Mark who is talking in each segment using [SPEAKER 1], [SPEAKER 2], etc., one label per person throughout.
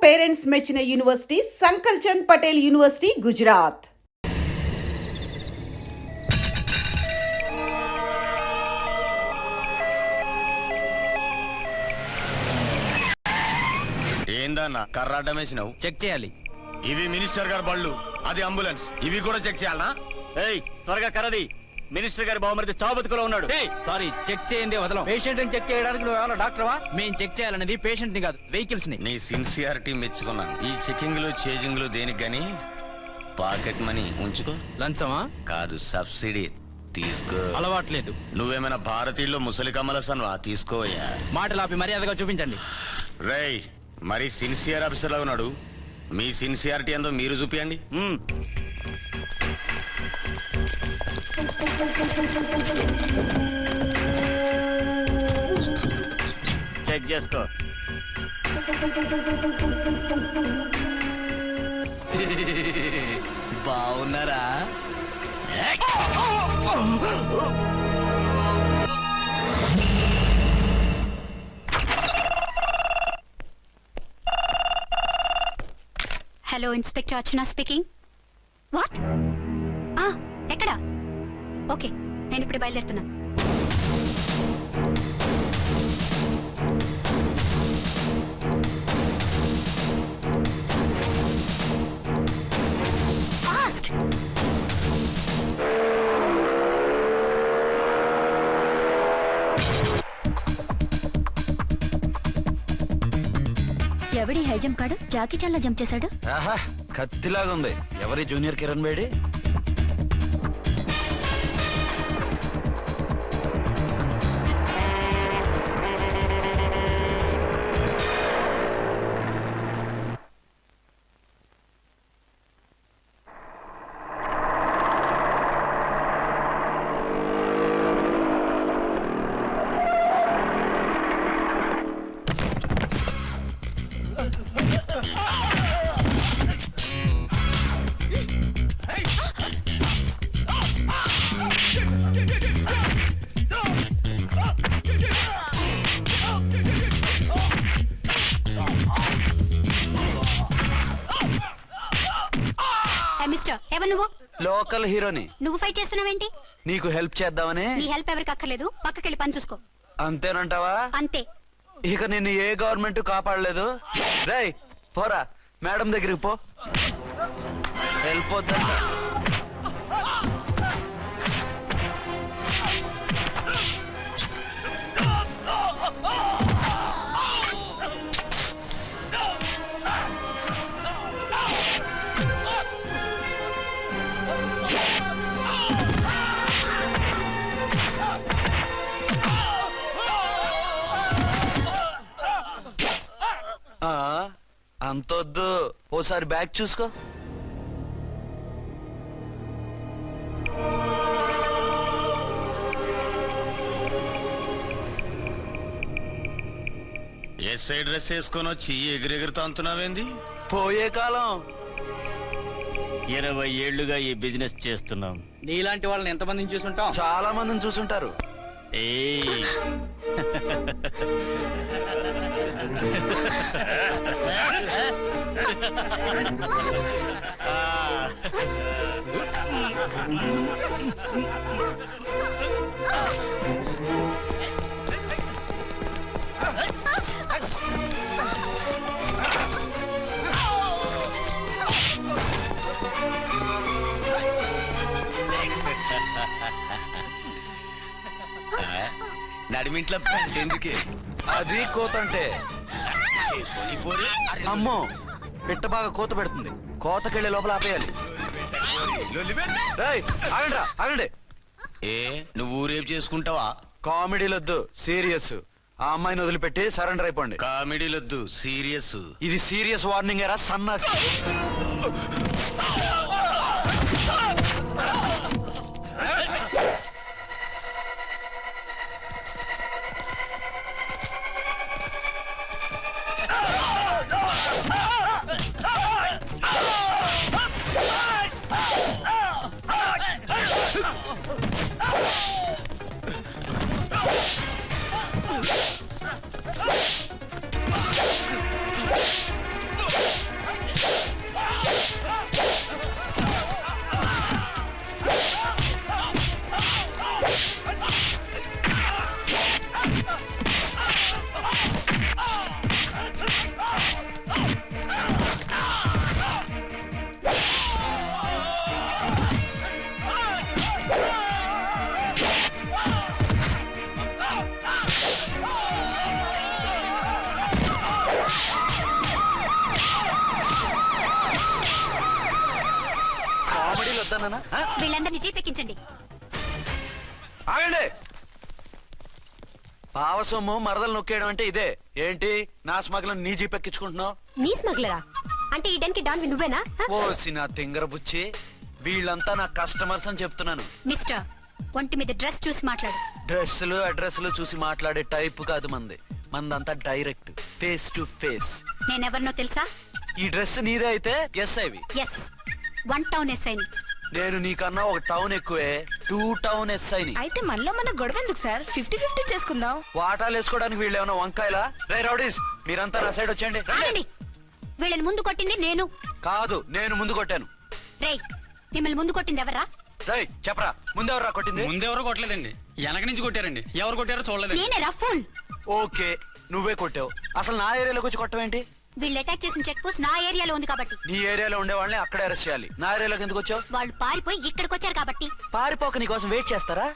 [SPEAKER 1] Parents మెచ్చిన university సంకల్ Chand Patel university Gujarat.
[SPEAKER 2] ఏందన్నా కర్రాడ్డం వేసినావు?
[SPEAKER 3] చెక్ చేయాలి.
[SPEAKER 2] ఇవి మినిస్టర్ గారి బళ్ళు, అది అంబులెన్స్, ఇవి కూడా చెక్ చేయాలనా?
[SPEAKER 3] ఏయ్ త్వరగా కరది, మినిస్టర్ గారి బావమరిది చావుబతుకులో ఉన్నాడు. సారీ, చెక్ చేయండి వదలం. పేషెంట్ ని చెక్ చేయడానికి నువ్వు ఏమైనా డాక్టర్వా? మేము చెక్ చేయాలనేది పేషెంట్ ని కాదు, వెహికల్స్ ని.
[SPEAKER 2] నీ సిన్సియారిటీ మెచ్చుకున్నాను. ఈ చెకింగ్ లో చేజింగ్ లో దేనికి గానీ పాకెట్ మనీ ఉంచుకో.
[SPEAKER 3] లంచమా?
[SPEAKER 2] కాదు, సబ్సిడీ తీసుకో.
[SPEAKER 3] అలవాట్లేదు.
[SPEAKER 2] నువ్వేమైనా భారతీయుల్లో ముసలి కమలసన్వా? తీసుకోయా.
[SPEAKER 3] మాటలాపి మర్యాదగా చూపించండి.
[SPEAKER 2] రేయ్, మరి సిన్సియర్ ఆఫీసర్ లా ఉన్నాడు. మీ సిన్సియారిటీ ఏందో మీరు చూపియండి.
[SPEAKER 3] చెక్ చేసుకో.
[SPEAKER 2] బాగున్నారా?
[SPEAKER 4] Hello, inspector Archana speaking. What? ఎక్కడ? ఓకే, నేను ఇప్పుడు బయలుదేరుతున్నా. ఫాస్ట్! ఎవడి హై జంప్ కాడు జాకీ చాన్లా జంప్ చేశాడు.
[SPEAKER 3] కత్తిలాగా ఉంది. ఎవరి జూనియర్ కిరణ్ బేడి?
[SPEAKER 4] మిస్టర్, ఎవరు నువ్వు?
[SPEAKER 3] లోకల్ హీరోని.
[SPEAKER 4] నువ్వు ఫైట్ చేస్తున్నావేంటి?
[SPEAKER 3] నీకు హెల్ప్ చేద్దామని.
[SPEAKER 4] నీ హెల్ప్ ఎవరికి అక్కర్లేదు, పక్కకెళ్ళి పని చూసుకో.
[SPEAKER 3] అంతేనంటావా?
[SPEAKER 4] అంతే.
[SPEAKER 3] ఇక నిన్ను ఏ గవర్నమెంట్ కాపాడలేదు. రేయ్ పోరా, మేడం దగ్గరికి పో. హెల్ప్ వద్దా? అంతొద్దు, ఓసారి బ్యాగ్ చూసుకో.
[SPEAKER 2] ఎస్ఐ డ్రెస్ వేసుకొని వచ్చి ఎగిరెగురుతా అంటున్నావేంది?
[SPEAKER 3] పోయే కాలం.
[SPEAKER 5] 20 ఏళ్లుగా ఈ బిజినెస్ చేస్తున్నాం.
[SPEAKER 3] నీలాంటి వాళ్ళని ఎంతమందిని చూసుంటాం? చాలా మందిని చూసుంటారు.
[SPEAKER 2] నడిమింట్లో ఎందుకే?
[SPEAKER 3] అది కోతంటే. అమ్మో, పిట్ట బాగా కోత పెడుతుంది. కోతకెళ్ళే లోపల ఆపేయాలి. ఆగండి.
[SPEAKER 2] ఏ, నువ్వు ఊరేపు చేసుకుంటావా?
[SPEAKER 3] కామెడీలొద్దు, సీరియస్. ఆ అమ్మాయిని వదిలిపెట్టి సరెండర్ అయిపోండి.
[SPEAKER 2] కామెడీలొద్దు, సీరియస్.
[SPEAKER 3] ఇది సీరియస్ వార్నింగ్ ఏరా సన్నాసి.
[SPEAKER 6] చెప్తానా?
[SPEAKER 4] వీళ్ళందరినీ జీప్ ఎక్కించండి.
[SPEAKER 6] ఆగండి. పావ సొమ్ము మరదలు నొక్కేయడం అంటే ఇదే. ఏంటి నా స్మగ్లం నీ జీప్ ఎక్కించుకుంటున్నావు?
[SPEAKER 4] నీ స్మగ్లరా అంటే ఈ డెన్కి డాన్ నువ్వేనా?
[SPEAKER 6] ఓసి నా తింగర బుచ్చి, వీళ్ళంతా నా కస్టమర్స్ అని చెప్తున్నాను.
[SPEAKER 4] మిస్టర్, ఒంటి మీద డ్రెస్ చూసి మాట్లాడు.
[SPEAKER 6] డ్రెస్సులు అడ్రస్లు చూసి మాట్లాడే టైప్ కాదు మంది. మందంతా డైరెక్ట్, ఫేస్ టు ఫేస్.
[SPEAKER 4] నేనెవరినో తెలుసా?
[SPEAKER 6] ఈ డ్రెస్ నీదే అయితే ఎస్ఐవి.
[SPEAKER 4] ఎస్, 1 టౌన్ ఎస్ఐని.
[SPEAKER 6] నేను నీకన్నా ఒక టౌన్ ఎక్కువే, 2 టౌన్ ఎస్ఐని.
[SPEAKER 7] అయితే మనలో మన గొడవ ఎందుకు సార్? 50-50 చేసుకుందాం.
[SPEAKER 6] వాటాలు వేసుకోవడానికి వీళ్ళు ఏమైనా వంకాయలా? రే రౌడీస్, మీరంతా నా సైడ్ వచ్చేయండి.
[SPEAKER 4] ఆగండి. వీళ్ళని ముందు కొట్టింది నేను
[SPEAKER 6] కాదు, నేను ముందు కొట్టాను.
[SPEAKER 4] రేయ్, మిమ్మల్ని ముందు కొట్టింది ఎవరా?
[SPEAKER 6] రేయ్ చెప్పరా, ముందెవరా కొట్టింది?
[SPEAKER 3] ముందెవరు కొట్టలేదండి, వెనక నుంచి కొట్టారండి. ఎవరు కొట్టారో చూడలేదండి.
[SPEAKER 4] నేనే రఫూల్.
[SPEAKER 6] ఓకే, నువ్వే కొట్టావు. అసలు నా ఏరియాలోకి వచ్చి కొట్టవేంటి?
[SPEAKER 4] వీళ్ళు అటాక్ చేసిన చెక్ పోస్ట్ నా ఏరియాలో ఉంది కాబట్టి.
[SPEAKER 6] నీ ఏరియాలో ఉండే వాళ్ళని అక్కడే అరెస్ట్ చేయాలి. నా ఏరియాలోకి ఎందుకు వచ్చావు?
[SPEAKER 4] వాళ్ళు పారిపోయి ఇక్కడికి వచ్చారు కాబట్టి.
[SPEAKER 6] పారిపోక నీ కోసం వెయిట్ చేస్తారా?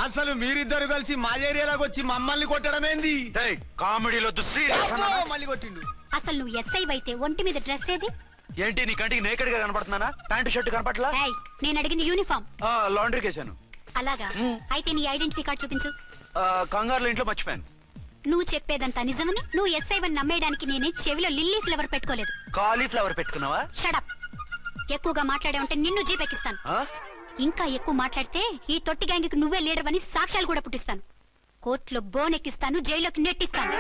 [SPEAKER 8] అసలు మీరిద్దరు కలిసి మా ఏరియాలోకి వచ్చి మమ్మల్ని కొట్టడమేంది?
[SPEAKER 6] రేయ్ కామెడీలో సీరియస్
[SPEAKER 8] అబ్బో, మళ్ళీ కొట్టిండు.
[SPEAKER 4] అసలు నువ్వు ఎస్ఐ అయితే ఒంటి మీద డ్రెస్ ఏది?
[SPEAKER 6] ఏంటి నీ కంటికి నేకెడ్ గా కనపడుతున్నానా? Pant shirt కనపట్లా?
[SPEAKER 4] ఏయ్, నేను అడిగింది యూనిఫామ్.
[SPEAKER 6] లాండ్రీకి వేసాను.
[SPEAKER 4] అలాగా? అయితే నీ ఐడెంటిటీ కార్డ్ చూపించు.
[SPEAKER 6] కంగారులో ఇంట్లో మర్చిపోయాను.
[SPEAKER 4] నువ్వు చెప్పేదంతా నిజమని నువ్వు ఎస్ఐ వని నమ్మేయడానికి నేనే చెవిలో లిల్లీ ఫ్లేవర్ పెట్టుకోలేదు.
[SPEAKER 6] కాలీఫ్లవర్ పెట్టుకున్నావా?
[SPEAKER 4] షడప్. ఎక్కువగా మాట్లాడే ఉంటే నిన్ను జీపెక్కిస్తాను.
[SPEAKER 6] ఆ?
[SPEAKER 4] ఇంకా ఎక్కువ మాట్లాడితే ఈ తొట్టి గ్యాంగ్కి నువ్వే లీడర్ అని సాక్ష్యాలు కూడా పుట్టిస్తాను. కోర్టులో బోన్ ఎక్కిస్తాను, జైల్లోకి నెట్టిస్తాను.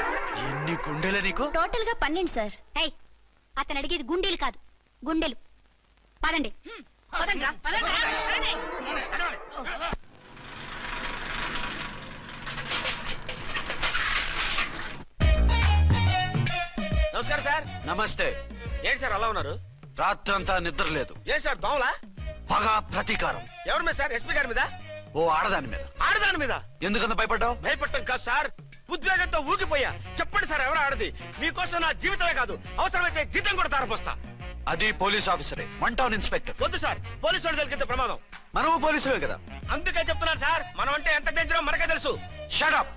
[SPEAKER 6] ఎన్ని గుండెలే నీకు?
[SPEAKER 7] టోటల్ గా 12 సార్.
[SPEAKER 4] ఏయ్, అతను అడిగేది గుండెలు కాదు, గుండెలు. పదండి. పదండ్రా, పదండ్రా, పదండి.
[SPEAKER 8] నమస్కారం సార్.
[SPEAKER 6] నమస్తే.
[SPEAKER 8] ఏంటి సార్ అలా ఉన్నారు?
[SPEAKER 6] రాత్రంతా నిద్ర లేదు.
[SPEAKER 8] ఏ సార్ దోమలా?
[SPEAKER 6] పగ ప్రతీకారం.
[SPEAKER 8] ఎవరి మీద సార్? ఎస్పీ గారి మీద?
[SPEAKER 6] ఓ ఆడదాని మీద.
[SPEAKER 8] ఆడదాని మీద?
[SPEAKER 6] ఎందుకంత భయపడ్డావు?
[SPEAKER 8] భయపడటం కాదు సార్, ఉద్వేగంతో ఊగిపోయా. చెప్పండి సార్, ఎవరు ఆడది? మీకోసం నా జీవితమే కాదు, అవసరమైతే జీతం కూడా తారపోస్తా.
[SPEAKER 6] అది పోలీస్ ఆఫీసరే, 1 టౌన్ ఇన్స్పెక్టర్.
[SPEAKER 8] వద్దు సార్, పోలీసు వాడు దొరికితే ప్రమాదం.
[SPEAKER 6] మనము పోలీసులే కదా.
[SPEAKER 8] అందుకే చెప్తున్నాను సార్, మనం అంటే ఎంత డేంజరో మనకే తెలుసు.
[SPEAKER 6] షడప్.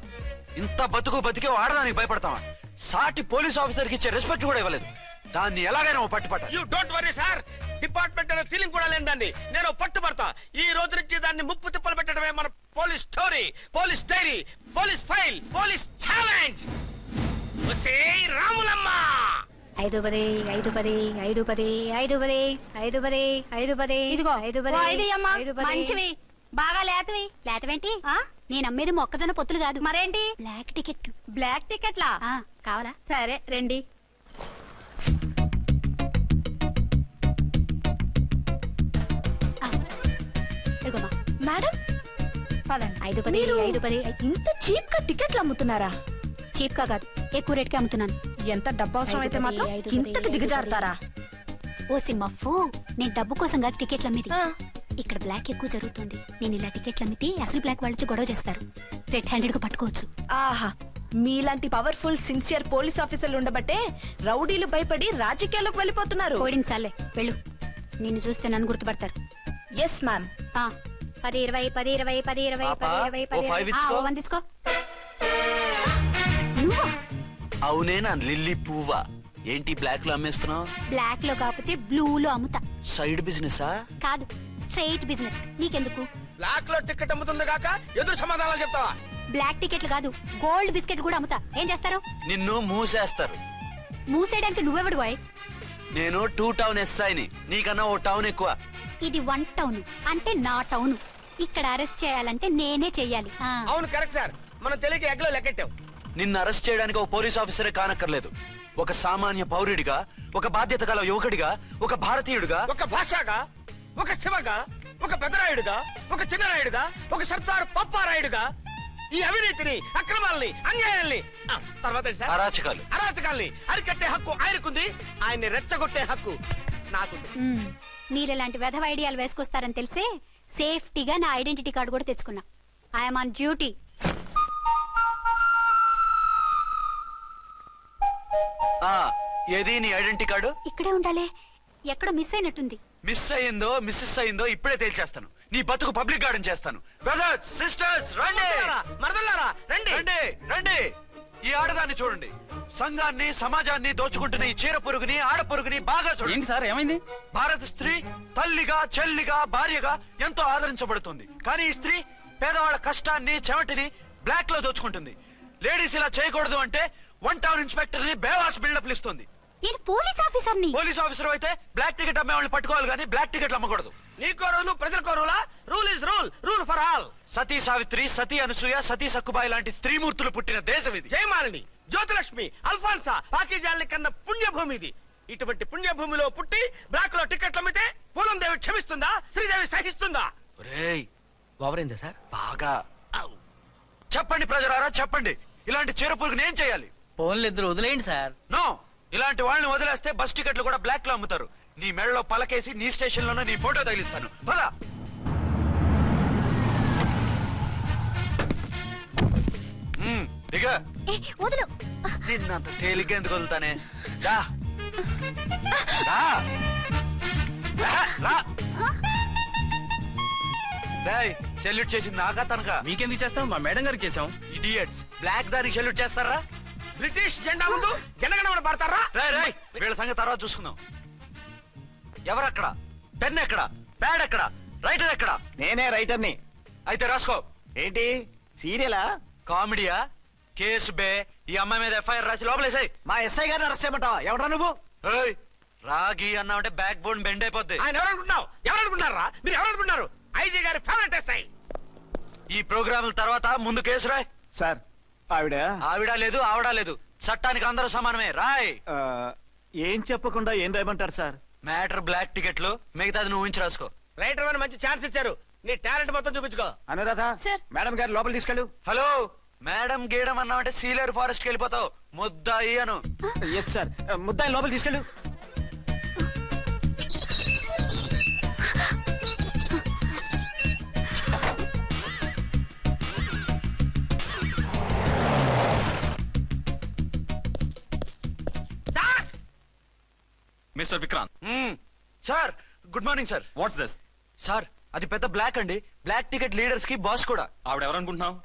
[SPEAKER 6] ఇంత బతికే ఓ ఆడదానికి భయపడతావా? సాటి పోలీస్ ఆఫీసర్ కి ఇచ్చే రెస్పెక్ట్ కూడా ఇవ్వలేదు. దాన్ని ఎలాగైనా ఓ పట్టుపట్టాలి.
[SPEAKER 8] You don't worry sir, department అనే ఫీలింగ్ కూడా లేని దాన్ని నేను పట్టుబడతా. ఈ రోజు నుంచి దాన్ని ముప్పు తిప్పలు పెట్టడమే మన police story, police diary, police file, police challenge. Ramulamma
[SPEAKER 4] 5 10 5 10 5 10 5 10 5 10 5 10. ఇదిగో 5 10 మంచివి, బాగా లేతవి. లేతవేంటి? నేను అమ్మేది మొక్కజొన్న పొత్తులు కాదు. మరేంటి? బ్లాక్ టికెట్లు. బ్లాక్ టికెట్లా? కావాలా? సరే రండి.
[SPEAKER 7] మేడం,
[SPEAKER 4] 5 10 5 10.
[SPEAKER 7] ఇంత చీప్ గా టికెట్లు అమ్ముతున్నారా?
[SPEAKER 4] చీప్ గా కాదు, ఎక్కువ రేట్ కి అమ్ముతున్నాను.
[SPEAKER 7] ఎంత డబ్బు అవసరం అయితే మాత్రం ఇంతకు దిగజారుతారా?
[SPEAKER 4] ఓ సిమ్మఫు, నేను డబ్బు కోసం కాదు టికెట్లు అమ్మేది.
[SPEAKER 7] ఆ.
[SPEAKER 4] ఇక్కడ బ్లాక్ ఎక్కువ జరుగుతుంది. నేను ఇలా టికెట్లు అమ్మితే అసలు బ్లాక్ వాళ్ళు వచ్చి గొడవ చేస్తారు. రెడ్ హ్యాండెడ్ గా పట్టుకోవచ్చు.
[SPEAKER 7] ఆహా, మీలాంటి పవర్ఫుల్ సిన్సియర్ పోలీస్ ఆఫీసర్లు ఉండబట్టే రౌడీలు భయపడి రాజకీయాల్లోకి వెళ్ళిపోతున్నారు.
[SPEAKER 4] ఓడించాలే, వెళ్ళు. నిన్ను చూస్తే నన్ను గుర్తుపడతారు.
[SPEAKER 7] Yes ma'am.
[SPEAKER 4] 10 20 10 20 10 20
[SPEAKER 6] పాపా,
[SPEAKER 4] 10 20
[SPEAKER 6] ఓ 5 ఇచ్చుకో.
[SPEAKER 4] 1 తీసుకో. నువ్వా?
[SPEAKER 6] అవునే నా లిల్లీ పువ్వా. ఏంటి బ్లాక్ లో అమ్మేస్తున్నావు?
[SPEAKER 4] బ్లాక్ లో కాకపోతే బ్లూ లో అమ్ముతా.
[SPEAKER 6] సైడ్ బిజినెసా?
[SPEAKER 4] కాదు, స్ట్రైట్ బిజినెస్. నీకెందుకు?
[SPEAKER 8] బ్లాక్ లో టికెట్ అమ్ముతుంది కాక ఎదురు సమాధానాలు చెప్తావా?
[SPEAKER 4] బ్లాక్ టికెట్లు కాదు, గోల్డ్ బిస్కెట్ కూడా అమ్ముతా. ఏం చేస్తారు?
[SPEAKER 6] నిన్ను మూసేస్తారు.
[SPEAKER 4] మూసేయడానికి నువ్వెవడు బాయ్?
[SPEAKER 6] నేను 2 టౌన్ ఎస్ఐని, నీకన్నా ఓ టౌన్ ఎక్కువ.
[SPEAKER 4] ఇది 1 టౌన్ అంటే నా టౌన్. ఇక్కడ అరెస్ట్ చేయాలంటే నేనే చెయ్యాలి.
[SPEAKER 8] అవును కరెక్ట్ సార్, మనం తెలియక ఎగ్లో లెక్కెట్టాం.
[SPEAKER 6] నిన్ను అరెస్ట్ చేయడానికి ఒక పోలీస్ ఆఫీసరే కానక్కర్లేదు. ఒక సామాన్య పౌరుడిగా, ఒక బాధ్యత గల యువకుడిగా, ఒక భారతీయుడిగా,
[SPEAKER 8] ఒక భాషగా, ఒక శివగా, ఒక పెద్దరాయుడుగా, ఒక చిన్నరాయుడుగా, ఒక సర్దార్ పప్పారాయుడుగా ఈ అవినీతిని, అక్రమాలని, అన్యాయాల్ని, తర్వాత ఏంటి సార్?
[SPEAKER 6] అరాచకాలు,
[SPEAKER 8] అరాచకాల్ని అరికట్టే హక్కు ఆయనకుంది, ఆయన్ని రెచ్చగొట్టే హక్కు నాకుంది.
[SPEAKER 4] మీరు ఇలాంటి వెధవ ఐడియాలు వేసుకొస్తారని తెలిసే సేఫ్టీగా నా ఐడెంటిటీ కార్డు కూడా తెచ్చుకున్నా. I'm on duty.
[SPEAKER 6] ఏది నీ ఐడెంటిటీ కార్డు?
[SPEAKER 4] ఇక్కడే ఉండాలి. ఎక్కడో మిస్ అయినట్టుంది.
[SPEAKER 6] మిస్ అయిందో మిస్సెస్ అయిందో ఇప్పుడే తేల్చేస్తాను. నీ బతుకు పబ్లిక్ గార్డెన్ చేస్తాను. బ్రదర్స్ సిస్టర్స్ రండి,
[SPEAKER 8] మరదల్లారా రండి.
[SPEAKER 6] రండి రండి. ఈ ఆడదాన్ని చూడండి. సంఘాన్ని సమాజాన్ని దోచుకుంటున్న ఈ చీర పురుగుని ఆడ పురుగుని బాగా చూడండి.
[SPEAKER 3] ఏంటి సార్ ఏమైంది?
[SPEAKER 6] భారత స్త్రీ తల్లిగా చెల్లిగా భార్యగా ఎంతో ఆదరించబడుతుంది. కానీ ఈ స్త్రీ పేదవాళ్ళ కష్టాన్ని చెమటిని బ్లాక్ లో దోచుకుంటుంది. లేడీస్ ఇలా చేయకూడదు అంటే 1 టౌన్ ఇన్స్పెక్టర్ ని బేవాస్ బిల్డప్ ఇస్తుంది.
[SPEAKER 4] నేను పోలీస్ ఆఫీసర్ని.
[SPEAKER 6] పోలీస్ ఆఫీసర్ అయితే బ్లాక్ టికెట్ అమ్మే వాళ్ళని పట్టుకోవాలి కానీ బ్లాక్ టికెట్లు అమ్మకూడదు.
[SPEAKER 8] నీకో రూలు ప్రజలకో రూలా? Rule is rule, rule for all.
[SPEAKER 6] Sati Savitri, Sati Anasuya, Sati Sakkubai లాంటి స్త్రీమూర్తులు పుట్టిన దేశం ఇది.
[SPEAKER 8] జయమాలిని, జ్యోతిలక్ష్మి, అల్ఫాన్సా, పాకిజాల్ని కన్న పుణ్యభూమి ఇది. ఇటువంటి పుణ్యభూమిలో పుట్టి బ్లాక్ లో టికెట్లు అమ్మితే పూలం దేవి క్షమిస్తుందా? శ్రీదేవి సహిస్తుందా?
[SPEAKER 6] ఒరేయ్,
[SPEAKER 8] ఓవరైందా సార్?
[SPEAKER 6] బాగా చెప్పండి ప్రజలారా, చెప్పండి. ఇలాంటి చీర పురుగుని ఏం చేయాలి?
[SPEAKER 3] ఫోన్లు ఇద్దరు వదిలేయండి సార్.
[SPEAKER 6] నో, ఇలాంటి వాళ్ళని వదిలేస్తే బస్ టికెట్లు కూడా బ్లాక్ లో అమ్ముతారు. నీ మెడలో పలకేసి నీ స్టేషన్ లోనే నీ ఫోటో తగిలిస్తాను. పద. దిగ.
[SPEAKER 4] వదులు.
[SPEAKER 6] నిన్నంత తేలిగ్గా ఎందుకు వదులుతానే? రా. రా. రా, రా. రేయ్, సెల్యూట్ చేసింది నాకా తనకా?
[SPEAKER 3] మీకెందుకు చేస్తాం? మా మేడం గారికి చేసాం.
[SPEAKER 6] ఇడియట్స్, బ్లాక్ దానికి సెల్యూట్ చేస్తారా?
[SPEAKER 8] బ్రిటిష్ జెండా ముందు జనగణమన పడతారా?
[SPEAKER 6] రేయ్ రేయ్, వీళ్ళ సంగతి తర్వాత చూసుకుందాం. ఎవరక్కడ? పెన్ ఎక్కడ? ప్యాడ్ ఎక్కడ? రైటర్ ఎక్కడ?
[SPEAKER 3] నేనే రైటర్ని.
[SPEAKER 6] అయితే రాసుకో.
[SPEAKER 3] ఏంటి సీరియలా?
[SPEAKER 6] కామెడీయా? కేసు బే. ఈ అమ్మాయి మీద ఎఫ్ఐఆర్ రాసి లోపలేసాయి.
[SPEAKER 3] మా ఎస్ఐ గారిని అరెస్ట్ చేయమంటావా? ఎవడా నువ్వు?
[SPEAKER 6] ఏయ్, రాగి అన్నావంటే బ్యాక్ బోన్ బెండ్ అయిపోద్ది.
[SPEAKER 8] ఆయన ఎవరనుకుంటున్నావు? ఎవరనుకుంటున్నారా మీరు? ఎవరనుకుంటున్నారు? ఐజీ గారి ఫేవరెట్ ఎస్ఐ.
[SPEAKER 6] ఈ ప్రోగ్రాముల తర్వాత ముందు కేసు రాయ్.
[SPEAKER 3] సార్ ఆవిడ
[SPEAKER 6] ఆవిడ లేదు, ఆవిడ లేదు. చట్టానికి అందరూ సమానమే. రాయ్.
[SPEAKER 3] ఏం చెప్పకుండా ఏం రాయమంటారు సార్?
[SPEAKER 6] మ్యాటర్ బ్లాక్ టికెట్లు, మిగతాది నువ్వు ఊహించి రాసుకో.
[SPEAKER 8] రైటర్ అని మంచి ఛాన్స్ ఇచ్చారు. నీ టాలెంట్ మొత్తం చూపించుకో.
[SPEAKER 3] అనురాధ
[SPEAKER 4] సార్.
[SPEAKER 3] మేడం గారు లోపల తీసుకెళ్ళు.
[SPEAKER 6] హలో, మేడం గీయడం అన్నావంటే సీలేరు ఫారెస్ట్ కి వెళ్ళిపోతావు. ముద్దాయి అను.
[SPEAKER 3] Yes sir. ముద్దాయి లోపల తీసుకెళ్ళు.
[SPEAKER 8] Sir,
[SPEAKER 3] mister Vikrant,
[SPEAKER 6] sir, good morning sir.
[SPEAKER 3] What's this?
[SPEAKER 6] Sir, అది పెద్ద బ్లాక్ అండి. బ్లాక్ టికెట్ లీడర్స్ కి బాస్ కూడా.
[SPEAKER 3] ఆవిడ ఎవరనుకుంటున్నావు?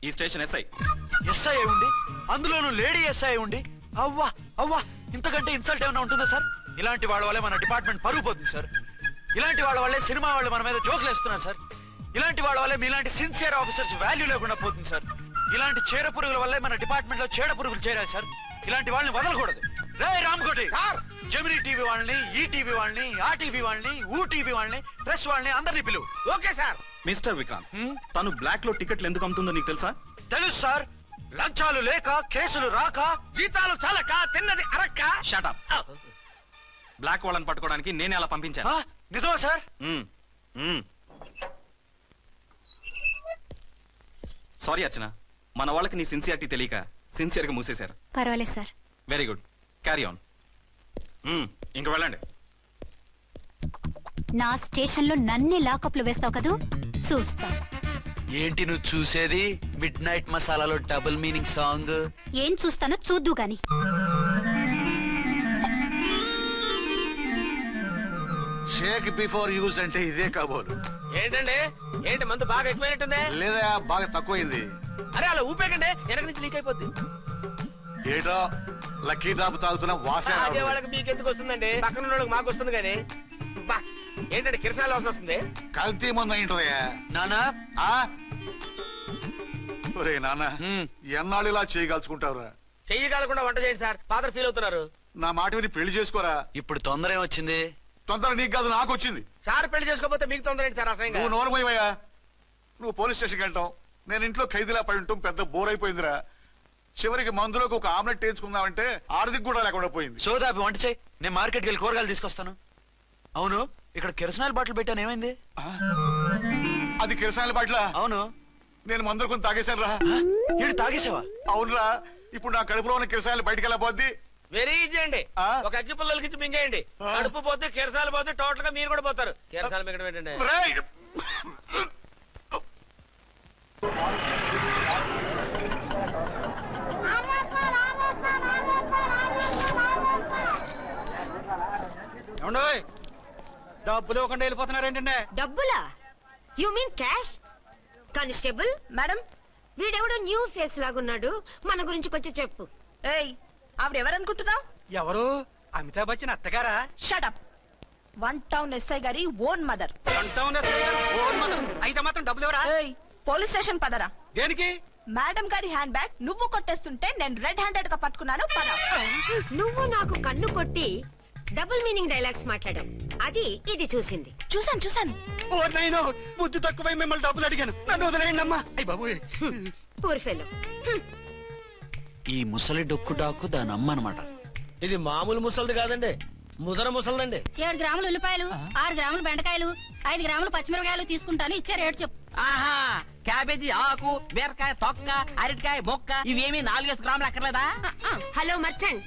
[SPEAKER 3] ఈ స్టేషన్ ఎస్ఐ.
[SPEAKER 6] ఎస్ఐ అయి ఉండి, అందులోనూ లేడీ ఎస్ఐ అయి ఉండి, అవ్వా అవ్వా, ఇంతకంటే ఇన్సల్ట్ ఏమైనా ఉంటుందా సార్? ఇలాంటి వాళ్ళ వల్లే మన డిపార్ట్మెంట్ పరుగు పోతుంది సార్. ఇలాంటి వాళ్ళ వల్లే సినిమా వాళ్ళు మన మీద జోకులు వేస్తున్నారు సార్. ఇలాంటి వాళ్ళ వల్లే మీలాంటి సిన్సియర్ ఆఫీసర్స్ వాల్యూ లేకుండా పోతుంది సార్. ఇలాంటి చీర పురుగుల వల్లే మన డిపార్ట్మెంట్ లో చీడ పురుగులు చేరాయి సార్. ఇలాంటి వాళ్ళని వదలకూడదు. రే రామ్కోటి
[SPEAKER 8] సార్,
[SPEAKER 6] జమినీ టీవీ వాళ్ళని, ఈ టీవీ వాళ్ళని, ఆ టీవీ వాళ్ళని, ఊ టీవీ వాళ్ళని, ప్రెస్ వాళ్ళని అందరినీ పిలువు.
[SPEAKER 8] Okay sir.
[SPEAKER 3] మిస్టర్ విక్రాంత్, తను బ్లాక్ లో టికెట్లు ఎందుకు అమ్ముతుందో నీకు తెలుసా?
[SPEAKER 6] తెలుసు సార్. లంచాలు లేక, కేసులు రాక,
[SPEAKER 8] జీతాలు చాలక, తిన్నది అరక్క.
[SPEAKER 3] షటప్. బ్లాక్ వాళ్ళని పట్టుకోవడానికి నేనే అలా పంపించాను.
[SPEAKER 6] నిజమా సార్?
[SPEAKER 3] సారీ అర్చన, మన వాళ్ళకి నీ సిన్సియారిటీ తెలియక సిన్సియర్ గా మూసేశారు.
[SPEAKER 4] పర్వాలేదు sir.
[SPEAKER 3] Very good, carry on. ఇంక వెళ్ళండి.
[SPEAKER 4] నా స్టేషన్ లో నన్నే లాకప్ లో వేస్తావు కదూ? చూస్తా.
[SPEAKER 6] ఏంటి నువ్వు చూసేది? మిడ్ నైట్ మసాలాలో డబుల్ మీనింగ్ సాంగ్.
[SPEAKER 4] ఏం చూస్తానో చూద్దు గాని.
[SPEAKER 9] షేక్ బిఫోర్ యూజ్ అంటే ఇదే కాబోలు.
[SPEAKER 8] ఏంటండి, ఏంటి మందు బాగా ఎక్కువైనట్టుంది?
[SPEAKER 9] లేదా బాగా తక్కువైంది.
[SPEAKER 8] అరే అలా ఊపేకండి, వెనక నుంచి లీక్ అయిపోద్ది.
[SPEAKER 9] ఏటో లక్కీ డ్రాప్ తాగుతున్న వాసన
[SPEAKER 8] తాగే
[SPEAKER 9] రావడం.
[SPEAKER 8] వాళ్ళకి మీకెందుకు వస్తుందండి? పక్కన ఉన్న వాళ్ళకి మాకు వస్తుంది కానీ. బా, ఏంటంటే కిరసాల వాసన వస్తుంది.
[SPEAKER 9] కల్తీ మందు అయింటదయ్యా.
[SPEAKER 6] నానా,
[SPEAKER 9] ఆ? ఒరే నాన్న, ఎన్నాళ్ళు ఇలా చేయగలుచుకుంటావురా?
[SPEAKER 8] చెయ్యగలకుండా వంట చేయండి సార్. ఫాదర్ ఫీల్ అవుతున్నారు.
[SPEAKER 9] నా మాట విని పెళ్లి చేసుకోరా.
[SPEAKER 6] ఇప్పుడు తొందర ఏమొచ్చింది?
[SPEAKER 9] తొందర నీకు కాదు, నాకు వచ్చింది.
[SPEAKER 8] సార్ పెళ్లి చేసుకోకపోతే మీకు తొందర ఏంటి సార్? అసహ్యంగా.
[SPEAKER 9] నువ్వు నోరుమోయవయ్యా. నువ్వు పోలీస్ స్టేషన్కి వెళ్తావు, నేను ఇంట్లో ఖైదీలా పడి ఉంటాం. పెద్ద బోర్ అయిపోయిందిరా. చివరికి మందులోకి ఒక ఆమ్లెట్ వేయించుకుందామంటే ఆర్థిక కూడా లేకుండా పోయింది.
[SPEAKER 6] సోదాపి వంట చేయి, నేను మార్కెట్కి వెళ్ళి కూరగాయలు తీసుకొస్తాను. అవును, ఇక్కడ కిరసనాయిల్ బాటిల్ పెట్టాను, ఏమైంది?
[SPEAKER 9] అది కిరసాల బాట్ల.
[SPEAKER 6] అవును.
[SPEAKER 9] నేను మందులు కొని తాగేశాను రా.
[SPEAKER 6] ఈడు తాగేసావా?
[SPEAKER 9] అవునురా. ఇప్పుడు నా కడుపులో ఉన్న కిరసాయలు బయటికి వెళ్ళబోద్ది.
[SPEAKER 8] వెరీ ఈజీ అండి.
[SPEAKER 9] ఆ?
[SPEAKER 8] ఒక అగ్గి పుల్లలకి ఇచ్చి మింగేయండి. కడుపు పోతే కిరసాలు పోతే టోటల్ గా మీరు కూడా పోతారు. కిరసాలు మింగడం ఏంటండి?
[SPEAKER 9] రేయ్!
[SPEAKER 3] డబ్బులు ఇవ్వకుండా వెళ్ళిపోతున్నారు ఏంటంటే?
[SPEAKER 10] డబ్బులా? You mean cash? Constable
[SPEAKER 7] madam,
[SPEAKER 10] వీడెవడో న్యూ ఫేస్ లాగున్నాడు. మన గురించి కొంచెం చెప్పు.
[SPEAKER 7] ఏయ్, ఆవిడెవరనుకుంటున్నావు?
[SPEAKER 6] ఎవరు? అమితాబ్ బచ్చన్ అత్తగారా?
[SPEAKER 7] షటప్. 1 టౌన్ ఎస్ఐ గారి ఓన్ మదర్.
[SPEAKER 6] అయితే మాత్రం డబ్బులు ఎవరా?
[SPEAKER 7] పోలీస్ స్టేషన్ పదరా.
[SPEAKER 6] దేనికి?
[SPEAKER 7] మేడం గారి హ్యాండ్ బ్యాగ్ నువ్వు కొట్టేస్తుంటే నేను రెడ్ హ్యాండెడ్ గా పట్టుకున్నాను. పద.
[SPEAKER 10] నువ్వు నాకు కన్ను కొట్టి డబుల్ మీనింగ్ డైలాగ్స్ మాట్లాడావు. అది ఇది చూసింది.
[SPEAKER 7] చూసాను.
[SPEAKER 6] ఓ నైనో, బుద్ధి తక్కువై మిమ్మల్ని డబ్బులు అడిగాను. నన్ను వదిలేయండి అమ్మా. అయ్య బాబు,
[SPEAKER 10] పూర్ ఫెలో.
[SPEAKER 3] ఈ ముసలి డొక్కు డాకు దాని అమ్మ అనమాట.
[SPEAKER 8] ఇది మామూలు ముసలిది కాదండి, ముదర ముసలిదండి.
[SPEAKER 4] 7 గ్రాములు ఉల్లిపాయలు, 6 గ్రాములు బెండకాయలు, 5 గ్రాములు పచ్చిమిరపకాయలు తీసుకుంటాను. ఇచ్చే రేటు చెప్పు.
[SPEAKER 11] ఆహా, క్యాబేజీ ఆకు, బీరకాయ తొక్క, అరటికాయ బొక్క ఇవేమి 4 గ్రాములు అక్కర్లేదా?
[SPEAKER 10] హలో మర్చండ్,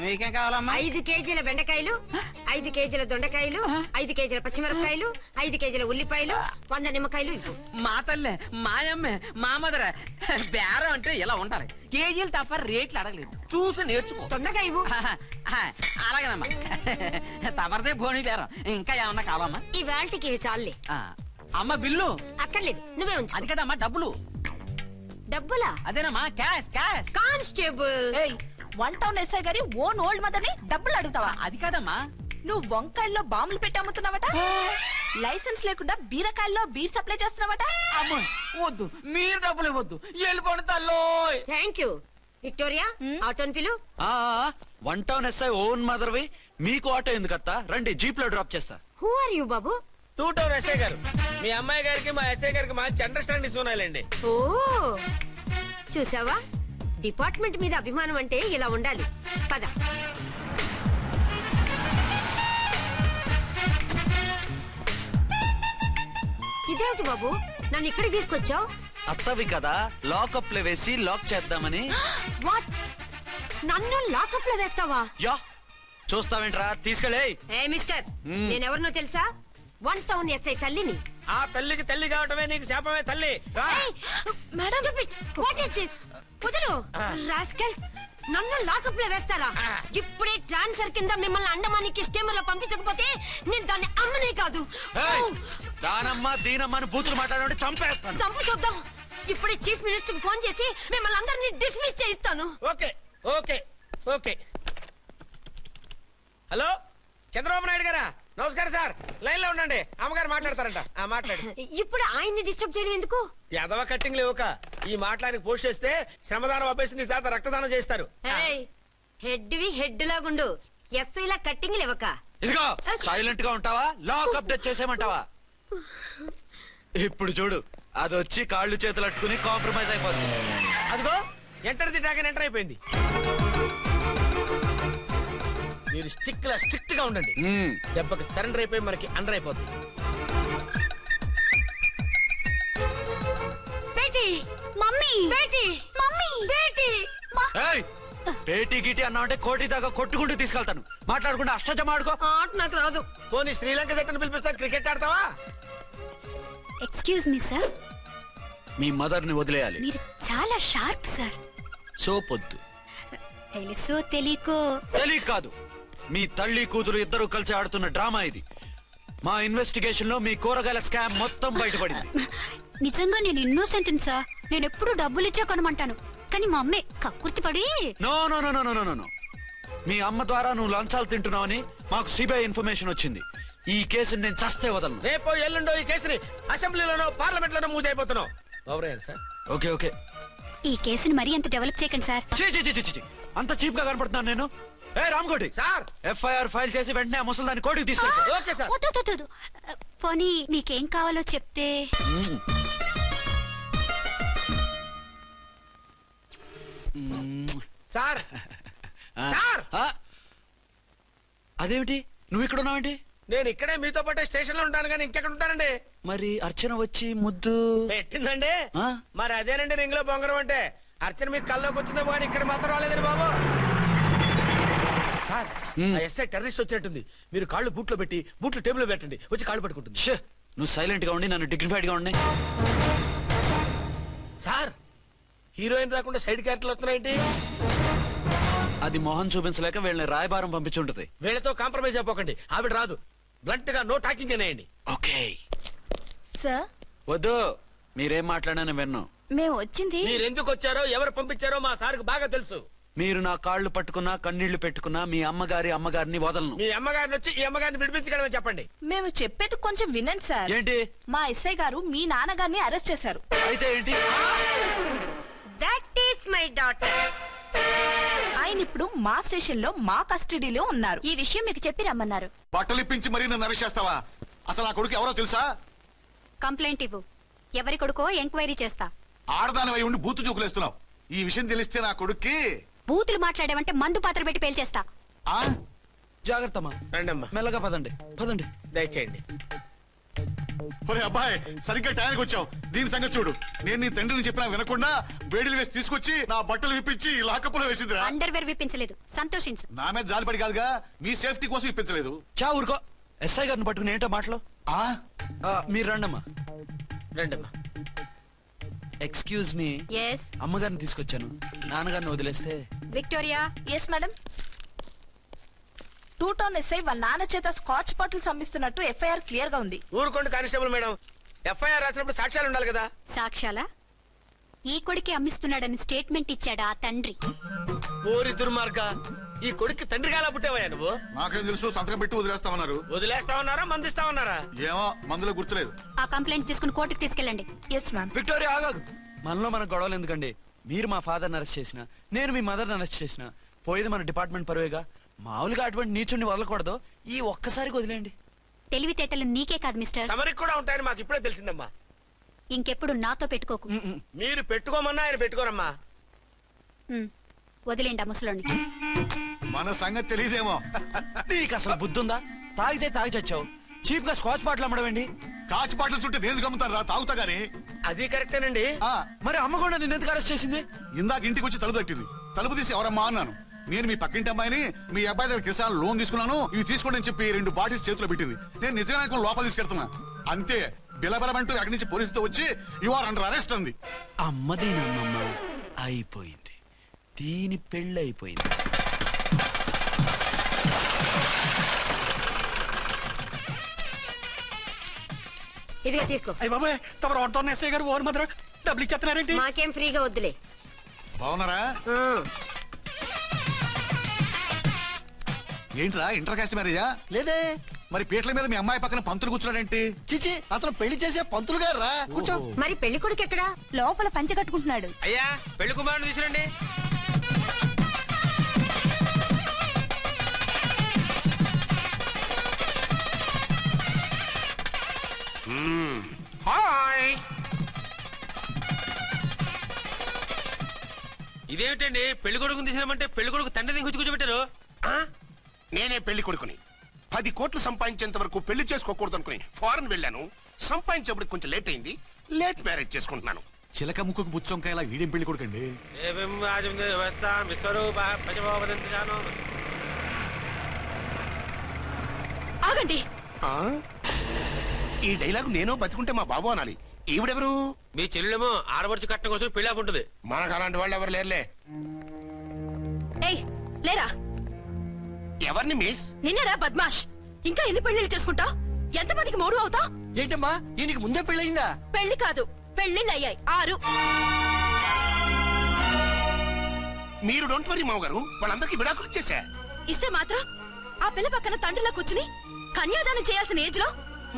[SPEAKER 11] మీకేం కావాలమ్మా?
[SPEAKER 10] 5 కేజీల బెండకాయలు, 5 కేజీల దొండకాయలు, 5 కేజీల పచ్చిమిరపకాయలు, 5 కేజీల ఉల్లిపాయలు, 100 నిమ్మకాయలు ఇవ్వు.
[SPEAKER 11] మా తల్లే, మాయమ్మే, మా మదర బేరం అంటే ఇలా ఉండాలి. కేజీలు తప్ప రేట్లు అడగలేదు, చూసి నేర్చుకో.
[SPEAKER 10] తొందరగా ఇవ్వు.
[SPEAKER 11] అలాగేనమ్మా. తమరిదే భోని బేరం. ఇంకా ఏమన్నా కావాలమ్మా?
[SPEAKER 10] ఇవాళకి ఇవి చాలులే.
[SPEAKER 11] అమ్మ బిల్లు
[SPEAKER 10] అక్కర్లేదు, నువ్వే ఉంచు.
[SPEAKER 11] అది కదమ్మా డబ్బులు.
[SPEAKER 10] డబ్బులా?
[SPEAKER 11] అదేనమ్మా, cash cash.
[SPEAKER 10] Constable.
[SPEAKER 7] 1 town SI గారి ఓన్ ఓల్డ్ మదర్ ని డబ్బులు అడుగుతావా?
[SPEAKER 11] అది కదమ్మా.
[SPEAKER 7] నువ్వు వంకాయల్లో బాంబులు పెట్టి అమ్ముతున్నావట. లైసెన్స్ లేకుండా బీరకాయల్లో బీర్ సప్లై చేస్తున్నావట.
[SPEAKER 11] అమ్మో వద్దు, మీరు డబ్బులు ఇవ్వద్దు, వెళ్ళిపోండి తల్లోయ్.
[SPEAKER 10] Thank you. విక్టోరియా, ఆటోన్ పిలు.
[SPEAKER 3] 1 టౌన్ ఎస్ఐ ఓన్ మదర్వి, మీకు ఆటో ఎందుకత్తా? రండి, జీప్ లో డ్రాప్ చేస్తా.
[SPEAKER 10] హూ ఆర్ యూ బాబు?
[SPEAKER 8] 2 టౌన్ ఎస్ఐ గారు, మీ అమ్మాయి గారికి మా ఎస్ఐ గారికి మంచి అండర్స్టాండింగ్ ఉన్నాయండి.
[SPEAKER 10] ఓ చూసావా, డిపార్ట్మెంట్ మీద అభిమానం అంటే ఇలా ఉండాలి. పద. ఇదేమిటి బాబు, నన్ను ఇక్కడికి తీసుకొచ్చావు?
[SPEAKER 3] అత్తవి కదా, లాకప్ లో వేసి లాక్ చేద్దామని.
[SPEAKER 10] వాట్, నన్ను లాకప్ లో వేస్తావా?
[SPEAKER 3] యా, చూస్తావేంట్రా, తీసుకెళ్ళే.
[SPEAKER 10] ఏ మిస్టర్, నేనెవరినో తెలుసా? 1 టౌన్ ఎస్ఐ తల్లిని.
[SPEAKER 8] ఆ తల్లికి తల్లి కావటమే నీకు శాపమే తల్లి. రా.
[SPEAKER 10] Madam, what is this? వదులు రాస్కల్స్, నన్ను లాకప్ లో వేస్తారా? ఇప్పుడే ట్రాన్స్ఫర్ కింద మిమ్మల్ని అండమానికి స్టీమర్ లో పంపించకపోతే నేను దాన్ని అమ్మనే కాదు.
[SPEAKER 3] దానమ్మ దీనమ్మని బూతులు మాట్లాడే చంపేస్తాను.
[SPEAKER 10] చంపు చూద్దాం. ఇప్పుడే చీఫ్ మినిస్టర్ ఫోన్ చేసి మిమ్మల్ని అందరినీ డిస్మిస్ చేయిస్తాను.
[SPEAKER 8] Okay okay okay. Hello, Chandrababu Naidu గారా? నమస్కారం సార్, లైన్ లో ఉండండి, అమ్మగారు మాట్లాడతారంట. మాట్లాడు.
[SPEAKER 10] ఇప్పుడు ఆయన్ని డిస్టర్బ్ చేయడం ఎందుకు?
[SPEAKER 8] ఎదవ కట్టింగ్ లేవుక ఈ మాట్లాడికి పోస్ట్ చేస్తే శ్రమదానం అభ్యసి నీ తాత రక్తదానం చేస్తారు.
[SPEAKER 10] హెడ్ వి హెడ్ లాగుండు, ఎస్ఐ లా కట్టింగ్ లేవక.
[SPEAKER 3] ఇదిగో సైలెంట్ గా ఉంటావా, లాక్ అప్డేట్ చేసేమంటావా? ఇప్పుడు చూడు, అది వచ్చి కాళ్ళు చేతులు అట్టుకుని కాంప్రమైజ్ అయిపోతుంది.
[SPEAKER 8] అదిగో ఎంటర్ ది డ్రాగన్ ఎంటర్ అయిపోయింది. మీరు స్ట్రిక్ట్ గా ఉండండి, దెబ్బకి సరెండర్ అయిపోయి మనకి అండర్ అయిపోద్ది.
[SPEAKER 10] Beti, mummy, Beti, mummy, Beti.
[SPEAKER 3] ఏయ్, పేటీ గిటి అన్నావంటే కోటి దాకా కొట్టుకుంటూ తీసుకెళ్తాను. మాట్లాడకుండా అష్టజమ ఆడుకో.
[SPEAKER 10] ఆట నాకు రాదు.
[SPEAKER 8] పోనీ శ్రీలంక జట్టును పిలిపిస్తా, క్రికెట్ ఆడతావా?
[SPEAKER 4] ఎక్స్క్యూజ్ మీ సార్,
[SPEAKER 3] మీ మదర్ ని వదిలేయాలి.
[SPEAKER 4] మీరు చాలా షార్ప్ సార్.
[SPEAKER 3] సోపొద్దు.
[SPEAKER 4] తెలుసో తెలియకో.
[SPEAKER 3] తెలియ కాదు, మీ తల్లి కూతురు ఇద్దరు కలిసి ఆడుతున్న డ్రామా ఇది. మా ఇన్వెస్టిగేషన్ లో మీ కూరగాయల స్కామ్ మొత్తం బయటపడింది.
[SPEAKER 4] నిజంగా నేను ఇన్నోసెంట్ సార్. నేను ఎప్పుడు డబ్బులు ఇచ్చా కొనమంటాను, కానీ మా అమ్మే కక్కుర్తి పడి.
[SPEAKER 3] No no no no no no no. మీ అమ్మ ద్వారా నువ్వు లంచాలు తింటున్నావని మాకు సిబిఐ ఇన్ఫర్మేషన్ వచ్చింది. ఈ కేసుని నేను చస్తే వదలను.
[SPEAKER 8] రేపో ఎల్లుండో ఈ కేసుని అసెంబ్లీలోనో పార్లమెంట్ లోనో మూవ్ అయిపోతున్నావు. సార్
[SPEAKER 3] ఓకే ఓకే,
[SPEAKER 4] ఈ కేసుని మరీ అంత డెవలప్ చేయకండి సార్.
[SPEAKER 3] అంత చీప్ గా కనపడుతున్నాను నేను? ఏ రామ్కోటి
[SPEAKER 8] సార్,
[SPEAKER 3] ఎఫ్ఐఆర్ ఫైల్ చేసి వెంటనే ఆ ముసలిదాన్ని కోర్టుకి తీసుకెళ్ళి.
[SPEAKER 8] Okay sir.
[SPEAKER 4] వద్దు, వద్దు, వద్దు. పోనీ మీకేం కావాలో చెప్తే.
[SPEAKER 8] సార్ సార్,
[SPEAKER 3] అదేమిటి నువ్వు ఇక్కడ ఉన్నావేంటి?
[SPEAKER 8] నేను ఇక్కడే మీతో పాటే స్టేషన్ లో ఉంటాను, కానీ ఇంకెక్కడ ఉంటానండి?
[SPEAKER 3] మరి అర్చన వచ్చి ముద్దు
[SPEAKER 8] పెట్టిందండి.
[SPEAKER 3] ఆ?
[SPEAKER 8] మరి అదేనండి రింగ్ లో బొంగరం అంటే. అర్చన మీకు కల్లోకి వచ్చిందేమో కానీ ఇక్కడ మాత్రం రాలేదండి బాబు. సార్, ఆ ఎస్ఐ టెర్రరిస్ట్ వచ్చినట్టుంది. మీరు కాళ్ళు బూట్లో పెట్టి బూట్లు టేబుల్ లో పెట్టండి, వచ్చి కాళ్ళు పట్టుకుంటుంది.
[SPEAKER 3] షే, నువ్వు సైలెంట్ గా ఉండి నన్ను డిగ్నిఫైడ్ గా ఉండి.
[SPEAKER 8] సార్, హీరోయిన్ రాకుండా సైడ్ క్యారెక్టర్లు వస్తున్నాయేంటి?
[SPEAKER 3] అది మొహం చూపించలేక వీళ్ళని రాయబారం పంపించి ఉంటుంది.
[SPEAKER 8] వీళ్ళతో కాంప్రమైజ్ అయిపోకండి, ఆవిడ రాదు. బ్లంట్ గా నో టాకింగ్ అనేయండి.
[SPEAKER 3] ఓకే
[SPEAKER 7] సార్,
[SPEAKER 3] వద్దు, మీరేం మాట్లాడానని విన్ను.
[SPEAKER 4] మేము వచ్చింది.
[SPEAKER 8] మీరు ఎందుకు వచ్చారో ఎవరు పంపించారో మా సార్కి బాగా తెలుసు.
[SPEAKER 3] మీరు నా కాళ్ళు పట్టుకున్నా కన్నీళ్లు పెట్టుకున్నా మీ అమ్మగారిని వదలను.
[SPEAKER 8] మీ అమ్మగారిని వచ్చి ఈ అమ్మగారిని విడిపించగలమని చెప్పండి.
[SPEAKER 7] మేము చెప్పేది కొంచెం వినండి సార్.
[SPEAKER 3] ఏంటి?
[SPEAKER 7] మా ఎస్ఐ గారు మీ నాన్నగారిని అరెస్ట్ చేశారు.
[SPEAKER 3] అయితే ఏంటి?
[SPEAKER 10] That is my daughter.
[SPEAKER 7] ఆయన ఇప్పుడు మా స్టేషన్ లో మా కస్టడీలో ఉన్నారు.
[SPEAKER 4] ఈ విషయం మీకు చెప్పి రమ్మన్నారు.
[SPEAKER 9] బట్టలు ఇప్పించి మరీ నన్ను అరెస్ట్ చేస్తావా? అసలు ఆ కొడుకు ఎవరో తెలుసా?
[SPEAKER 4] కంప్లైంట్ ఇవ్వు. ఎవరి కొడుకో ఎంక్వైరీ చేస్తా.
[SPEAKER 9] ఆడదానివై ఉండి బూతు చూకులేస్తున్నావు. ఈ విషయం తెలిస్తే నా కొడుక్కి
[SPEAKER 4] బూతులు మాట్లాడావంటే మందు పాత్ర పెట్టి పేల్చేస్తా.
[SPEAKER 9] ఆ
[SPEAKER 3] జాగ్రత్త అమ్మా.
[SPEAKER 8] రండమ్మా,
[SPEAKER 3] మెల్లగా పదండి.
[SPEAKER 8] దయచేయండి.
[SPEAKER 9] ఒరే అబ్బాయి, సరిగ్గా టయానికి వచ్చావు. దీని సంగతి చూడు. నేను నీ తండ్రిని చెప్పినా వినకుండా వేడిలు వేసి తీసుకొచ్చి నా బట్టలు విప్పించి లాకప్పులో వేసిందిరా.
[SPEAKER 4] అండర్వేర్ విప్పించలేదు, సంతోషించు.
[SPEAKER 9] నా మీద జాలిపడి కాదుగా, మీ సేఫ్టీ కోసం ఇప్పించలేదు.
[SPEAKER 3] చా ఊరుకో. ఎస్ఐ గారిని పట్టుకుని ఏంటో మాటలు.
[SPEAKER 9] ఆ
[SPEAKER 3] మీరు రండమ్మా.
[SPEAKER 8] రండమ్మా.
[SPEAKER 3] Excuse me.
[SPEAKER 4] ఎస్
[SPEAKER 3] అమ్మగారిని తీసుకొచ్చాను. నాన్నగారిని వదిలేస్తే.
[SPEAKER 4] Victoria.
[SPEAKER 7] Yes madam. 2 town SI వాళ్ళ నాన్న చేత స్కాచ్ బాటిల్స్ అమ్మిస్తున్నట్టు ఎఫ్ఐఆర్ క్లియర్ గా ఉంది.
[SPEAKER 8] ఊరుకోండి కానిస్టేబుల్ మేడం. ఎఫ్ఐఆర్ రాసినప్పుడు సాక్ష్యాలు ఉండాలి కదా.
[SPEAKER 4] సాక్ష్యాలా? ఈ కొడుకే అమ్మిస్తున్నాడని స్టేట్మెంట్ ఇచ్చాడా ఆ తండ్రి?
[SPEAKER 8] ఓరి దుర్మార్గ, ఈ కొడుక్కి తండ్రిగా ఎలా పుట్టావయ్యా నువ్వు?
[SPEAKER 9] నాకేం తెలుసు, సంతకం పెట్టి వదిలేస్తామన్నారు.
[SPEAKER 8] వదిలేస్తామన్నారా మందిస్తామన్నారా?
[SPEAKER 9] ఏమో, మందులో గుర్తులేదు.
[SPEAKER 4] ఆ కంప్లైంట్ తీసుకుని కోర్టుకు తీసుకెళ్ళండి.
[SPEAKER 7] Yes ma'am.
[SPEAKER 3] విక్టోరియా ఆగాగు. మనలో మన గొడవలు ఎందుకండి? మీరు మా ఫాదర్ని అరెస్ట్ చేసిన, నేను మీ మదర్ని అరెస్ట్ చేసిన, పోయేది మన డిపార్ట్మెంట్ పరువేగా. మామూలుగా అటువంటి నీచుని వదలకూడదు. ఈ ఒక్కసారికి వదిలేండి.
[SPEAKER 4] తెలివితేటలు నీకే కాదు మిస్టర్,
[SPEAKER 8] తమరికి కూడా ఉంటాయని మాకు ఇప్పుడే తెలిసిందమ్మా.
[SPEAKER 4] ఇంకెప్పుడు నాతో పెట్టుకోకు.
[SPEAKER 8] మీరు పెట్టుకోమన్నా ఆయన పెట్టుకోరమ్మా.
[SPEAKER 4] వదిలేండి ఆ ముసలోని.
[SPEAKER 9] మన సంగతి తెలియదేమో.
[SPEAKER 3] నీకు అసలు బుద్ధి ఉందా? తాగితే తాగి చచ్చావు. చీప్ గా స్కాచ్ బాటిల్ అమ్మడమేంటి?
[SPEAKER 9] కాచి బాటిల్స్ ఉంటే నేను గమ్ముతాను రా, తాగుతా గానీ.
[SPEAKER 8] అది కరెక్టేనండి.
[SPEAKER 3] మరి అమ్మ కూడా నిన్ను ఎందుకు అరెస్ట్ చేసింది?
[SPEAKER 9] ఇందాక ఇంటికి వచ్చి తలుపు తట్టింది. తలుపు తీసి ఎవరమ్మా అన్నాను. నేను మీ పక్కింటి అమ్మాయిని, మీ అబ్బాయి దగ్గర కిసాన్ లోన్ తీసుకున్నాను, ఇవి తీసుకోండి అని చెప్పి 2 బాటిల్స్ చేతిలో పెట్టింది. నేను నిజంగా లోపల తీసుకెళ్తున్నా. అంతే, బిలబలమంటూ అక్కడి నుంచి పోలీసుతో వచ్చి యు ఆర్ అండర్ అరెస్ట్ అంది.
[SPEAKER 3] అమ్మదేనమ్మమ్మ అయిపోయింది. దీని పెళ్ళి అయిపోయింది.
[SPEAKER 10] ఇదిగా తీసుకో.
[SPEAKER 11] అయ్య బాబాయ్, తమరు 1 టౌన్ ఎస్ఐ గారు ఓవర్ మాత్రం డబ్బులు ఇచ్చేస్తున్నారేంటి?
[SPEAKER 10] మాకేం ఫ్రీగా వద్దులే.
[SPEAKER 9] బాగున్నారా? ఏంట్రా ఇంటర్ కాస్ట్ మ్యారేజా?
[SPEAKER 11] లేదే.
[SPEAKER 9] మరి పీటల మీద మీ అమ్మాయి పక్కన పంతులు కూర్చున్నాడేంటి?
[SPEAKER 11] చిచి, అతను పెళ్లి చేసే పంతులు గారు రా. కూర్చో.
[SPEAKER 10] మరి పెళ్లి కొడుకు ఎక్కడా?
[SPEAKER 7] లోపల పంచె కట్టుకుంటున్నాడు.
[SPEAKER 8] అయ్యా, పెళ్లి కుమారుని తీసుకురండి. హాయ్. ఇదేమిటండి, పెళ్లి కొడుకుని తీసినామంటే పెళ్లి కొడుకు తండ్రి దించి కూర్చోబెట్టారు.
[SPEAKER 12] నేనే పెళ్లి కొడుకుని. 10 కోట్లు సంపాదించేంత వరకు పెళ్లి చేసుకోకూడదు అనుకుని ఫారెన్ వెళ్ళాను. సంపాదించేప్పుడు కొంచెం లేట్ అయింది. లేట్ మ్యారేజ్ చేసుకుంటున్నాను.
[SPEAKER 9] చిలక ముక్కుకు బుచ్చొంకాయ ఇలా వీడేం పెళ్లి కొడుకండి?
[SPEAKER 7] ఆగండి.
[SPEAKER 12] ఈ డైలాగ్ నేను బతికుంటే మా బాబు అనాలి. ఈవిడెవరు?
[SPEAKER 8] మీ చెల్లెమో ఆడబడుచు కట్టడం కోసం పెళ్లి ఆకుంటుంది.
[SPEAKER 12] మనకు అలాంటి వాళ్ళు ఎవరు లేరులే.
[SPEAKER 7] ఏయ్ లేరా.
[SPEAKER 12] ఎవరిని మిస్?
[SPEAKER 7] నిన్నరా బద్మాష్. ఇంకా ఎన్ని పెళ్లిళ్ళు చేసుకుంటావు? ఎంతమందికి మూడు అవుతావు?
[SPEAKER 11] ఏంటమ్మా, ఈయనకి ముందే పెళ్ళయిందా?
[SPEAKER 7] పెళ్లి కాదు, పెళ్లిళ్ళు అయ్యాయి 6.
[SPEAKER 12] మీరు డోంట్ వరీ మామగారు, వాళ్ళందరికీ విడాకులు ఇచ్చేసా.
[SPEAKER 7] ఇస్తే మాత్రం ఆ పిల్ల పక్కన తండ్రిలా కూర్చుని కన్యాదానం చేయాల్సిన ఏజ్ లో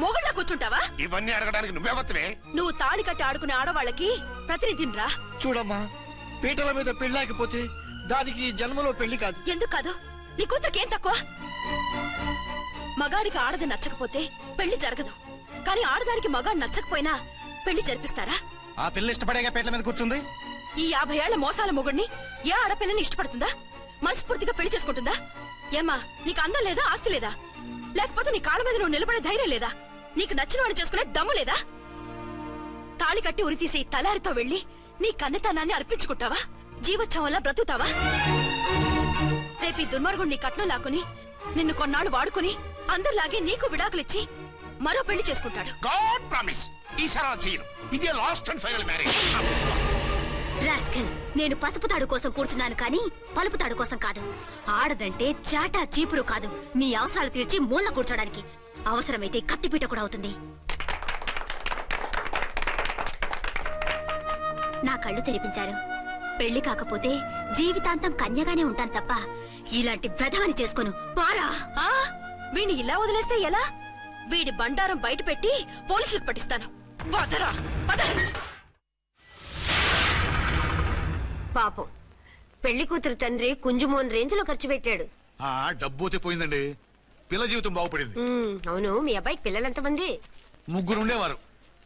[SPEAKER 7] మొగుళ్ళ కూర్చుంటావా?
[SPEAKER 12] ఇవన్నీ అడగడానికి నువ్వెవత్తవే?
[SPEAKER 7] నువ్వు తాళి కట్టి ఆడుకునే ఆడవాళ్ళకి ప్రతినిధిరా.
[SPEAKER 11] చూడమ్మా, పీటల మీద పెళ్ళాకపోతే దానికి జన్మలో పెళ్లి కాదు.
[SPEAKER 7] ఎందుకు కాదు? నీ కూతురికి ఏం తక్కువ? మగాడికి ఆడది నచ్చకపోతే పెళ్లి జరగదు. కానీ ఆడదానికి మగాడు నచ్చకపోయినా పెళ్లి జరిపిస్తారా?
[SPEAKER 3] ఆ పిల్ల ఇష్టపడేగా పీటల మీద కూర్చుంది.
[SPEAKER 7] ఈ 50 ఏళ్ల మోసాల మొగుడిని ఏ ఆడపిల్లని ఇష్టపడుతుందా? మనస్ఫూర్తిగా పెళ్లి చేసుకుంటుందా? ఏమ్మా, నీకు అందం లేదా, ఆస్తి లేదా? లేకపోతే నీ కాళ్ళ మీద నువ్వు నిలబడే ధైర్యం లేదా? నీకు నచ్చిన వాడు చేసుకునే దమ్ము లేదా? తాళి కట్టి ఉరితీసి తలారితో వెళ్లి నీ కన్నెతనాన్ని అర్పించుకుంటావా? జీవోత్సవంలా బ్రతుకుతావా? రేపు ఈ దుర్మార్గుడు నీ కట్నం లాక్కుని నిన్ను కొన్నాళ్ళు వాడుకుని అందరిలాగే నీకు విడాకులిచ్చి మరో పెళ్లి చేసుకుంటాడు.
[SPEAKER 12] గాడ్ ప్రామిస్, ఈసారి చేయను. ఇదే last and final marriage.
[SPEAKER 4] Rascal, నేను పసుపు తాడు కోసం కూర్చున్నాను కానీ పలుపు తాడు కోసం కాదు. ఆడదంటే చాటా చీపురు కాదు, మీ అవసరాలు తీర్చి మూల కూర్చోడానికి. అవసరమైతే కత్తిపీట కూడా అవుతుంది. నా కళ్ళు తెరిపించారు. పెళ్లి కాకపోతే జీవితాంతం కన్యగానే ఉంటాను తప్ప ఇలాంటి వ్రతమని చేసుకోను. పోరా.
[SPEAKER 7] వీణ్ణి ఇలా వదిలేస్తే ఎలా? వీడి బండారం బయట పెట్టి పోలీసులకు పట్టిస్తాను. వదరా, వద.
[SPEAKER 10] పాపం పెళ్లి కూతురు తండ్రి కుంజుమోన్ రేంజ్ లో ఖర్చు పెట్టాడు.
[SPEAKER 9] ఆ డబ్బు అయితే పోయిందండి, పిల్ల జీవితం బాగుపడింది.
[SPEAKER 10] అవును, మీ అబ్బాయికి పిల్లలు ఎంతమంది?
[SPEAKER 9] 3 ఉండేవారు,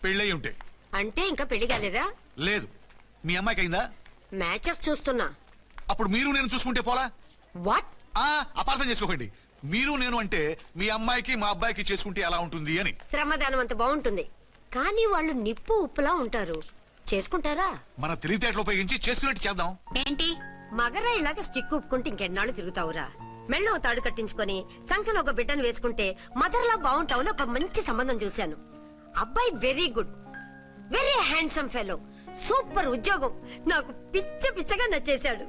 [SPEAKER 9] పెళ్ళయి ఉంటే.
[SPEAKER 10] అంటే ఇంకా పెళ్లి కాలేదా?
[SPEAKER 9] లేదు. మీ అమ్మాయికి అయిందా?
[SPEAKER 10] మ్యాచెస్ చూస్తున్నా.
[SPEAKER 9] అప్పుడు మీరు నేను చూసుకుంటే పోలా?
[SPEAKER 10] వాట్?
[SPEAKER 9] అపార్థం చేసుకోకండి. మీరు నేను అంటే మీ అమ్మాయికి మా అబ్బాయికి చేసుకుంటే ఎలా ఉంటుంది అని.
[SPEAKER 10] శ్రమదానం అంత బాగుంటుంది, కానీ వాళ్ళు నిప్పు ఉప్పులా ఉంటారు. చేసుకుంటారా?
[SPEAKER 9] మన తెలివితేటలు ఉపయోగించి చేసుకున్నట్టు చేద్దాం.
[SPEAKER 4] ఏంటి
[SPEAKER 10] మగరాయిలాగా స్టిక్ ఉప్పుకుంటే ఇంకెన్నాళ్ళు తిరుగుతావురా? మెళ్ళో తాడు కట్టించుకొని చంకన ఒక బిడ్డను వేసుకుంటే మదర్లా బాగుంటావుని ఒక మంచి సంబంధం చూశాను. అబ్బాయి very good, very handsome fellow, super ఉద్యోగం. నాకు పిచ్చగా నచ్చేశాడు.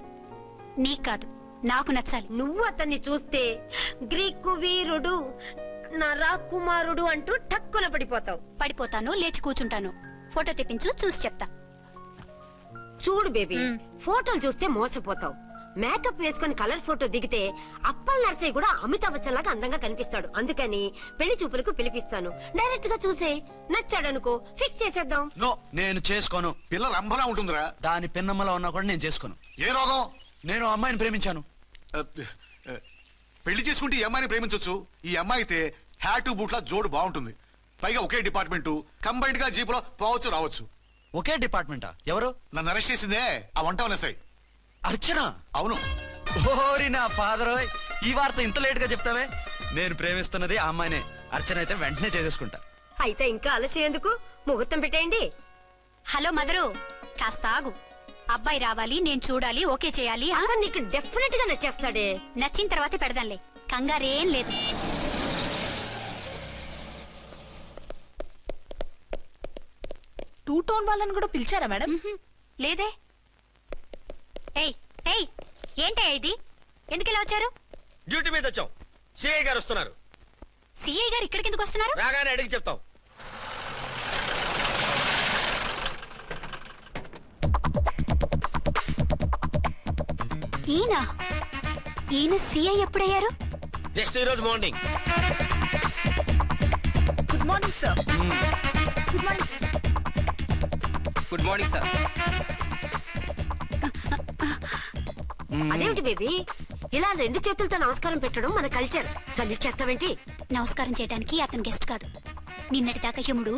[SPEAKER 4] నీకు కాదు, నాకు నచ్చాలి.
[SPEAKER 10] నువ్వు అతన్ని చూస్తే గ్రీకు వీరుడు, నా రాకుమారుడు అంటూ టక్కున పడిపోతావు.
[SPEAKER 4] పడిపోతాను, లేచి కూర్చుంటాను. ఫోటో తెప్పించు, చూసి చెప్తా.
[SPEAKER 10] చూడు బేబీ, ఫోటోలు చూస్తే మోసపోతావు. మేకప్ వేసుకుని కలర్ ఫోటో దిగితే అప్పల్ నర్సయ్య కూడా అమితాబ్ బచ్చన్ లాగా అందంగా కనిపిస్తాడు. అందుకని పెళ్లి చూపులకు పిలిపిస్తాను. డైరెక్ట్ గా చూసే నచ్చాడనుకో, ఫిక్స్ చేసేద్దాం.
[SPEAKER 3] నో, నేను చేసుకోను.
[SPEAKER 9] పిల్ల రంభలా ఉంటుందిరా.
[SPEAKER 3] దాని పిన్నమ్మలా ఉన్నా కూడా నేను చేసుకోను.
[SPEAKER 9] ఏ రోగం?
[SPEAKER 3] నేను అమ్మాయిని ప్రేమించాను.
[SPEAKER 9] పెళ్లి చేసుకుంటే ఈ అమ్మాయిని ప్రేమించవచ్చు. ఈ అమ్మాయి అయితే హ్యాటు బూట్ల జోడు బాగుంటుంది. పైగా ఒకే డిపార్ట్మెంట్, కంబైన్డ్ గా జీపులో పోవచ్చు రావచ్చు.
[SPEAKER 3] ఒకే డిపార్ట్మెంటా? ఎవరు?
[SPEAKER 9] నన్ను అరెస్ట్ చేసిందే ఆ వంట ఉన్నసాయి.
[SPEAKER 3] అర్చన?
[SPEAKER 9] అవును.
[SPEAKER 3] ఓరి నా ఫాదర్, ఈ వార్త ఇంత లేట్ గా చెప్తావే. నేను ప్రేమిస్తున్నది ఆ అమ్మాయినే. అర్చన అయితే వెంటనే చేసేసుకుంటా.
[SPEAKER 10] అయితే ఇంకా ఆలస్యం ఎందుకు, ముహూర్తం పెట్టేయండి.
[SPEAKER 4] హలో మదరు, కాస్త ఆగు. అబ్బాయి రావాలి, నేను చూడాలి, ఓకే చేయాలి.
[SPEAKER 10] అతను నీకు డెఫినెట్ గా నచ్చేస్తాడే.
[SPEAKER 4] నచ్చిన తర్వాతే పెడదాంలే, కంగారేం లేదు.
[SPEAKER 7] టూ టోన్ వాళ్ళని కూడా పిలిచారా మేడం?
[SPEAKER 4] లేదే. ఏయ్ ఏయ్, ఏంటే ఇది? ఎందుకు ఇలా వచ్చారు?
[SPEAKER 8] డ్యూటీ మీద వచ్చాం. సిఐ గారు వస్తున్నారు.
[SPEAKER 4] సిఐ గారు ఇక్కడికి ఎందుకు వస్తున్నారు?
[SPEAKER 8] రాగానే అడిగి చెప్తాం.
[SPEAKER 4] ఈయన సిఐ ఎప్పుడయ్యారు?
[SPEAKER 8] నెక్స్ట్ ఈ రోజు morning.
[SPEAKER 7] Good morning sir. Good morning sir.
[SPEAKER 11] Good morning sir.
[SPEAKER 10] అదేమిటి బేబీ, ఇలా 2 చేతులతో నమస్కారం పెట్టడం మన కల్చర్. సల్యూట్ చేస్తావేంటి?
[SPEAKER 4] నమస్కారం చేయడానికి అతను గెస్ట్ కాదు. నిన్నటి దాకా యముడు,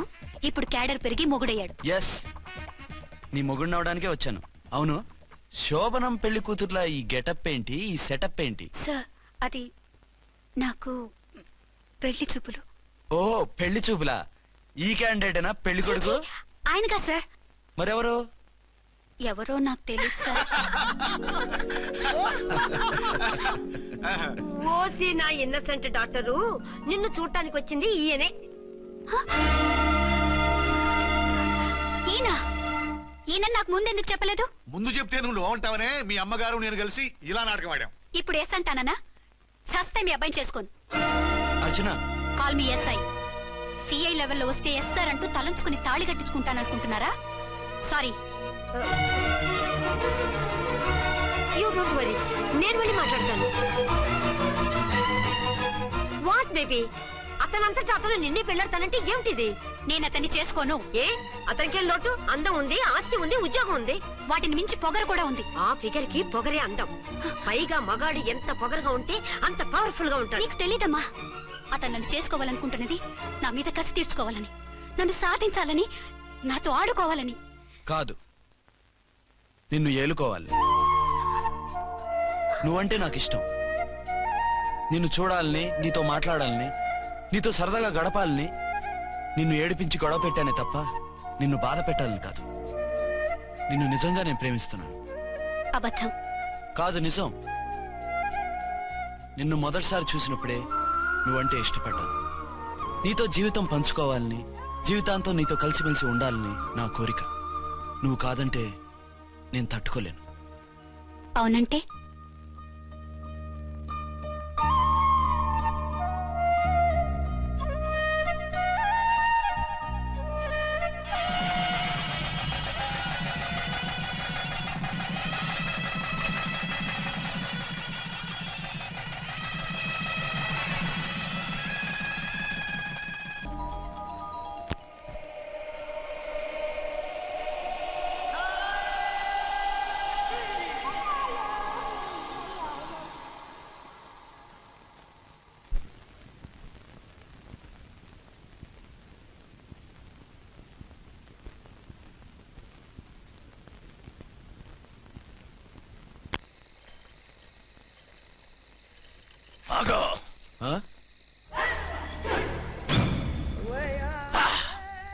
[SPEAKER 4] ఇప్పుడు క్యాడర్ పెరిగి మొగుడయ్యాడు.
[SPEAKER 3] ఎస్, నీ మొగుడిని అవడానికే వచ్చాను. అవును, శోభనం పెళ్లి కూతుర్లా ఈ గెటప్ ఏంటి, ఈ సెటప్ ఏంటి?
[SPEAKER 4] సార్, అది నాకు పెళ్లి చూపులు.
[SPEAKER 3] ఓ, పెళ్లి చూపులా? ఈ క్యాండిడేటేనా పెళ్లి కొడుకు?
[SPEAKER 4] ఆయనగా సార్.
[SPEAKER 3] మరెవరు?
[SPEAKER 4] ఎవరో నాకు తెలియదు సార్.
[SPEAKER 10] ఓసి నా ఇన్నసెంట్ డాక్టరు, నిన్ను చూడటానికి వచ్చింది ఈయనే.
[SPEAKER 4] ఈయన నాకు ముందెందుకు చెప్పలేదు?
[SPEAKER 9] ముందు చెప్తే నువ్వు బాగుంటావనే మీ అమ్మగారు నేను కలిసి ఇలా నాటకం ఆడాం.
[SPEAKER 4] ఇప్పుడు ఎస్ అంటానా? సస్తే మీ అబ్బాయిని చేసుకోను.
[SPEAKER 3] అర్చన,
[SPEAKER 4] కాల్ మీ ఎస్ఐ. సిఐ లెవెల్లో వస్తే ఎస్ఆర్ అంటూ తలంచుకుని తాళి కట్టించుకుంటాననుకుంటున్నారా? సారీ.
[SPEAKER 10] యూ డోంట్ వరీ, నేను వెళ్ళి మాట్లాడతాను. వాట్ బేబీ, అతనంతటా అతను నిన్నే పెళ్ళాడతానంటే ఏమిటిది?
[SPEAKER 4] నేను అతన్ని చేసుకోను.
[SPEAKER 10] ఏ, అతనికేం లోటు? అందం ఉంది, ఆస్తి ఉంది, ఉద్యోగం ఉంది.
[SPEAKER 4] వాటిని మించి పొగరు కూడా ఉంది.
[SPEAKER 10] ఆ ఫిగర్ కి పొగరే అందం. పైగా మగాడు ఎంత పొగరుగా ఉంటే అంత పవర్ఫుల్ గా ఉంటాడు.
[SPEAKER 4] నీకు తెలీదమ్మా, అతను నన్ను చేసుకోవాలనుకుంటున్నది నా మీద కసి తీర్చుకోవాలని, నన్ను సాధించాలని, నాతో ఆడుకోవాలని
[SPEAKER 3] కాదు, నిన్ను ఏలుకోవాలి. నువ్వంటే నాకు ఇష్టం. నిన్ను చూడాలని, నీతో మాట్లాడాలని, నీతో సరదాగా గడపాలని, నిన్ను ఏడిపించి గొడవ పెట్టానే తప్ప నిన్ను బాధ పెట్టాలని కాదు. నిన్ను నిజంగా నేను ప్రేమిస్తున్నాను.
[SPEAKER 4] అబద్ధం
[SPEAKER 3] కాదు, నిజం. నిన్ను మొదటిసారి చూసినప్పుడే నువ్వంటే ఇష్టపడ్డాను. నీతో జీవితం పంచుకోవాలని, జీవితాంతం నీతో కలిసిమెలిసి ఉండాలని నా కోరిక. నువ్వు కాదంటే నేను తట్టుకోలేను.
[SPEAKER 4] అవునంటే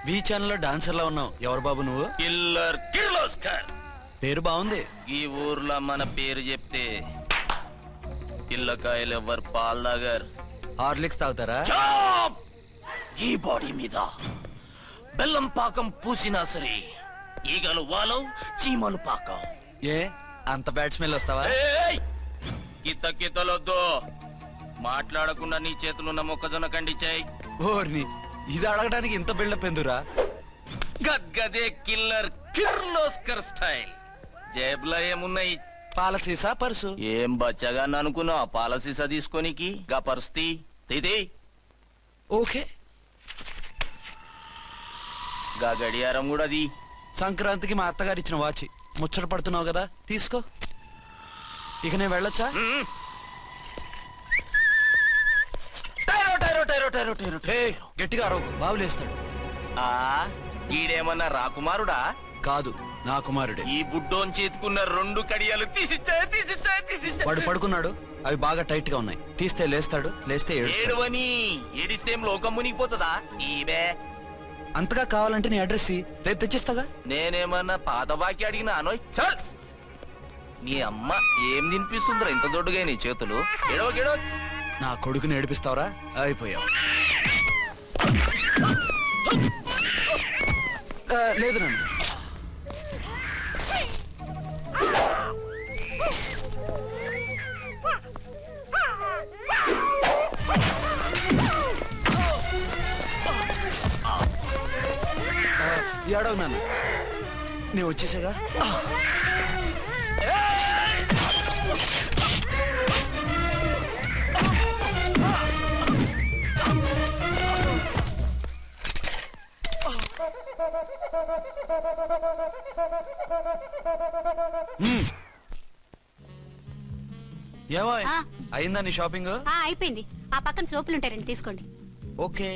[SPEAKER 3] వి ఛానల్లో డాన్సర్లా ఉన్నావు. ఎవరు బాబు నువ్వు?
[SPEAKER 5] కిల్లర్ కిర్లోస్కర్.
[SPEAKER 3] పేరు బాగుంది.
[SPEAKER 5] ఈ ఊర్లో మన పేరు చెప్తే పిల్లకాయలు ఎవరు పాల్ దాగర్.
[SPEAKER 3] హార్లిక్స్ తాగుతారా?
[SPEAKER 5] చాప్! ఈ బాడీ మీద బెల్లం పాకం పూసినా సరే ఈగలు వాలవు, చీమలు పాకం.
[SPEAKER 3] ఏ అంత బ్యాడ్ స్మెల్ వస్తావా?
[SPEAKER 5] కిత కితలొద్దు. మాట్లాడకుండా నీ చేతులున్న మొక్కజొన్న కండిచాయి.
[SPEAKER 3] ఓర్ని, ఇది అడగడానికి ఇంత బిల్డప్ ఎందురా?
[SPEAKER 5] గద్గదే కిల్లర్ కిర్లోస్కర్ స్టైల్. జేబులో ఏమున్నాయి?
[SPEAKER 3] పాల సీసా, పర్సు.
[SPEAKER 5] ఏం బచ్చగా అనుకున్నావు? పాలసీసా తీసుకోనికి గా పరిస్థితి తీది.
[SPEAKER 3] ఓకే.
[SPEAKER 5] గా గడియారం కూడా అది.
[SPEAKER 3] సంక్రాంతికి మా అత్తగారు ఇచ్చిన వాచి. ముచ్చట పడుతున్నావు కదా, తీసుకో. ఇక నేను వెళ్ళొచ్చా?
[SPEAKER 5] టైరో టైరో టైరో టైరో టైరో
[SPEAKER 3] హే, గట్టిగా అరవకు, బావులేస్తాడు.
[SPEAKER 5] ఆ ఈడేమన్నా రాకుమారుడా?
[SPEAKER 3] కాదు, నా కుమారుడే.
[SPEAKER 5] ఈ బుడ్డోన్ చేతుకున్న 2 కడియాలు తీసిచ్చా.
[SPEAKER 3] వాడు పడుకున్నాడు, అవి బాగా టైట్ గా ఉన్నాయి. తీస్తే లేస్తాడు, లేస్తే ఏడుస్తాడు.
[SPEAKER 5] ఏడవని ఏడిస్తే లోకం మునిగిపోతుందా? ఈబే
[SPEAKER 3] అంతగా కావాలంటే నీ అడ్రస్ రేపు తెచ్చిస్తాగా.
[SPEAKER 5] నేనేమన్నా పాత బాకి అడిగినా అనోయ్. చల్, నీ అమ్మ ఏం తినిపిస్తుందిరా ఇంత దొడ్డుగా నీ చేతులు? ఎడవ గెడవ.
[SPEAKER 3] నా కొడుకుని ఏడిపిస్తావరా? అయిపోయావు. లేదు నన్ను. ఏడవు నన్ను, నేను వచ్చేసాగా. ఏమో
[SPEAKER 4] ఆ.
[SPEAKER 3] అయిందా నీ షాపింగ్?
[SPEAKER 4] అయిపోయింది. ఆ పక్కన సోపులు ఉంటారండి, తీసుకోండి.
[SPEAKER 3] ఓకే.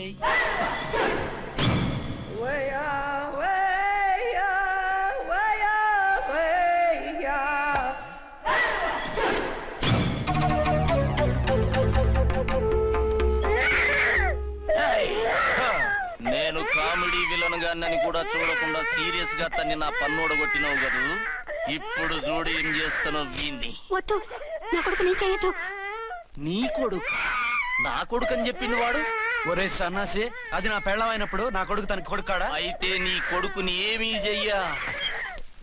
[SPEAKER 5] నేను కామెడీ విలన్ గానని కూడా చూడకుండా సీరియస్ గా తన్ని నా పన్నోడ కొట్టినావు కదూ. ఇప్పుడు చూడు ఏం చేస్తానో వీణ్ణి.
[SPEAKER 4] వద్దు, నా కొడుకు నేను చేయొద్దు.
[SPEAKER 5] నీ కొడుకు నా కొడుకు అని చెప్పింది వాడు.
[SPEAKER 3] ఒరే సన్నాసి, అది నా పెళ్ళమైనప్పుడు నా కొడుకు తనకి కొడుకాడా?
[SPEAKER 5] అయితే నీ కొడుకుని ఏమీ చెయ్యా,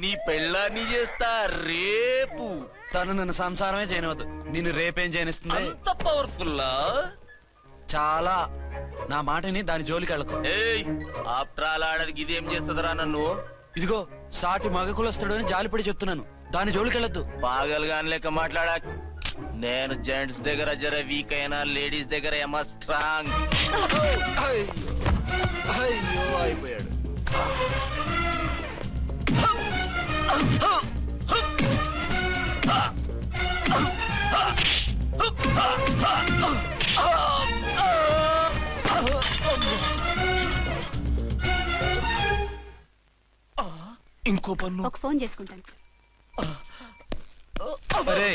[SPEAKER 5] నీ పెళ్ళాన్ని చేస్తా రేపు.
[SPEAKER 3] తను నన్ను సంసారమే చేయనవద్దు, నిన్ను రేపేం చేయనిస్తుంది?
[SPEAKER 5] అంత పవర్ఫుల్లా?
[SPEAKER 3] చాలా. నా మాటని దాని జోలికి వెళ్ళకు.
[SPEAKER 5] ఏయ్, ఆఫ్టర్ ఆల్ ఆడదికి ఇదేం చేస్తుందిరా నన్ను?
[SPEAKER 3] ఇదిగో సాటి మగకులొస్తాడు అని జాలిపడి చెప్తున్నాను, దాని జోలికి వెళ్ళొద్దు.
[SPEAKER 5] పాగలుగాని లెక్క మాట్లాడా. నేను జెంట్స్ దగ్గర జర వీక్ అయినా లేడీస్ దగ్గర ఏమో స్ట్రాంగ్.
[SPEAKER 3] అయ్యో అయిపోయాడు.
[SPEAKER 5] ఇంకో పన్ను.
[SPEAKER 4] ఒక ఫోన్ చేసుకుంటాను.
[SPEAKER 3] అరే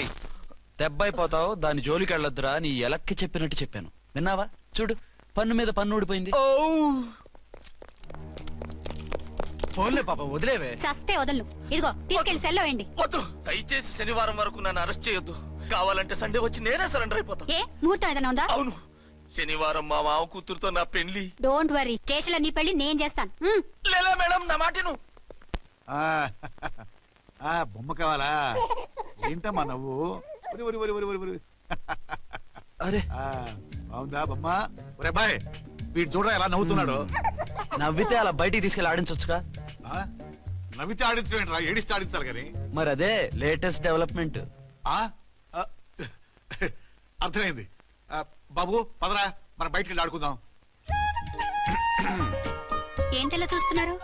[SPEAKER 3] దెబ్బైపోతావు, దాని జోలికి వెళ్ళొద్దురా. నీ ఎలక్కి చెప్పినట్టు చెప్పాను, విన్నావా? చూడు, పన్ను మీద పన్ను ఊడిపోయింది. ఫోన్లే పాప, వదిలేవే.
[SPEAKER 4] చస్తే వదలను. ఇదిగో తీసుకెళ్లి సెల్లో వేయండి.
[SPEAKER 5] వద్దు, దయచేసి శనివారం వరకు నన్ను అరెస్ట్ చేయొద్దు. కావాలంటే సండే వచ్చి నేనే సరెండర్ అయిపోతా.
[SPEAKER 4] ఏ ముహూర్తం ఏదైనా ఉందా?
[SPEAKER 5] అవును, శనివారం మా మామ కూతురుతో నా పెళ్లి.
[SPEAKER 4] డోంట్ వరీ, స్టేషన్ లో నీ పెళ్లి నేను చేస్తాను.
[SPEAKER 5] లేలా మేడం, నా మాటను.
[SPEAKER 9] బొమ్మ కావాలా? ఏంటమ్మా నవ్వు?
[SPEAKER 3] అరే
[SPEAKER 9] బాగుందా బొమ్మ? ఒరే బాయ్, వీడు చూడరా ఎలా నవ్వుతున్నాడు.
[SPEAKER 3] నవ్వితే అలా బయటికి తీసుకెళ్ళి ఆడించొచ్చుగా.
[SPEAKER 9] నవ్వితే ఆడించడం ఏంట్రా, ఏడిస్తే ఆడించాలి కానీ.
[SPEAKER 3] మరి అదే లేటెస్ట్ డెవలప్మెంట్.
[SPEAKER 9] అర్థమైంది. బాబు పదరా, మనం బయటికి వెళ్ళి ఆడుకుందాం.
[SPEAKER 4] ఏంటలా చూస్తున్నారు?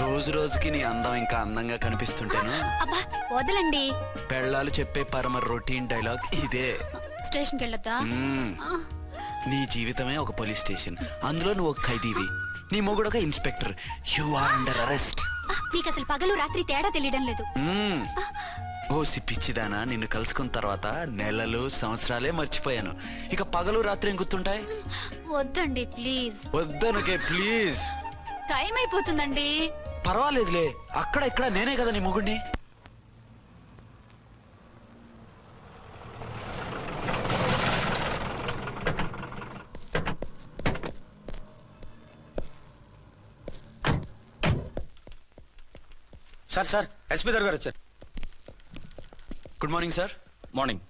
[SPEAKER 3] రోజు రోజుకి నీ అందం ఇంకా అందంగా కనిపిస్తుంటేను.
[SPEAKER 4] అబ్బా వదలండి.
[SPEAKER 3] పెళ్ళాలు చెప్పే పరమ రొటీన్ డైలాగ్ ఇదే.
[SPEAKER 4] స్టేషన్ కి వెళ్ళొద్దా?
[SPEAKER 3] నీ జీవితమే ఒక పోలీస్ స్టేషన్, అందులో నువ్వు ఒక ఖైదీవి, నీ మొగుడు ఒక inspector. You are under arrest.
[SPEAKER 4] మీకు అసలు పగలు రాత్రి తేడా తెలియడం లేదు.
[SPEAKER 3] ఓసి పిచ్చిదానా, నిన్ను కలుసుకున్న తర్వాత నెలలు సంవత్సరాలే మర్చిపోయాను. ఇక పగలు రాత్రి ఏం గుర్తుంటాయి?
[SPEAKER 4] వద్దండి ప్లీజ్.
[SPEAKER 3] వద్దనుకే ప్లీజ్.
[SPEAKER 4] టైం అయిపోతుందండి.
[SPEAKER 3] పర్వాలేదులే, అక్కడ ఇక్కడ నేనే కదా నీ మొగుడిని.
[SPEAKER 8] సార్ ఎస్పీ గారు వచ్చారు.
[SPEAKER 3] Good morning sir.
[SPEAKER 5] మార్నింగ్.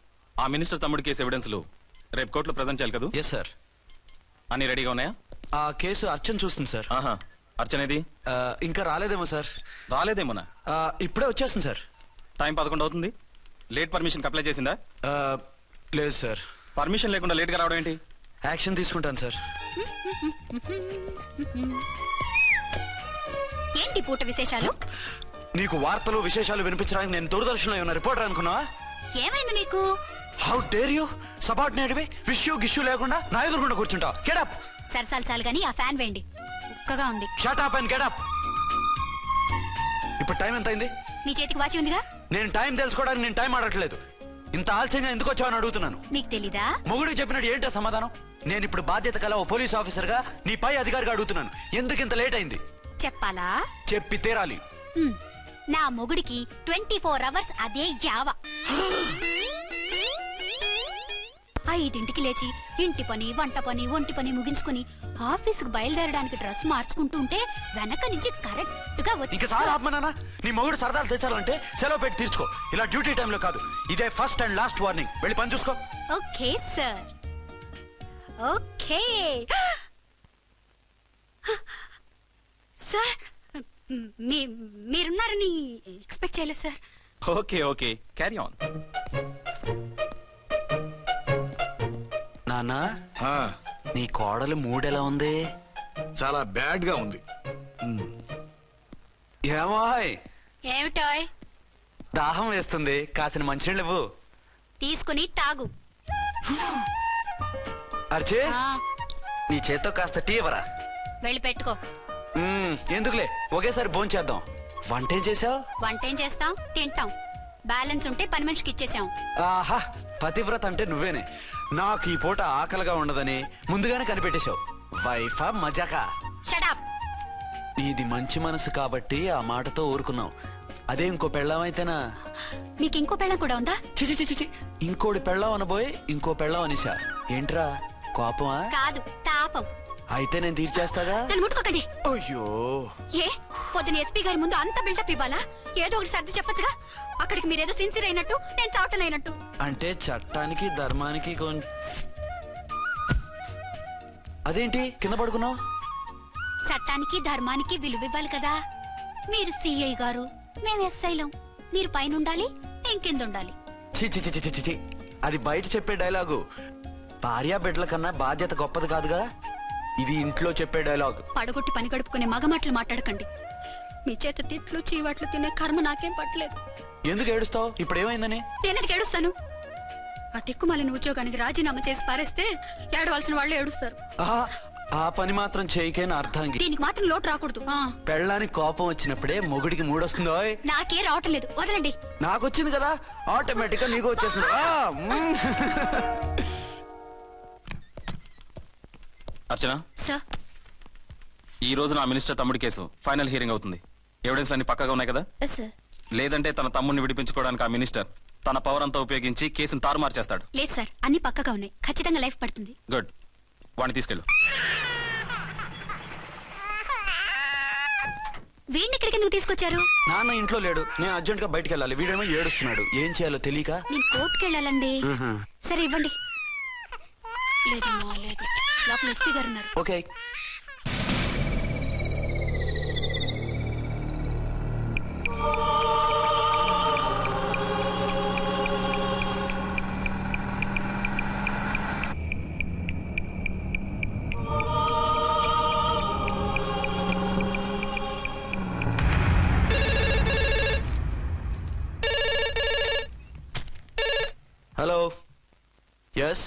[SPEAKER 5] ఆ మినిస్టర్ తమ్ముడి కేసు ఎవిడెన్స్లు రేపు కోర్టులో ప్రజెంట్ చేయాలి కదా?
[SPEAKER 3] Yes sir.
[SPEAKER 5] అన్ని రెడీగా ఉన్నాయా?
[SPEAKER 3] ఆ కేసు అర్చన చూస్తుంది సార్.
[SPEAKER 5] ఆహా, అర్చనేది?
[SPEAKER 3] ఇంకా రాలేదేమో సార్.
[SPEAKER 5] రాలేదేమోనా?
[SPEAKER 3] ఇప్పుడే వచ్చేస్తుంది సార్.
[SPEAKER 5] టైం 11 అవుతుంది. లేట్ పర్మిషన్ అప్లై చేసిందా?
[SPEAKER 3] లేదు సార్.
[SPEAKER 5] పర్మిషన్ లేకుండా లేట్గా రావడం ఏంటి?
[SPEAKER 3] యాక్షన్ తీసుకుంటాను సార్.
[SPEAKER 4] ఏంటి పూట విశేషాలు?
[SPEAKER 3] నీకు వార్తలు విశేషాలు వినిపించడానికి నేను దూరదర్శన్లో ఉన్న రిపోర్టర్ అనుకున్నావా?
[SPEAKER 4] ఏమైంది నీకు?
[SPEAKER 3] హౌ డేర్ యూ సబార్డినేట్వి విష్యూ గిష్యూ లేకుండా నా ఎదురుకుండా కూర్చుంటావు? Get up.
[SPEAKER 4] సరసాలు చాలు గానీ ఆ ఫ్యాన్ వేయండి, ఉక్కగా ఉంది.
[SPEAKER 3] Shut up and get up. ఇప్పుడు టైం ఎంత అయింది?
[SPEAKER 4] నీ చేతికి వాచి ఉందిగా.
[SPEAKER 3] నేను టైం తెలుసుకోవడానికి నేను టైం ఆడట్లేదు. ఇంత ఆలస్యంగా ఎందుకు వచ్చావని అడుగుతున్నాను.
[SPEAKER 4] నీకు తెలీదా?
[SPEAKER 3] మొగుడికి చెప్పినట్టు ఏంటో సమాధానం? నేను ఇప్పుడు బాధ్యత కల ఓ పోలీస్ ఆఫీసర్ గా నీ పై అధికారిగా అడుగుతున్నాను, ఎందుకు ఇంత లేట్ అయింది?
[SPEAKER 4] చెప్పాలా?
[SPEAKER 3] చెప్పి తీరాలి.
[SPEAKER 4] నా మొగుడికి 24 hours అదే యావ. 5ంటికి లేచి ఇంటి పని, వంట పని, ఒంటి పని ముగించుకుని ఆఫీసుకు బయలుదేరడానికి డ్రెస్ మార్చుకుంటూ ఉంటే వెనక నుంచి కరెక్ట్ గా వచ్చి.
[SPEAKER 3] ఇంకా చాలా ఆత్మనానా, నీ మొగుడు సరదాలు తెచ్చాలంటే సెలవు పెట్టి తీర్చుకో. ఇలా డ్యూటీ టైంలో కాదు. ఇదే ఫస్ట్ అండ్ లాస్ట్ వార్నింగ్. వెళ్ళి పని చూసుకో.
[SPEAKER 4] Okay sir, okay sir. మీరున్నారని ఎక్స్పెక్ట్ చేయలేదు sir.
[SPEAKER 5] Okay okay, carry on.
[SPEAKER 3] నానా, నీ కోడలు మూడెలా ఉంది?
[SPEAKER 9] చాలా బ్యాడ్ గా ఉంది.
[SPEAKER 3] ఏమాయ్,
[SPEAKER 4] ఏమిటాయ్?
[SPEAKER 3] దాహం వేస్తుంది, కాసిన మంచినీళ్ళు ఇవ్వు.
[SPEAKER 4] తీసుకుని తాగు.
[SPEAKER 3] అర్చే,
[SPEAKER 4] ఆ,
[SPEAKER 3] నీ చేత్తో కాస్త టీ ఇవ్వరా?
[SPEAKER 4] వెళ్ళి పెట్టుకో.
[SPEAKER 3] ఎందుకులే, ఒకేసారి భోంచేద్దాం. వంటేం చేసావు?
[SPEAKER 4] వంటేం చేస్తాం, తింటాం. బ్యాలెన్స్ ఉంటే పని మనిషికి ఇచ్చేసాం.
[SPEAKER 3] ఆహా, పతివ్రత అంటే నువ్వేనే. నాకు ఈ పూట ఆకలిగా ఉండదని ముందుగానే కనిపెట్టేశావు. వైఫా మజాకా?
[SPEAKER 4] Shut up.
[SPEAKER 3] నీది మంచి మనసు కాబట్టి ఆ మాటతో ఊరుకున్నావు. అదే ఇంకో పెళ్ళాం అయితేనా?
[SPEAKER 4] మీకు ఇంకో పెళ్ళం కూడా ఉందా?
[SPEAKER 3] చిచి చిచి చి, ఇంకోటి పెళ్ళాం అనబోయి ఇంకో పెళ్ళాం అనేసా. ఏంట్రా కోపమా?
[SPEAKER 4] కాదు, తాపం.
[SPEAKER 3] అయితే నేను తీర్చేస్తాగా.
[SPEAKER 4] నన్ను ముట్టుకోకండి.
[SPEAKER 3] అయ్యో,
[SPEAKER 4] ఏ పొద్దున ఎస్పీ గారి ముందు అంత బిల్డప్ ఇవ్వాలా? ఏదో ఒకటి సర్ది చెప్పచ్చుగా. అక్కడికి మీరేదో సిన్సియర్ అయినట్టు, నేను చావటం అయినట్టు.
[SPEAKER 3] అంటే చట్టానికి ధర్మానికి అదేంటి కింద పడుకున్నావు?
[SPEAKER 4] చట్టానికి ధర్మానికి విలువ ఇవ్వాలి కదా. మీరు సిఐ గారు, మేము ఎస్ఐలం. మీరు పైన ఉండాలి, నేను కింద ఉండాలి.
[SPEAKER 3] చి చి చి చి చి చి. అది బయట చెప్పే డైలాగు. భార్యా బిడ్డల కన్నా బాధ్యత గొప్పది కాదుగా. ఇది ఇంట్లో చెప్పే డైలాగ్.
[SPEAKER 4] పడగొట్టి పని గడుపుకునే మగమాటలు మాట్లాడకండి. మీ చేత తిట్లు చీవాట్లు తినే కర్మ నాకేం పట్టలేదు.
[SPEAKER 3] ఎందుకు ఏడుస్తావు? ఇప్పుడు ఏమైందని?
[SPEAKER 4] నేనెందుకు ఏడుస్తాను? ఆ తిక్కుమాలిన ఉద్యోగానికి రాజీనామా చేసి పారేస్తే ఏడవలసిన వాళ్ళు ఏడుస్తారు.
[SPEAKER 3] ఆ పని మాత్రం చేయకేన అర్థంగి.
[SPEAKER 4] దీనికి మాత్రం లోటు రాకూడదు.
[SPEAKER 3] పెళ్ళానికి కోపం వచ్చినప్పుడే మొగుడికి మూడొస్తుందో.
[SPEAKER 4] నాకే రావటం లేదు, వదలండి.
[SPEAKER 3] నాకు వచ్చింది కదా, ఆటోమేటిక్ గా నీకు వచ్చేస్తుంది.
[SPEAKER 5] అర్చన
[SPEAKER 4] సార్,
[SPEAKER 5] ఈ రోజు నా మినిస్టర్ తమ్ముడి కేసు ఫైనల్ హియరింగ్ అవుతుంది. ఎవిడెన్స్ అన్ని పక్కగా ఉన్నాయి కదా?
[SPEAKER 4] సార్.
[SPEAKER 5] లేదంటే తన తమ్ముడిని విడిపించుకోవడానికి ఆ మినిస్టర్ తన పవర్ అంతా ఉపయోగించి కేసును తారుమారు చేస్తాడు.
[SPEAKER 4] లేదు సార్, అన్ని పక్కగా ఉన్నాయి. ఖచ్చితంగా లైఫ్ పడుతుంది.
[SPEAKER 5] గుడ్, వాడిని తీసుకెళ్ళు.
[SPEAKER 4] వీడిని ఇక్కడికి ఎందుకు తీసుకొచ్చారు?
[SPEAKER 3] నాన్న ఇంట్లో లేడు, నేను అర్జెంట్ గా బయటికి వెళ్ళాలి. వీడేమో ఏడుస్తున్నాడు, ఏం చేయాలో తెలియక.
[SPEAKER 4] నేను కోర్టుకి వెళ్ళాలండి. సరే ఇవ్వండి. లేదమ్మా, లేదు. లోపల ఎస్పీ గారు ఉన్నారు.
[SPEAKER 3] ఓకే. హలో. ఎస్.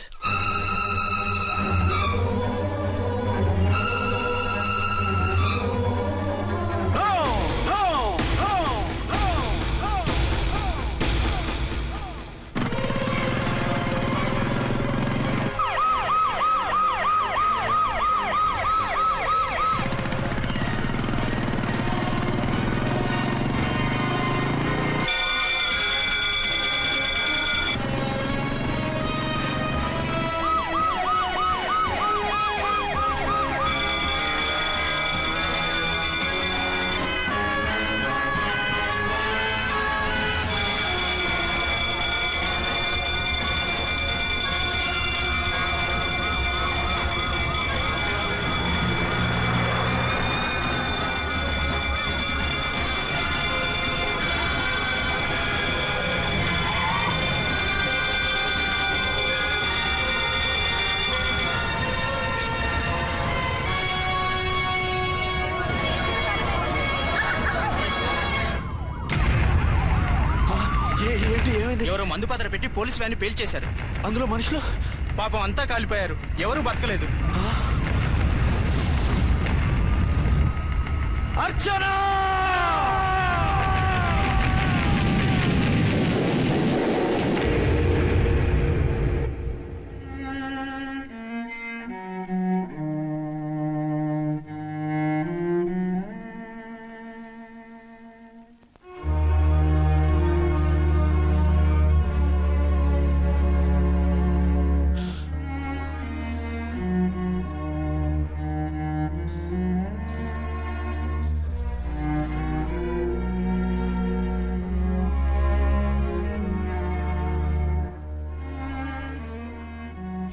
[SPEAKER 6] ఎవరో మందు పాత్ర పెట్టి పోలీసు వ్యాన్ని పేల్చేశారు.
[SPEAKER 3] అందులో మనుషులు
[SPEAKER 6] పాపం అంతా కాలిపోయారు, ఎవరూ బతకలేదు.
[SPEAKER 3] అర్చనా!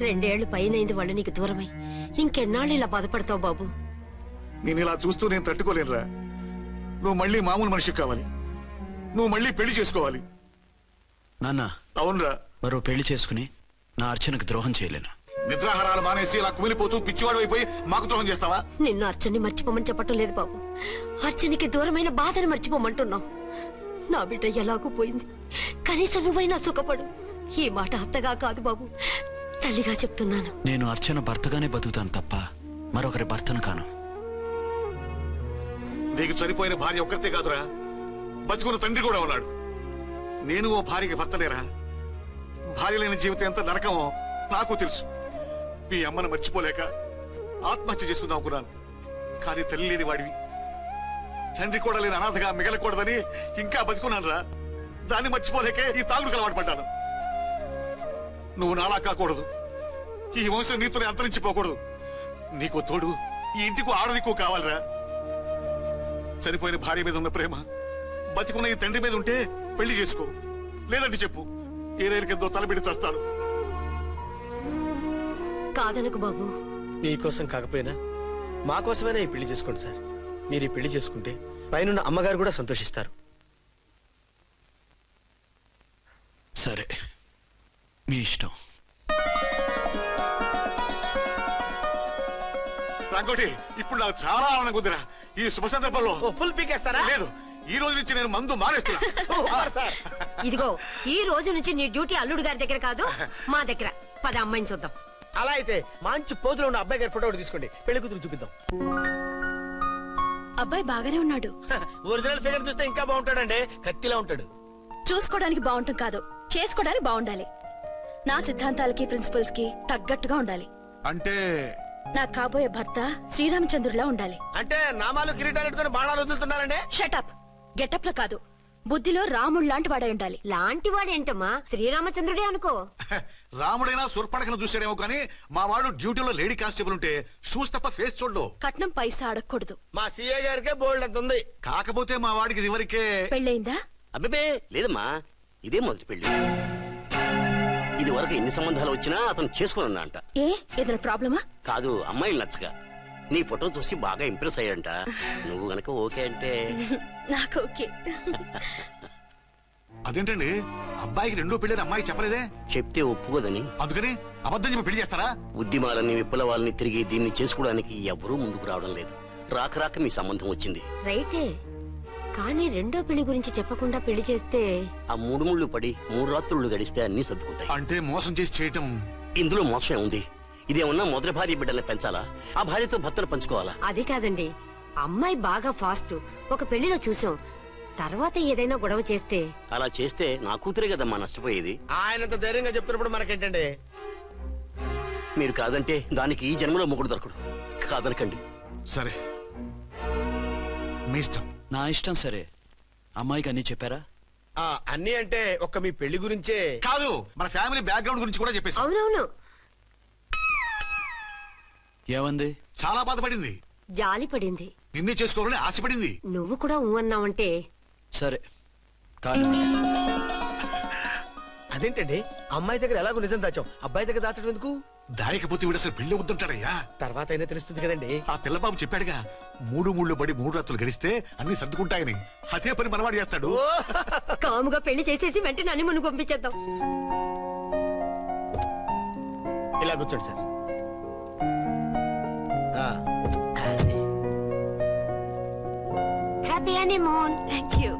[SPEAKER 10] రెండేళ్లు పైనైంది వాళ్ళు నీకు దూరమై. ఇంకెన్నాళ్ళు ఇలా బాధపడతావు బాబు?
[SPEAKER 9] నేను ఇలా చూస్తూ నేను తట్టుకోలేనురా. నువ్వు మళ్ళీ మామూలు మనిషి కావాలి, నువ్వు మళ్ళీ పెళ్లి చేసుకోవాలి.
[SPEAKER 3] నాన్న,
[SPEAKER 9] అవునరా.
[SPEAKER 3] మరో పెళ్లి చేసుకుని నా అర్చనకు ద్రోహం చేయలేను.
[SPEAKER 9] నిద్రాహారాలు మానేసి ఇలా కుమిలిపోతూ పిచ్చివాడు అయిపోయి మాకు ద్రోహం చేస్తావా?
[SPEAKER 10] నిన్ను అర్చన్ని మర్చిపోమని చెప్పటం లేదు బాబు, అర్చనికి దూరమైన బాధను మర్చిపోమంటున్నావు. నా బిడ్డ ఎలాగూ పోయింది, కనీసం నువ్వైనా సుఖపడు. ఈ మాట అత్తగా కాదు బాబు, తల్లిగా చెప్తున్నాను.
[SPEAKER 3] నేను అర్చన భర్తగానే బతుకుతాను తప్ప మరొకరి భర్తను కాను.
[SPEAKER 9] నీకు చనిపోయిన భార్య ఒక్కరితే కాదురా, బతుకున్న తండ్రి కూడా ఉన్నాడు. నేను ఓ భార్యకి భర్తలేరా? భార్య లేని జీవితం ఎంత నరకమో నాకు తెలుసు. మీ అమ్మను మర్చిపోలేక ఆత్మహత్య చేసుకుందాం అనుకున్నాను. కానీ తల్లి లేని వాడివి, తండ్రి కూడా లేని అనాథగా మిగలకూడదని ఇంకా బతుకున్నాను రా. దాన్ని మర్చిపోలేకే ఈ తాగుడుకు అలవాటు పడ్డాను. నువ్వు నాలా కాకూడదు, ఈ వంశం నీతోనే అంతరించిపోకూడదు. నీకు తోడు ఈ ఇంటికి ఆడదికు కావాలిరా. చనిపోయిన భార్య మీద ఉన్న ప్రేమ బతికున్న ఈ తండ్రి మీద ఉంటే పెళ్లి చేసుకో, లేదంటే చెప్పు, ఏ రైలు కిందో తలబెట్టి చేస్తాను.
[SPEAKER 10] కాదనకు బాబు.
[SPEAKER 8] మీకోసం కాకపోయినా మా కోసమైనా ఈ పెళ్లి చేసుకోండి సార్. మీరు ఈ పెళ్లి చేసుకుంటే పైన అమ్మగారు కూడా సంతోషిస్తారు.
[SPEAKER 3] సరే, మీ ఇష్టం.
[SPEAKER 9] రంగోటి, ఇప్పుడు నాకు చాలా ఆనందంగా ఉందిరా. ఈ శుభ సందర్భంలో
[SPEAKER 8] ఫుల్ పీకేస్తారా?
[SPEAKER 9] లేదు, ఈ రోజు నుంచి నేను మందు మానేస్తున్నా.
[SPEAKER 8] సార్
[SPEAKER 10] ఇదిగో, ఈ రోజు నుంచి నీ డ్యూటీ అల్లుడు గారి దగ్గర కాదు, మా దగ్గర. పద అమ్మాయిని చూద్దాం.
[SPEAKER 8] అలా అయితే మంచి పోజులో ఉన్న అబ్బాయి గారి ఫోటో ఒకటి తీసుకోండి, పెళ్లి కూతురు చూపిద్దాం.
[SPEAKER 7] అబ్బాయి బాగానే ఉన్నాడు.
[SPEAKER 8] ఒరిజినల్ ఫిగర్ చూస్తే ఇంకా బాగుంటాడండి, కత్తిలా ఉంటాడు.
[SPEAKER 7] చూసుకోవడానికి బాగుంటాం కాదు, చేసుకోవడానికి బాగుండాలి. నా సిద్ధాంతాలకి ప్రిన్సిపల్స్ కి తగ్గట్టుగా ఉండాలి.
[SPEAKER 9] అంటే
[SPEAKER 7] నా కాబోయే భర్త శ్రీరామచంద్రులా ఉండాలి.
[SPEAKER 8] అంటే నామాలు కిరీటాలతో బాణాలు వదులుతున్నారండి.
[SPEAKER 7] షటప్. గెటప్ లో కాదు, బుద్ధిలో రాముడు లాంటి వాడై ఉండాలి.
[SPEAKER 10] లాంటి వాడేంటమ్మా, శ్రీరామచంద్రుడే అనుకో.
[SPEAKER 9] రాముడైనా సుర్పడకను చూసాడేమో కానీ మా వాడు డ్యూటీలో లేడీ కానిస్టేబుల్ ఉంటే షూస్ తప్ప ఫేస్ చూడడు.
[SPEAKER 7] కట్నం పైసా అడగకూడదు.
[SPEAKER 8] మా సీఏ గారికే బోల్డ్ అంత ఉంది.
[SPEAKER 9] కాకపోతే మా వాడికి ఇదివరకే
[SPEAKER 7] పెళ్ళయిందా?
[SPEAKER 5] అబ్బే లేదమ్మా, ఇదే మొదటి పెళ్లి. ఇది వరకు ఎన్ని సంబంధాలు వచ్చినా అతను చేసుకున్నా అంట.
[SPEAKER 7] ఏ ఏదైనా ప్రాబ్లమా?
[SPEAKER 5] కాదు, అమ్మాయిలు నచ్చగా నీ ఫోటో చూసి బాగా ఇంప్రెస్ అయ్యంట. నువ్వు గనక ఓకే అంటే
[SPEAKER 7] నాకు ఓకే.
[SPEAKER 9] అదేంటండి, అబ్బాయికి రెండో పెళ్లి అమ్మాయి చెప్పలేదే?
[SPEAKER 5] చెప్తే ఒప్పుకోదని.
[SPEAKER 9] అందుకని అబద్ధం చెప్పి పెళ్లి చేస్తారా?
[SPEAKER 5] ఉద్యమాలని విప్లవాలని తిరిగి దీన్ని చేసుకోవడానికి ఎవరూ ముందుకు రావడం లేదు. రాక రాక మీ సంబంధం వచ్చింది.
[SPEAKER 10] రైటే, కానీ రెండో పెళ్లి గురించి చెప్పకుండా పెళ్లి చేస్తే
[SPEAKER 5] ఆ మూడు ముళ్ళు పడి 3 రాత్రులు గడిస్తే అన్ని సర్దుకుంటాయి.
[SPEAKER 9] అంటే మోసం చేసి చేయటం.
[SPEAKER 5] ఇందులో మోసం ఉంది. ఇదేమన్నా మొదటి భార్య బిడ్డల్ని పెంచాలా, ఆ భార్యతో భర్తను పంచుకోవాలా?
[SPEAKER 10] అది కాదండి, అమ్మాయి బాగా ఫాస్ట్. ఒక పెళ్లిలో చూసాం, తర్వాత ఏదైనా గొడవ చేస్తే.
[SPEAKER 5] అలా చేస్తే నా కూతురే కదమ్మా నష్టపోయేది.
[SPEAKER 8] ఆయనంత ధైర్యంగా చెప్తున్నప్పుడు మనకేంటండి?
[SPEAKER 5] మీరు కాదంటే దానికి ఈ జన్మలో మొగుడు దొరకడు. కాదనకండి.
[SPEAKER 9] సరే, మీ ఇష్టం.
[SPEAKER 3] నా ఇష్టం. సరే, అమ్మాయికి అన్ని చెప్పారా?
[SPEAKER 8] అన్ని అంటే ఒక్క మీ పెళ్లి గురించే
[SPEAKER 9] కాదు, మన ఫ్యామిలీ బ్యాక్గ్రౌండ్ గురించి కూడా చెప్పేసి.
[SPEAKER 10] అవునవును.
[SPEAKER 3] ఏమంది?
[SPEAKER 9] చాలా బాధపడింది,
[SPEAKER 10] జాలి పడింది,
[SPEAKER 9] నిన్నే చేసుకోవాలని ఆశపడింది.
[SPEAKER 10] నువ్వు కూడా ఊ అన్నావంటే.
[SPEAKER 3] సరే కానీ
[SPEAKER 8] అదేంటండి, అమ్మాయి దగ్గర ఎలాగో నిజం దాచాం, అబ్బాయి దగ్గర దాచడం ఎందుకు?
[SPEAKER 9] దాయకపోతే వీడు అసలు పెళ్లి వద్దంటాడయ్యా.
[SPEAKER 8] తర్వాత అయినా తెలుస్తుంది కదండి.
[SPEAKER 9] ఆ పిల్లబాబు చెప్పాడుగా, 3 ముళ్ళు పడి 3 రాత్రులు గడిస్తే అన్ని సర్దుకుంటాయని. అదే పని మనవాడు చేస్తాడు.
[SPEAKER 10] కాముగా పెళ్లి చేసేసి వెంటనే అని మును పంపించేద్దాం.
[SPEAKER 8] ఇలా కూర్చోండి sir.
[SPEAKER 10] Happy honeymoon.
[SPEAKER 7] Thank you.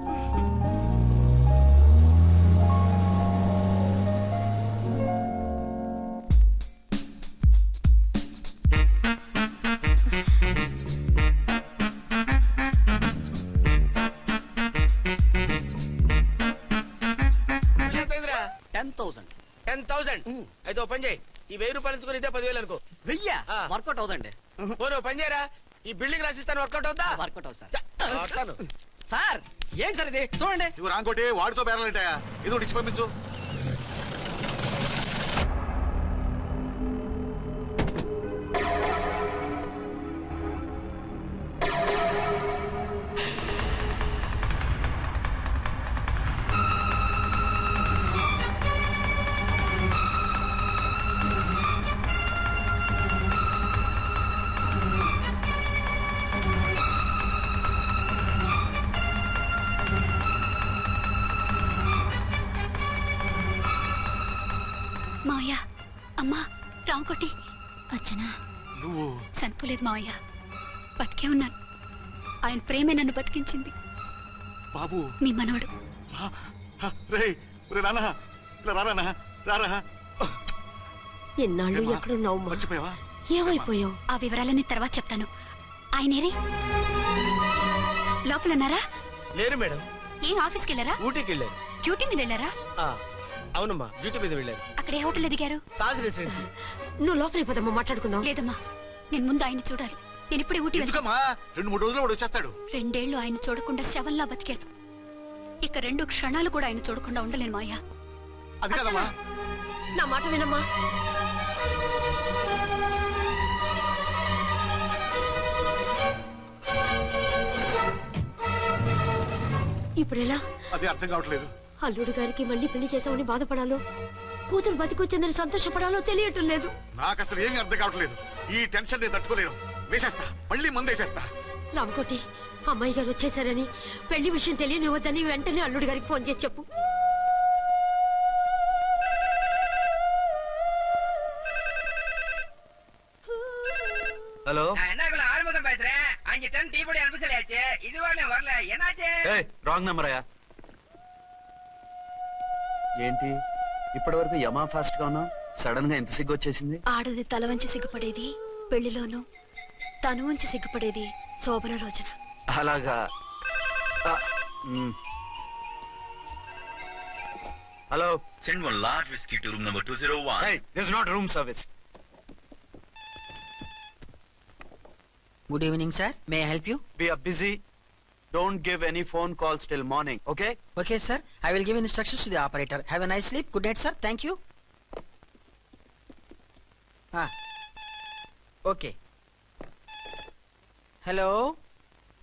[SPEAKER 11] Work out అవుదండి.
[SPEAKER 8] పోను పని చేయరా, ఈ బిల్డింగ్ రాసిస్తాను, వర్కౌట్ అవుతా.
[SPEAKER 11] వర్కౌట్ అవుతుంది సార్.
[SPEAKER 8] వస్తాను.
[SPEAKER 11] సార్ ఏంటి సార్ ఇది చూడండి.
[SPEAKER 9] ఇవి రాంకోటి వాడితో బేరాలంటాయా? ఇది ఒకటి ఇచ్చి పంపించు.
[SPEAKER 4] మావయ్య, అమ్మా, రాంకోటి, అర్చన
[SPEAKER 9] నువ్వు
[SPEAKER 4] చనిపోలేదు మావయ్య, బతికే ఉన్నాను. ఆయన ప్రేమే నన్ను బతికించింది.
[SPEAKER 9] బాబు
[SPEAKER 4] మీ మనవడు.
[SPEAKER 9] రే నాన్న, ఇలా రారా, రారా.
[SPEAKER 10] ఎన్నాళ్ళు ఎక్కడున్నావు?
[SPEAKER 9] మర్చిపోయావా?
[SPEAKER 10] ఏమైపోయావు?
[SPEAKER 4] ఆ వివరాలన్నీ తర్వాత చెప్తాను. ఆయనేరి లోపలన్నారా?
[SPEAKER 8] లేరు మేడం.
[SPEAKER 4] ఏం ఆఫీస్కి వెళ్ళారా?
[SPEAKER 8] ఊటీకి వెళ్ళారు.
[SPEAKER 4] డ్యూటీ మీద వెళ్ళారా?
[SPEAKER 8] అవునమ్మా, డ్యూటీ మీద వెళ్ళారు.
[SPEAKER 4] అక్కడ ఏ హోటల్ ఎదిగారు?
[SPEAKER 8] తాజ్ రెసిడెన్సీ.
[SPEAKER 10] నువ్వు లోపలికి పోదమ్మా, మాట్లాడుకుందాం.
[SPEAKER 4] లేదమ్మా, నేను ముందు ఆయన చూడాలి. నేను ఇప్పుడే ఊటీ వెళ్తాను.
[SPEAKER 9] ఎందుకమ్మా? 2-3 రోజుల్లో వాడు వచ్చేస్తాడు.
[SPEAKER 4] 2 ఏళ్ళు ఆయన చూడకుండా శవంలా బతికాను. ఇక 2 క్షణాలు కూడా ఆయన చూడకుండా ఉండలేను మాయా.
[SPEAKER 9] అది కదమ్మా.
[SPEAKER 10] నా మాట వినమ్మా. ఇప్పుడెలా?
[SPEAKER 9] అదే అర్థం కావట్లేదు.
[SPEAKER 10] అల్లుడు గారికి మళ్ళీ పెళ్లి చేసామని బాధపడాలో, కూతురు బతికొచ్చిందని సంతోషపడాలో తెలియటం లేదు.
[SPEAKER 9] నాకు అసలు ఏమీ అర్థం కావట్లేదు. ఈ టెన్షన్ నేను తట్టుకోలేను. వేసేస్తా, మళ్ళీ మందేసేస్తా.
[SPEAKER 10] రామకోటి, అమ్మాయి గారు వచ్చేసారని, పెళ్లి విషయం తెలియనివ్వద్దని వెంటనే అల్లుడు గారికి ఫోన్ చేసి చెప్పు.
[SPEAKER 3] ஹலோ
[SPEAKER 11] என்ன ஆறுமுகம் பேசுறேன். 5 டன் டீ பொடி அனுப்ப சொல்லியாச்சு. இதுவரை வரல, என்னாச்சு?
[SPEAKER 3] ఏయ్ రాంగ్ నెంబర్ అయ్యా. ఏంటి ఇప్పటి వరకు యమా ఫాస్ట్ గా ఉన్నావు, సడన్ గా ఎంత సిగ్గు వచ్చేసింది?
[SPEAKER 4] ఆడది తల వంచి సిగ్గుపడేది పెళ్లిలోనూ, తను వంచి సిగ్గుపడేది శోభన రోజున.
[SPEAKER 3] అలాగా. Hello,
[SPEAKER 2] Send one large whiskey to room number 201.
[SPEAKER 3] hey, this is not room service.
[SPEAKER 11] Good evening sir, may I help you?
[SPEAKER 3] We are busy. Don't give any phone calls till morning, okay?
[SPEAKER 11] Okay sir, I will give instructions to the operator. Have a nice sleep. Good night sir. Thank you. Okay. Hello,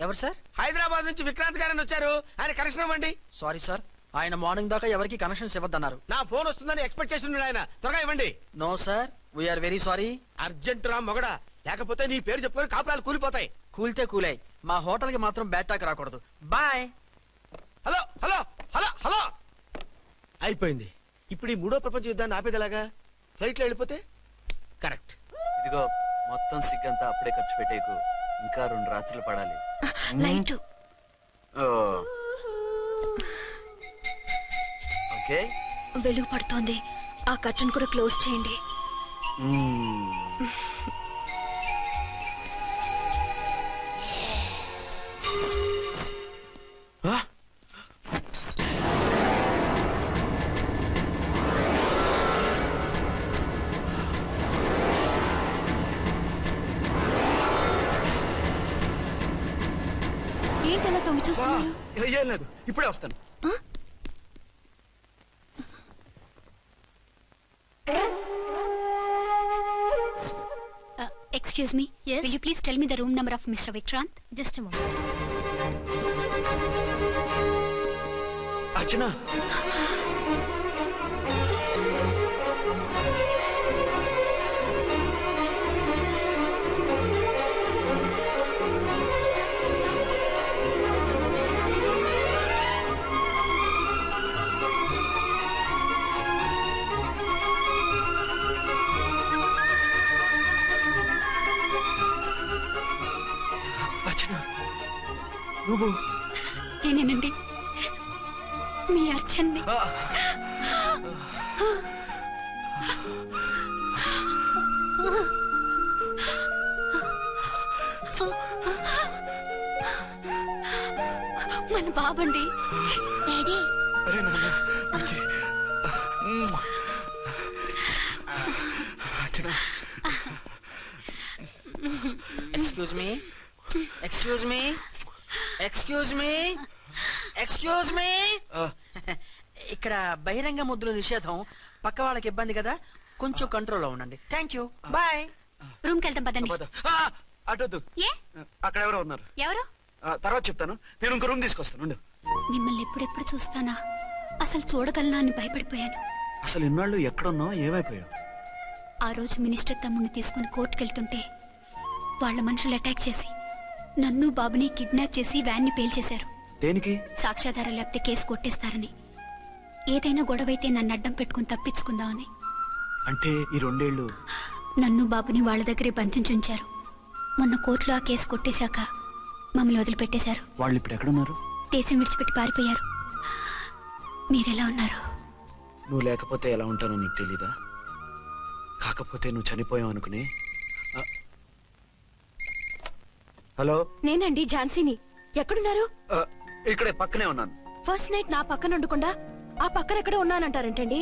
[SPEAKER 11] ఎవరు sir?
[SPEAKER 8] Hyderabad నుంచి విక్రాంత్ గారని వచ్చారు. ఆయన connection ఇవ్వండి.
[SPEAKER 11] Sorry sir, ఆయన morning దాకా ఎవరికి connections ఇవ్వద్దన్నారు.
[SPEAKER 8] నా ఫోన్ వస్తుందని ఎక్స్పెక్ట్ చేసి ఉన్నాడు ఆయన. త్వరగా ఇవ్వండి.
[SPEAKER 11] No sir, we are very sorry.
[SPEAKER 8] Urgent రా మొగడా, లేకపోతే నీ పేరు చెప్పుకొని కాపురాలు కూలిపోతాయి.
[SPEAKER 11] కూల్తే కూలాయి, మా హోటల్ కి మాత్రం బ్యాడ్ టాక్ రాకూడదు. Bye.
[SPEAKER 8] Hello hello hello hello. అయిపోయింది. ఇప్పుడు ఈ 3వ ప్రపంచ యుద్ధాన్ని ఆపేదిలాగా? ఫ్లైట్ లో వెళ్ళిపోతే కరెక్ట్.
[SPEAKER 3] ఇదిగో మొత్తం సిగ్గంతా అప్పుడే ఖర్చు పెట్టేకు, ఇంకా 2 రాత్రులు పడాలి.
[SPEAKER 4] లైట్
[SPEAKER 3] ఓకే,
[SPEAKER 4] వెలుగు పడుతోంది. ఆ కర్టన్ కూడా క్లోజ్ చేయండి. ఏంటలా తొంగి చూస్తున్నారు?
[SPEAKER 3] ఏం లేదు, ఇప్పుడే వస్తాను.
[SPEAKER 4] Excuse me. Yes. Will you please tell me the room number of Mr. Vikrant? Just a moment.
[SPEAKER 3] అర్చన, నువ్వు?
[SPEAKER 4] నేనేనండి, మీ అర్చన్ని. మన బాబండి. డాడీ.
[SPEAKER 3] అరే నాన్న, Archana,
[SPEAKER 11] excuse me excuse me excuse me excuse me ఇక్కడ బహిరంగ ముద్దుల నిషేధం, పక్క వాళ్ళకి ఇబ్బంది కదా, కొంచెం కంట్రోల్లో ఉండండి. Thank you, bye.
[SPEAKER 4] రూమ్కి వెళ్తాం పదండి.
[SPEAKER 3] అటొద్దు,
[SPEAKER 4] ఏ
[SPEAKER 3] అక్కడ ఎవరో ఉన్నారు.
[SPEAKER 4] ఎవరు?
[SPEAKER 3] తర్వాత చెప్తాను. నేను ఇంకో రూమ్ తీసుకొస్తాను ఉండు.
[SPEAKER 4] మిమ్మల్ని ఎప్పుడెప్పుడు చూస్తానా, అసలు చూడగలనా అని భయపడిపోయాను.
[SPEAKER 3] అసలు ఇన్నాళ్ళు ఎక్కడున్నావు, ఏమైపోయావు?
[SPEAKER 4] ఆ రోజు మినిస్టర్ తమ్ముడిని తీసుకుని కోర్టుకెళ్తుంటే వాళ్ళ మనుషులు అటాక్ చేసి నన్ను బాబుని కిడ్నాప్ చేసి వ్యాన్ని పేల్చేశారు.
[SPEAKER 3] దేనికి?
[SPEAKER 4] సాక్ష్యాధారం లేకపోతే కేసు కొట్టేస్తారని. ఏదైనా గొడవైతే నన్ను అడ్డం పెట్టుకుని తప్పించుకుందామని.
[SPEAKER 3] అంటే ఈ 2 ఏళ్ళు
[SPEAKER 4] నన్ను బాబుని వాళ్ళ దగ్గరే బంధించుంచారు. మొన్న కోర్టులో ఆ కేసు కొట్టేశాక మమ్మల్ని వదిలిపెట్టేశారు.
[SPEAKER 3] వాళ్ళు ఇప్పుడు ఎక్కడున్నారు?
[SPEAKER 4] దేశం విడిచిపెట్టి పారిపోయారు. మీరెలా ఉన్నారు?
[SPEAKER 3] నువ్వు లేకపోతే ఎలా ఉంటానో నీకు తెలీదా? కాకపోతే నువ్వు చనిపోయావు అనుకుని. హలో,
[SPEAKER 7] నేనండి ఝాన్సీని. ఎక్కడున్నారు?
[SPEAKER 3] ఇక్కడే పక్కనే ఉన్నాను.
[SPEAKER 7] ఫస్ట్ నైట్ నా పక్కన ఉండకుండా ఆ పక్కన ఎక్కడ ఉన్నానంటారేంటండి?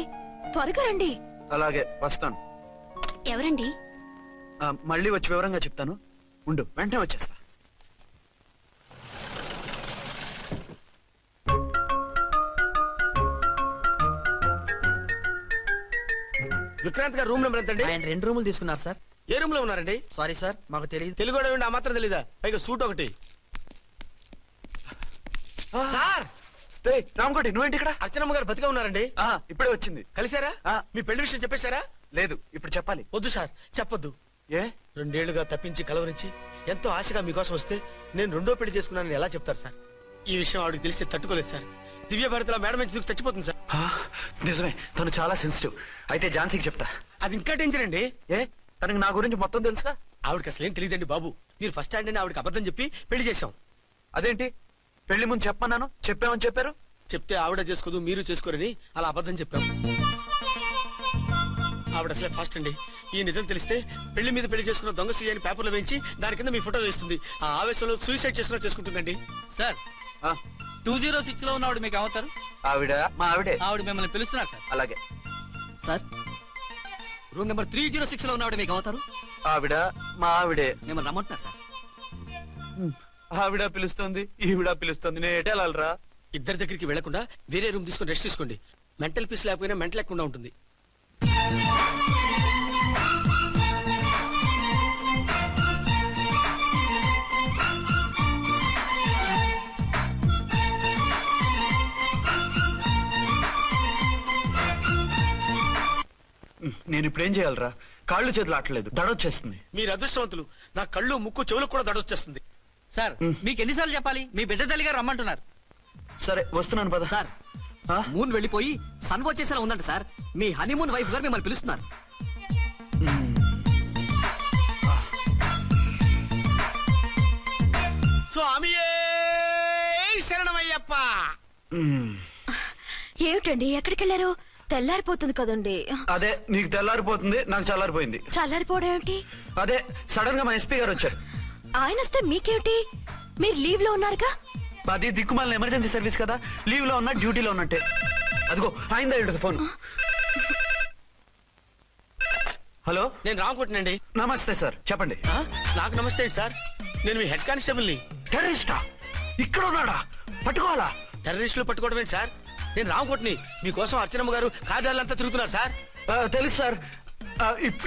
[SPEAKER 7] త్వరగా రండి.
[SPEAKER 3] అలాగే వస్తాను.
[SPEAKER 4] ఎవరండి?
[SPEAKER 3] మళ్ళీ వచ్చి వివరంగా చెప్తాను. ఉండు, వెంటనే వచ్చేస్తా.
[SPEAKER 8] విక్రాంత్ గారు రూమ్ నెంబర్ ఎంతండి?
[SPEAKER 11] ఆయన 2 రూములు తీసుకున్నారు సార్.
[SPEAKER 8] ఏ రూమ్ లో ఉన్నారండి?
[SPEAKER 11] సారీ సార్, మాకు తెలియదు.
[SPEAKER 8] తెలుగు ఆ మాత్రం తెలీదా? పైగా సూట్ ఒకటి. సార్,
[SPEAKER 3] రామకోటి, నువ్వేంటి ఇక్కడ?
[SPEAKER 8] అర్చనమ్మ గారు బతిగా ఉన్నారండి.
[SPEAKER 3] ఇప్పుడే వచ్చింది.
[SPEAKER 8] కలిసారా? మీ పెళ్లి విషయం చెప్పేశారా?
[SPEAKER 3] లేదు, ఇప్పుడు చెప్పాలి.
[SPEAKER 8] వద్దు సార్, చెప్పొద్దు.
[SPEAKER 3] ఏ?
[SPEAKER 8] 2 ఏళ్లుగా తప్పించి కలవరించి ఎంతో ఆశగా మీకోసం వస్తే నేను 2వ పెళ్లి చేసుకున్నానని ఎలా చెప్తారు సార్? ఈ విషయం ఆవిడకి తెలిసి తట్టుకోలేదు సార్. దివ్య భారతిలో మేడం నుంచి దూకి చచ్చిపోతుంది సార్.
[SPEAKER 3] నిజమే, తను చాలా సెన్సిటివ్. అయితే ఝాన్సీకి చెప్తా.
[SPEAKER 8] అది ఇంకా డేంజర్ అండి.
[SPEAKER 3] ఏ? తనకి నా గురించి మొత్తం తెలుసా?
[SPEAKER 8] ఆవిడకి అసలు ఏం తెలియదండి బాబు. మీరు ఫస్ట్ హ్యాండ్ అని ఆవిడకి అబద్ధం చెప్పి పెళ్లి చేశాం.
[SPEAKER 3] అదేంటి? పెళ్లి ముందు చెప్పమన్నాను, చెప్పామని చెప్పారు.
[SPEAKER 8] చెప్తే ఆవిడ చేసుకోదు, మీరు చేసుకోరని అలా అబద్ధం చెప్పాం. ఆవిడ అసలే ఫాస్ట్ అండి. ఈ నిజం తెలిస్తే పెళ్లి మీద పెళ్లి చేసుకున్న దొంగ సీ అని పేపర్లో వేయించి దాని కింద మీ ఫోటో వేస్తుంది. ఆ ఆవేశంలో సూసైడ్ చేసుకుంటుందండి.
[SPEAKER 11] సార్, 206 లో ఉన్నవాడు మీకు అవుతారు.
[SPEAKER 3] ఆవిడ మా ఆవిడే.
[SPEAKER 11] ఆవిడ మిమ్మల్ని పిలుస్తున్నారు సార్.
[SPEAKER 3] అలాగే
[SPEAKER 11] సార్, రూమ్ నెంబర్ 306 లో ఉన్నవాడు మీకు అవుతారు.
[SPEAKER 3] ఆవిడ మా ఆవిడే.
[SPEAKER 11] మిమ్మల్ని రమ్మంటున్నారు సార్.
[SPEAKER 3] ఆవిడ పిలుస్తుంది, ఈవిడ పిలుస్తుంది. నేను ఎటు వెళ్ళాలరా?
[SPEAKER 8] ఇద్దరి దగ్గరికి వెళ్లకుండా వేరే రూమ్ తీసుకొని రెస్ట్ తీసుకోండి. మెంటల్ పీస్ లేకపోయినా మెంటల్ లేకుండా ఉంటుంది.
[SPEAKER 3] నేను ఇప్పుడు ఏం చేయాలరా? కాళ్ళు చేతులు ఆటలేదు, దడొచ్చేస్తుంది.
[SPEAKER 8] మీరు అదృష్టవంతులు. నా కళ్ళు, ముక్కు, చెవులకు కూడా దడొచ్చేస్తుంది.
[SPEAKER 11] సార్, మీకు ఎన్నిసార్లు చెప్పాలి? మీ బిడ్డ తల్లి గారు రమ్మంటున్నారు.
[SPEAKER 3] సరే, వస్తున్నాను పద.
[SPEAKER 11] సార్, మూన్ వెళ్ళిపోయి సన్ వచ్చేసేలా ఉందంట సార్. మీ హనీమూన్ వైఫ్ గారు మిమ్మల్ని పిలుస్తున్నారు.
[SPEAKER 8] స్వామి శరణమయ్యప్ప.
[SPEAKER 7] ఏమిటండి, ఎక్కడికి వెళ్ళారు? తెల్లారిపోతుంది కదండి.
[SPEAKER 3] అదే, నీకు తెల్లారిపోతుంది, నాకు చల్లారిపోయింది.
[SPEAKER 7] చల్లారిపోవడం ఏమిటి?
[SPEAKER 3] అదే, సడన్ గా మా ఎస్పీ గారు వచ్చారు.
[SPEAKER 7] ఆయన వస్తే మీకేమిటి? మీరు లీవ్ లో ఉన్నారుగా.
[SPEAKER 3] అది దిక్కుమాలిన ఎమర్జెన్సీ సర్వీస్ కదా, లీవ్ లో ఉన్నా డ్యూటీలో ఉన్నట్టే. అదిగో అయిందా ఉంటుంది ఫోన్. హలో,
[SPEAKER 8] నేను రామకోటినండి.
[SPEAKER 3] నమస్తే సార్, చెప్పండి.
[SPEAKER 8] నాకు నమస్తే అండి సార్. నేను మీ హెడ్ కానిస్టేబుల్ ని.
[SPEAKER 3] టెర్రరిస్టా? ఇక్కడ ఉన్నాడా? పట్టుకోవాలా?
[SPEAKER 8] టెర్రరిస్టులు పట్టుకోవడమే సార్. నేను రామకోటిని. మీకోసం అర్చనమ్మ గారు కార్యాలంతా తిరుగుతున్నారు సార్.
[SPEAKER 3] తెలుసు సార్.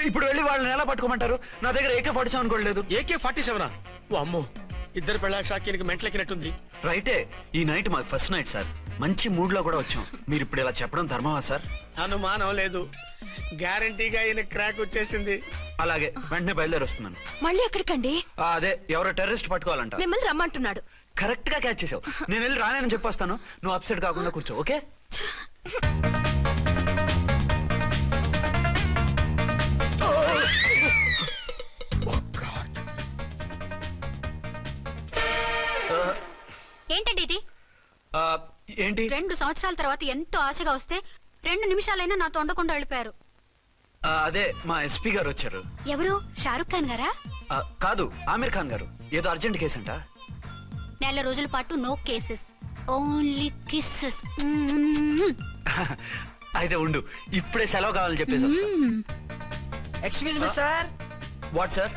[SPEAKER 3] ఇప్పుడు వెళ్ళి వాళ్ళని ఎలా పట్టుకోమంటారు? నా దగ్గర AK-47 కూడా లేదు.
[SPEAKER 8] AK-47? ఓ అమ్మో, ఇద్దరు పెళ్ళ షాకీనికి మెంటలెక్కినట్టుంది.
[SPEAKER 3] రైటే, ఈ నైట్ మాకు ఫస్ట్ నైట్ సార్. మంచి మూడ్ లో కూడా వచ్చాం. మీరు ఇప్పుడు ఇలా చెప్పడం ధర్మమా సార్?
[SPEAKER 8] అనుమానం లేదు, గ్యారంటీగా ఈయన క్రాక్ వచ్చేసింది.
[SPEAKER 3] అలాగే, వెంటనే బయలుదేరి వస్తున్నాను.
[SPEAKER 7] మళ్ళీ ఎక్కడికండి?
[SPEAKER 3] అదే, ఎవరో టెర్రరిస్ట్ పట్టుకోవాలంట.
[SPEAKER 7] మిమ్మల్ని రమ్మంటున్నాడు.
[SPEAKER 3] కరెక్ట్ గా క్యాచ్ చేసావు. నేను వెళ్ళి రానని చెప్పొస్తాను, నువ్వు అప్సెట్ కాకుండా కూర్చో, ఓకే?
[SPEAKER 4] ఏంటండి ఇది?
[SPEAKER 3] ఏంటి?
[SPEAKER 4] 2 సంవత్సరాల తర్వాత ఎంతో ఆశగా వస్తే 2 నిమిషాలైనా నాతో ఉండకుండా వెళ్ళిపోయారు.
[SPEAKER 3] అదే, మా ఎస్పీ గారు వచ్చారు.
[SPEAKER 4] ఎవరు? షారుఖ్ ఖాన్ గారా?
[SPEAKER 3] కాదు, ఆమీర్ ఖాన్ గారు. ఏదో అర్జెంట్ కేసు అంట.
[SPEAKER 4] 4 రోజుల పాటు నో కేసెస్, ఓన్లీ కిస్సెస్.
[SPEAKER 3] అయితే ఉండు, ఇప్పుడే సెలవు కావాలని చెప్పేసి వస్తా.
[SPEAKER 11] Excuse me sir.
[SPEAKER 3] What sir?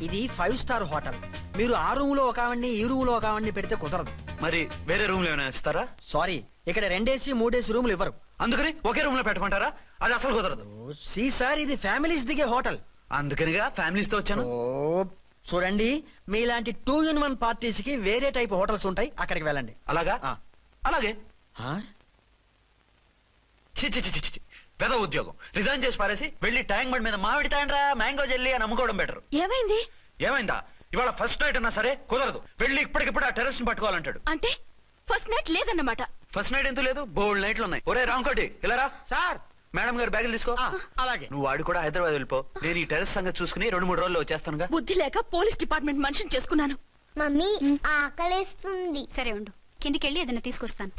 [SPEAKER 11] ఇది 5 స్టార్ హోటల్. మీరు ఆ రూమ్ లో ఒక ఆవిడ్ని ఈ రూమ్ లో ఒక ఆవిడ్ని పెడితే కుదరదు.
[SPEAKER 3] మరి వేరే రూమ్ లో ఏమైనా ఇస్తారా?
[SPEAKER 11] సారీ, ఇక్కడ 2 3 రూములు ఇవ్వరు.
[SPEAKER 3] అందుకని ఒకే రూమ్ లో పెట్టమంటారా? అది అసలు కుదరదు.
[SPEAKER 11] సి సార్, ఇది ఫ్యామిలీస్ దిగే హోటల్.
[SPEAKER 3] అందుకనిగా ఫ్యామిలీస్ తో వచ్చాను.
[SPEAKER 11] చూడండి, మీలాంటి 2 in 1 పార్టీస్ కి వేరే టైప్ హోటల్స్ ఉంటాయి, అక్కడికి వెళ్ళండి.
[SPEAKER 3] అలాగా?
[SPEAKER 11] ఆ.
[SPEAKER 3] అలాగే.
[SPEAKER 11] ఆ?
[SPEAKER 3] చి చి చి చి చి. పెద్ద ఉద్యోగం రిజైన్ చేసి పారేసి వెళ్ళి ట్యాంక్ బండ్ మీద మామిడి తాండ్రా మ్యాంగో జెల్లీ అని అమ్ముకోవడం బెటర్.
[SPEAKER 7] ఏమైంది?
[SPEAKER 3] ఏమైందా? ఇవాళ ఫస్ట్ నైట్ అన్నా సరే కుదరదు. వెళ్ళి ఇప్పటికిప్పుడు ఆ టెర్రస్ ని పట్టుకోవాలంటాడు.
[SPEAKER 7] అంటే ఫస్ట్ నైట్ లేదన్నమాట.
[SPEAKER 3] ఫస్ట్ నైట్ ఎందుకు లేదు? బోల్డ్ నైట్లు ఉన్నాయి. ఒరే రాంకోటి ఇలారా.
[SPEAKER 8] సార్.
[SPEAKER 3] మేడం గారు బ్యాగులు తీసుకో.
[SPEAKER 8] అలాగే.
[SPEAKER 3] నువ్వు వాడు కూడా హైదరాబాద్ వెళ్ళిపో. నేను ఈ టెర్రస్ సంగతి చూసుకుని 2 3 రోజుల్లో వచ్చేస్తానుగా.
[SPEAKER 7] బుద్ధి లేక పోలీస్ డిపార్ట్మెంట్ మనిషిని చేసుకున్నాను.
[SPEAKER 10] మమ్మీ ఆకలేస్తుంది.
[SPEAKER 4] సరే ఉండు, కిందికెళ్ళి ఏదైనా తీసుకొస్తాను.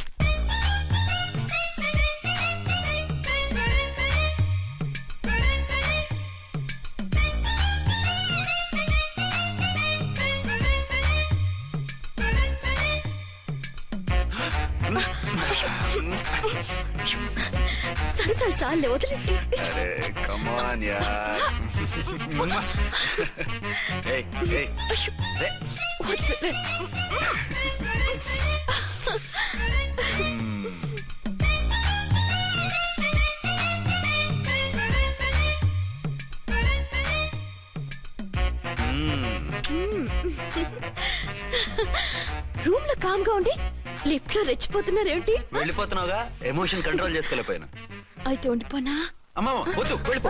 [SPEAKER 7] సరే సరే చాలే, వదిలే.
[SPEAKER 3] అరే కమాన్ యార్. ఏయ్ ఏయ్ రే.
[SPEAKER 7] వదిలే. రూమ్ లో కామ్ గా ఉండి లిఫ్ట్ లో రెచ్చిపోతున్నారేంటి?
[SPEAKER 3] వెళ్ళిపోతున్నావుగా, ఎమోషన్ కంట్రోల్ చేసుకోలేకపోయినా.
[SPEAKER 7] అయితే ఉండిపోనా?
[SPEAKER 3] అమ్మా వద్దు, వెళ్ళిపో.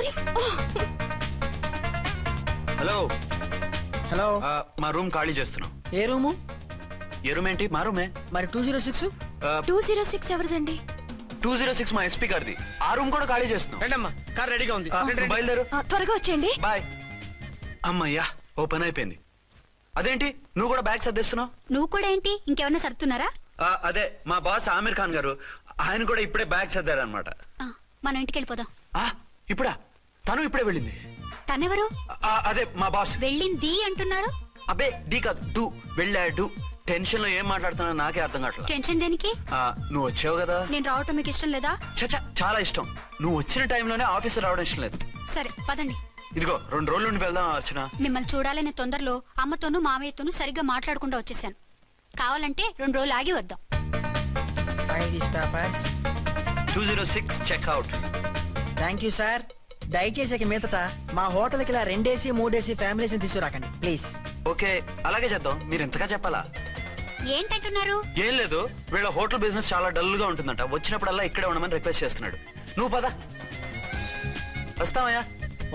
[SPEAKER 3] Hello
[SPEAKER 11] hello.
[SPEAKER 3] మా రూమ్ ఖాళీ చేస్తున్నాం.
[SPEAKER 11] ఏ రూము?
[SPEAKER 3] ఏ రూమ్ ఏంటి? మా రూమే.
[SPEAKER 11] మరి 206?
[SPEAKER 7] 206 ఎవరిదండి?
[SPEAKER 3] 206 మా ఎస్పీ గారిది. ఆ రూమ్ కూడా ఖాళీ చేస్తున్నాం.
[SPEAKER 8] రండమ్మా, కార్ రెడీగా ఉంది.
[SPEAKER 3] నువ్వు బయలుదేరు.
[SPEAKER 7] త్వరగా వచ్చేయండి.
[SPEAKER 3] బాయ్. అమ్మయ్యా, ఓ పని అయిపోయింది. అదేంటి నువ్వు కూడా బ్యాగ్ సర్దేస్తున్నావు?
[SPEAKER 4] నువ్వు కూడా ఏంటి, ఇంకెవరన్నా సర్దుతున్నారా?
[SPEAKER 3] అదే మా బాస్ ఆమీర్ ఖాన్ గారు, ఆయన కూడా ఇప్పుడే బ్యాగ్ సర్దారనమాట.
[SPEAKER 4] మనం ఇంటికి వెళ్ళిపోదాం.
[SPEAKER 3] ఇప్పుడా? తను ఇప్పుడే వెళ్ళింది.
[SPEAKER 4] తనెవరు?
[SPEAKER 3] అదే మా బాస్.
[SPEAKER 4] వెళ్ళింది అంటున్నారు.
[SPEAKER 3] అబ్బే డీ కాదు, డూ. వెళ్ళాడు. టెన్షన్ లో ఏం మాట్లాడుతున్నా నాకే అర్థం కావట్లేదు.
[SPEAKER 4] టెన్షన్ దేనికి?
[SPEAKER 3] నువ్వు వచ్చావు కదా.
[SPEAKER 4] నేను రావటం మీకు ఇష్టం లేదా?
[SPEAKER 3] చచ్చా, చాలా ఇష్టం. నువ్వు వచ్చిన టైంలోనే ఆఫీస్ రావడం ఇష్టం లేదు.
[SPEAKER 4] సరే పదండి.
[SPEAKER 3] ఇదిగో 2 రోజుల నుండి వెళ్దాం అర్చన.
[SPEAKER 4] మిమ్మల్ని చూడాలనే తొందరలో అమ్మతోనూ మామయ్యతోనూ సరిగ్గా మాట్లాడకుండా వచ్చేసాను. కావాలంటే 2 రోజులు ఆగి వద్దాం.
[SPEAKER 3] 206 చెక్అవుట్.
[SPEAKER 11] Thank you sir. దయచేసి మీదట మా హోటల్కి ఇలా 2 AC 3 AC ఫ్యామిలీస్ తీసుకురాకండి ప్లీజ్.
[SPEAKER 3] ఓకే, అలాగే చేద్దాం. మీరు ఎంతగా చెప్పాలా?
[SPEAKER 4] ఏంటంటున్నారు?
[SPEAKER 3] ఏం లేదు, వీళ్ళ హోటల్ బిజినెస్ చాలా డల్ గా ఉంటుందంట. వచ్చినప్పుడల్లా ఇక్కడే ఉండమని రిక్వెస్ట్ చేస్తున్నాడు. నువ్వు పద. వస్తావయ్యా?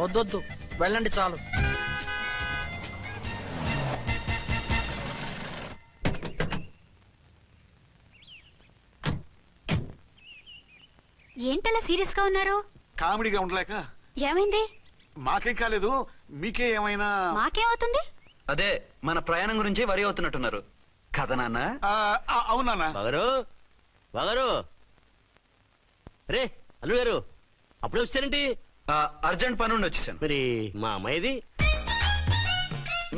[SPEAKER 11] వద్దొద్దు, వెళ్ళండి చాలు.
[SPEAKER 4] ఏంటలా సీరియస్ గా ఉన్నారు?
[SPEAKER 9] కామెడీగా ఉండలేక.
[SPEAKER 4] ఏమైంది?
[SPEAKER 9] మాకేం కాలేదు, మీకే ఏమైనా?
[SPEAKER 4] మాకేమవుతుంది?
[SPEAKER 3] అదే మన ప్రయాణం గురించి వరి అవుతున్నట్టున్నారు కదా నాన్న?
[SPEAKER 9] అవునా?
[SPEAKER 8] బాగారు రే అల్లుడు గారు, అప్పుడే వచ్చారేంటి?
[SPEAKER 3] అర్జెంట్ పని ఉండి వచ్చేసాను.
[SPEAKER 8] మరి మా అమ్మాయిది?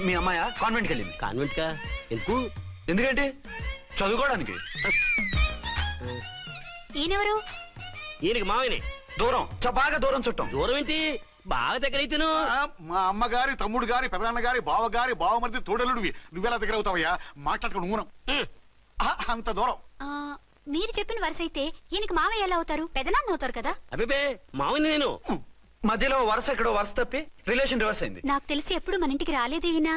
[SPEAKER 3] మీ అమ్మాయ కాన్వెంట్కి వెళ్ళింది.
[SPEAKER 8] కాన్వెంట్ కా? ఎందుకు?
[SPEAKER 3] ఎందుకంటే చదువుకోవడానికి.
[SPEAKER 4] ఈయనెవరు?
[SPEAKER 8] ఈయనకి మావయ్యనే.
[SPEAKER 3] దూరం, బాగా దూరం చుట్టాం.
[SPEAKER 8] దూరం ఏంటి, బాగా దగ్గర అయితేను.
[SPEAKER 9] మా అమ్మగారి, తమ్ముడు గారి, పెదనాన్న గారి, బావ గారి, బావమరిది, తోడలుడివి. నువ్వెలా దగ్గర అవుతావయ్యా? మాట్లాడుకుని ఊనం. అంత దూరం.
[SPEAKER 4] మీరు చెప్పిన వరుస అయితే ఈయనకి మావయ్య ఎలా అవుతారు? పెదనాన్న అవుతారు కదా.
[SPEAKER 8] అబ్బే మావయ్య నేను.
[SPEAKER 3] మధ్యలో వరుస ఎక్కడో వరుస తప్పి రిలేషన్ రివర్స్ అయింది.
[SPEAKER 4] నాకు తెలిసి ఎప్పుడు మన ఇంటికి రాలేదు ఈయన.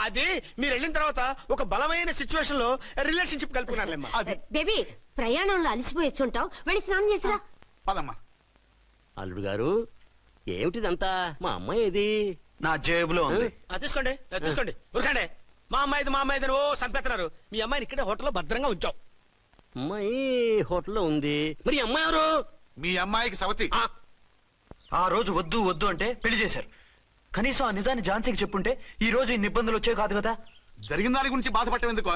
[SPEAKER 8] అది మీరు వెళ్ళిన తర్వాత ఒక బలమైన సిచ్యువేషన్ లో రిలేషన్షిప్ కలుపుకున్నారులేమ్మా.
[SPEAKER 10] బేబీ, ప్రయాణంలో అలసిపోయి వచ్చుంటావు, వెళ్ళి స్నానం చేసిరా.
[SPEAKER 9] పదమ్మా.
[SPEAKER 8] అల్లుడు గారు, ఏమిటిదంతా? మా అమ్మాయి ఏది?
[SPEAKER 3] నా జేబులో ఉంది.
[SPEAKER 8] తీసుకోండి తీసుకోండి, ఉరకండి. మా అమ్మాయిది ఓ సంపెత్తనారు. మీ అమ్మాయిని ఇక్కడే హోటల్లో భద్రంగా ఉంచాం. అమ్మాయి హోటల్లో ఉంది. మరి అమ్మాయి ఎవరు?
[SPEAKER 9] మీ అమ్మాయికి సవతి.
[SPEAKER 3] ఆ రోజు వద్దు వద్దు అంటే పెళ్లి చేశారు. కనీసం ఆ నిజాన్ని ఝాన్సీకి చెప్పుంటే ఈ రోజు ఇన్ని ఇబ్బందులు వచ్చే కాదు కదా.
[SPEAKER 9] జరిగిన దాని గురించి బాధపడటం ఎందుకో,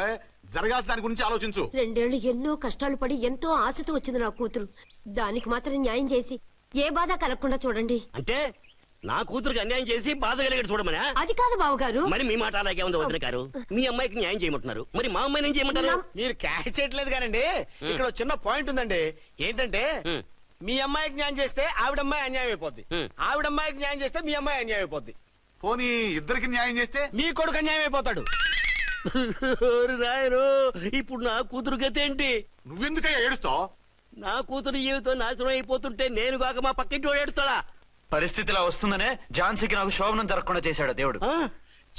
[SPEAKER 9] జరగాల్సిన దాని గురించి ఆలోచించు.
[SPEAKER 10] 2 ఏళ్లు ఎన్నో కష్టాలు పడి ఎంతో ఆశతో వచ్చింది నా కూతురు. దానికి మాత్రం న్యాయం చేసి ఏ బాధ కలగకుండా చూడండి.
[SPEAKER 8] అంటే నా కూతురికి అన్యాయం చేసి బాధ కలిగేది చూడమని?
[SPEAKER 10] అది కాదు బావగారు.
[SPEAKER 8] మరి మీ మాట అలాగే ఉంది వదిన గారు. మీ అమ్మాయికి న్యాయం చేయమంటున్నారు, మరి మా అమ్మాయిని ఏం చేయమంటారు?
[SPEAKER 13] మీరు క్యాచ్ చేయట్లేదు కానండి. ఇక్కడ చిన్న పాయింట్ ఉందండి. ఏంటంటే మీ అమ్మాయికి న్యాయం చేస్తే ఆవిడమ్మాయి అన్యాయం అయిపోద్ది, ఆవిడమ్మాయికి న్యాయం చేస్తే మీ అమ్మాయి అన్యాయం అయిపోద్ది.
[SPEAKER 9] పోనీ ఇద్దరికి న్యాయం చేస్తే
[SPEAKER 8] మీ కొడుకు అన్యాయం అయిపోతాడు. రాయరు ఇప్పుడు నా కూతురు గతి ఏంటి?
[SPEAKER 9] నువ్వెందుకయ్యా ఏడుస్తావు?
[SPEAKER 8] నా కూతురు జీవితం నాశనం అయిపోతుంటే నేను కాక మా పక్కింటి వాడు ఏడుస్తాడా?
[SPEAKER 3] పరిస్థితిలా వస్తుందనే ఝాన్సీకి నాకు శోభనం జరగకుండా చేశాడు దేవుడు.
[SPEAKER 8] ఆ?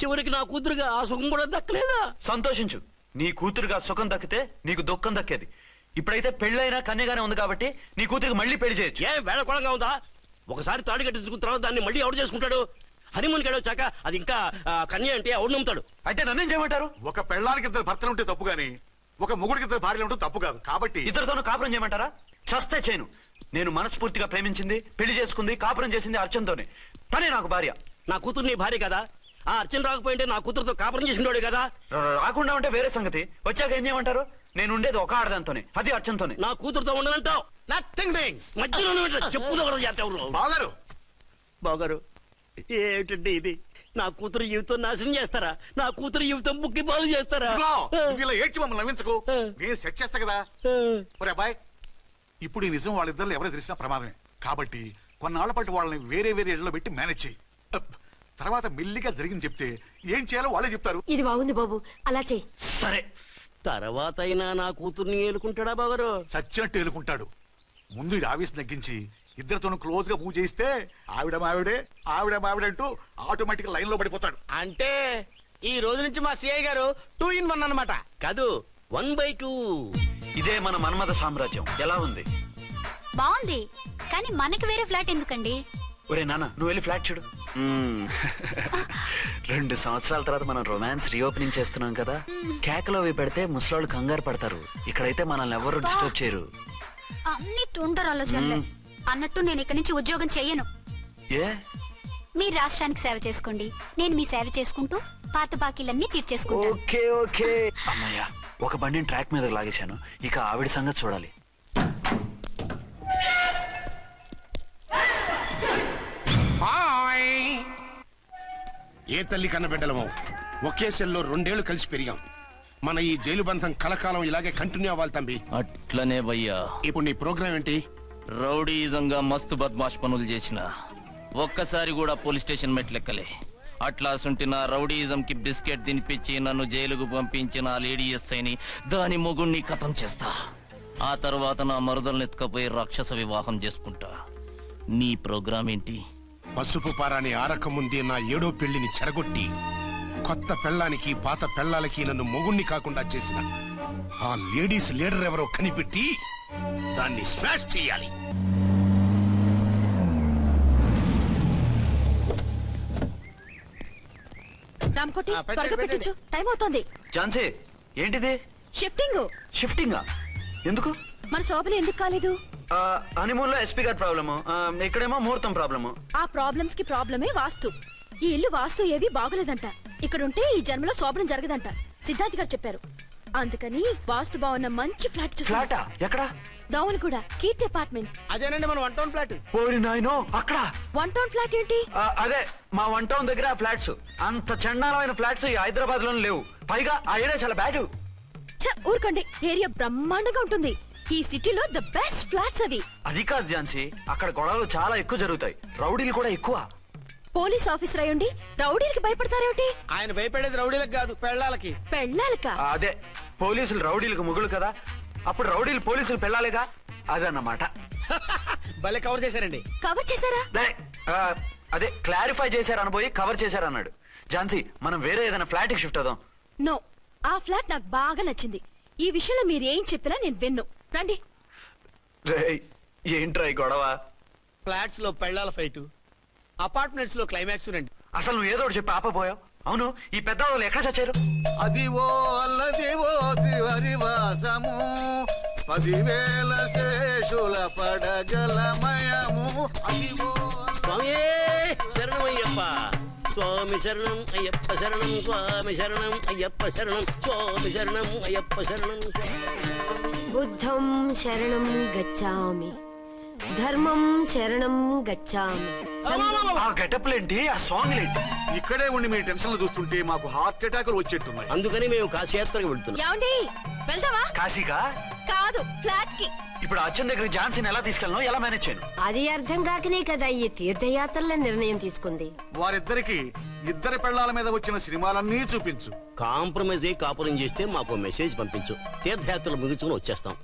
[SPEAKER 8] చివరికి నా కూతురుగా ఆ సుఖం కూడా దక్కలేదా?
[SPEAKER 3] సంతోషించు, నీ కూతురుగా సుఖం దక్కితే నీకు దుఃఖం దక్కేది. ఇప్పుడైతే పెళ్ళైనా కన్యగానే ఉంది కాబట్టి నీ కూతురికి మళ్ళీ పెళ్లి చేయొచ్చు.
[SPEAKER 8] ఏ వేళకోళంగా ఉందా? ఒకసారి తాడి కట్టించుకున్న తర్వాత దాన్ని మళ్ళీ ఎవడు చేసుకుంటాడు? హనీమూన్కి వచ్చాక అది ఇంకా కన్య అంటే ఎవడు నమ్ముతాడు?
[SPEAKER 3] అయితే నన్నేం చేయమంటారు?
[SPEAKER 9] ఒక పెళ్ళానికి ఇద్దరు భర్తలు ఉంటే తప్పు గాని ఒక మొగుడికి ఇద్దరు భార్యలు ఉంటే తప్పు కాదు. కాబట్టి
[SPEAKER 3] ఇద్దరితోనూ కాపురం చేయమంటారా? చస్తే చేయను. నేను మనస్ఫూర్తిగా ప్రేమించింది, పెళ్లి చేసుకుంది, కాపురం చేసింది అర్చనతోనే. తనే నాకు భార్య.
[SPEAKER 8] నా కూతురు నీ భార్య కదా? ఆ అర్చన రాకపోయింటే నా కూతురుతో కాపురం చేసినోడే కదా?
[SPEAKER 3] రాకుండా ఉంటే వేరే సంగతి. వచ్చాక ఏం చేయమంటారు? నేను ఉండేది ఒక ఆడదాంతోనే, అది అర్చనతోనే.
[SPEAKER 8] నా కూతురుతో ఉండనంటావు? Nothing doing. మధ్యలో చెప్పుదో
[SPEAKER 9] బాగారు
[SPEAKER 8] బాగారు ఏమిటండి ఇది? నా కూతురు జీవితం నాశనం చేస్తారా? నా కూతురు జీవితం బుక్కి పాలు చేస్తారా?
[SPEAKER 9] నువ్వు ఇలా ఏడ్చి మమ్మల్ని నవ్వించకు. నేను సెట్ చేస్తా కదా. ఒరే అబ్బాయి, ఇప్పుడు ఈ నిజం వాళ్ళిద్దరు ఎవరో తెలిసినా ప్రమాదమే. కాబట్టి కొన్నాళ్ల పాటు వాళ్ళని వేరే వేరే ఇళ్లలో పెట్టి మేనేజ్ చేయి. తర్వాత మెల్లిగా జరిగింది చెప్తే ఏం చేయాలో వాళ్ళే చెప్తారు.
[SPEAKER 10] ఇది బాగుంది బాబు, అలా చెయ్యి.
[SPEAKER 3] సరే,
[SPEAKER 8] తర్వాత అయినా నా కూతుర్ని ఏలుకుంటాడా బాగారు?
[SPEAKER 9] చచ్చినట్టు ఏలుకుంటాడు. ముందు ఈ ఆవేశం తగ్గించి ఇద్దరితోనూ క్లోజ్ గా పూజ చేయిస్తే ఆవిడ మావిడే ఆవిడ మావిడే అంటూ ఆటోమేటిక్ లైన్ లో పడిపోతాడు.
[SPEAKER 8] అంటే ఈ రోజు నుంచి మా సిఐ గారు 2 in 1 అన్నమాట. కాదు 1/2.
[SPEAKER 3] ఇదే మన మన్మథ సామ్రాజ్యం. ఎలా ఉంది?
[SPEAKER 4] బాగుంది, కానీ మనకి వేరే ఫ్లాట్ ఎందుకండి?
[SPEAKER 3] ఒరే నాన్న, నువ్వు వెళ్ళి ఫ్లాట్ చూడు. 2 సంవత్సరాల తర్వాత మనం రొమాన్స్ రీఓపెనింగ్ చేస్తున్నాం కదా. కేకలో అవి పెడితే ముసలోళ్ళు కంగారు పడతారు. ఇక్కడైతే మనల్ని ఎవరు డిస్టర్బ్ చేయరు.
[SPEAKER 4] అన్ని తొందర ఆలోచనలే. అన్నట్టు నేను ఇక్కడి నుంచి ఉద్యోగం చెయ్యను.
[SPEAKER 3] ఏ?
[SPEAKER 4] మీరు రాష్ట్రానికి సేవ చేసుకోండి, నేను మీ సేవ చేసుకుంటూ పాత బాకీలన్నీ తీర్చేసుకుంటాను.
[SPEAKER 3] Okay okay. అమ్మయ్యా, ఒక బండిని ట్రాక్ మీద లాగేశాను. ఇక ఆవిడ సంగతి చూడాలి.
[SPEAKER 12] ఏ తల్లి కన్న బిడ్డలమో ఒకే సెల్లో 2 ఏళ్లు కలిసి పెరిగాం. మన ఈ జైలు బంధం కలకాలం ఇలాగే కంటిన్యూ అవ్వాలి తంబి.
[SPEAKER 5] అట్లనే భయ్యా.
[SPEAKER 12] ఇప్పుడు నీ ప్రోగ్రామ్ ఏంటి?
[SPEAKER 5] రౌడీజంగా మస్తు బద్మాష్ పనులు చేసిన ఒక్కసారి కూడా పోలీస్ స్టేషన్ మెట్లెక్కలే. అట్లా సుంటి నా రౌడీజం కి బిస్కెట్ తినిపించి నన్ను జైలుకు పంపించిన ఆ లేడీ ఎస్ఐని దాని మొగుణ్ణి ఖతం చేస్తా. ఆ తర్వాత నా మరుదల్ని ఎత్తుకపోయి రాక్షస వివాహం చేసుకుంటా. నీ ప్రోగ్రామ్ ఏంటి?
[SPEAKER 12] పసుపు పారాని ఆరక ముందే నా 7వ పెళ్లిని చెరగొట్టి కొత్త పెళ్ళానికి పాత పెళ్ళాలకి నన్ను మొగుణ్ణి కాకుండా చేసిన ఆ లేడీస్ లీడర్ ఎవరో కనిపెట్టి దాన్ని స్మాష్ చేయాలి.
[SPEAKER 7] రామ్కోటి త్వరగా పెట్టించు, టైం అవుతోంది.
[SPEAKER 3] ఝాన్సీ, ఏంటిది?
[SPEAKER 7] షిఫ్టింగ్.
[SPEAKER 3] షిఫ్టింగా? ఎందుకు?
[SPEAKER 7] మన శోభన ఎందుకు కాలేదు?
[SPEAKER 3] హనీమూన్ లో ఎస్పీ గారి ప్రాబ్లము, ఇక్కడేమో ముహూర్తం ప్రాబ్లము.
[SPEAKER 7] ఆ ప్రాబ్లమ్స్ కి ప్రాబ్లమే వాస్తు. ఈ ఇల్లు వాస్తు ఏవి బాగోలేదంట. ఇక్కడుంటే ఈ జన్మలో శోభనం జరగదంట సిద్ధార్థ్ గారు చెప్పారు. అందుకని వాస్తు బాగున్న మంచి ఫ్లాట్ చూసా.
[SPEAKER 3] ఫ్లాటా? ఎక్కడ?
[SPEAKER 7] దౌన్ కూడా కీర్తి అపార్ట్మెంట్స్.
[SPEAKER 8] అదేనండి మన 1 town ఫ్లాట్.
[SPEAKER 3] ఓరి నాయనో, అక్కడ
[SPEAKER 7] 1 town ఫ్లాట్ ఏంటి?
[SPEAKER 3] అదే మా 1 town దగ్గర ఫ్లాట్స్. అంత చండాలమైన ఫ్లాట్స్ ఈ హైదరాబాద్ లోనే లేవు. పైగా ఆ ఏరియా చాలా బ్యాడ్.
[SPEAKER 7] ఊరుకోండి, ఏరియా బ్రహ్మాండంగా ఉంటుంది. ఈ సిటీలో ద బెస్ట్ ఫ్లాట్స్ అవి.
[SPEAKER 3] అది కాదు ఝాన్సీ, అక్కడ గొడవలు చాలా ఎక్కువ జరుగుతాయి, రౌడీలు కూడా ఎక్కువ.
[SPEAKER 7] పోలీస్ ఆఫీసర్ అయ్యుండి రౌడీలకి భయపడతారేమిటి?
[SPEAKER 8] ఆయన భయపడేది రౌడీలకు కాదు, పెళ్ళాలకి.
[SPEAKER 7] పెళ్ళాలక?
[SPEAKER 3] అదే, పోలీసులు రౌడీలకు ముగులు కదా, అప్పుడు రౌడీలు పోలీసులు పెళ్ళాలిగా, అదన్నమాట.
[SPEAKER 8] భలే కవర్ చేశారండి.
[SPEAKER 7] కవర్ చేశారా?
[SPEAKER 3] అదే క్లారిఫై చేశారు అనబోయి కవర్ చేశారు అన్నాడు. ఝాన్సీ, మనం వేరే ఏదైనా ఫ్లాట్ కి షిఫ్ట్ అవుదాం.
[SPEAKER 7] నో, ఆ ఫ్లాట్ నాకు బాగా నచ్చింది. ఈ విషయంలో మీరు ఏం చెప్పినా నేను విన్ను. రండి.
[SPEAKER 3] ఏంట్రా ఈ గొడవ?
[SPEAKER 8] ఫ్లాట్స్ లో పెళ్ళాల ఫైట్, అపార్ట్మెంట్స్ లో క్లైమాక్స్ రండి.
[SPEAKER 3] అసలు నువ్వు ఏదో ఒకటి చెప్పి ఆపపోయావు. అవును, ఈ పెద్ద వాళ్ళు ఎక్కడ చచ్చారు?
[SPEAKER 9] అదివో అల్లదివో త్రివరివాసము 10,000 శేషుల పడగలమయము. అదివో
[SPEAKER 8] స్వామి శరణమయ్యప్ప, స్వామి శరణం అయ్యప్ప శరణం, స్వామి శరణం అయ్యప్ప శరణం, స్వామి శరణం అయ్యప్ప శరణం.
[SPEAKER 10] బుద్ధం శరణం గచ్చామి, ధర్మం శరణం గచ్చామి.
[SPEAKER 3] ఆ గెటప్లేంటి, ఆ సాంగ్ ఏంటి?
[SPEAKER 9] ఇక్కడే ఉండి మీ టెన్షన్లు చూస్తుంటే మాకు హార్ట్ అటాకులు వచ్చేట్టున్నాయి.
[SPEAKER 8] అందుకని మేము కాశీయాత్రకు వెళ్తున్నాం.
[SPEAKER 7] ఏమండి, వెళ్దావా?
[SPEAKER 3] కాశీకా?
[SPEAKER 7] కాదు ఫ్లాట్ కి.
[SPEAKER 3] ఇప్పుడు అచ్చన్ దగ్గరికి ఝాన్సీని ఎలా తీసుకెళ్ళను, ఎలా మేనేజ్ చేయను?
[SPEAKER 10] అది అర్థం కాకనే కదా ఈ తీర్థయాత్రల నిర్ణయం తీసుకుంది.
[SPEAKER 9] వారిద్దరికి ఇద్దరి పెళ్లాల మీద వచ్చిన సినిమాలన్నీ చూపించు.
[SPEAKER 8] కాంప్రమైజ్ అయ్యి కాపురం చేస్తే మాకు మెసేజ్ పంపించు, తీర్థయాత్రలు ముగించుకుని వచ్చేస్తాం.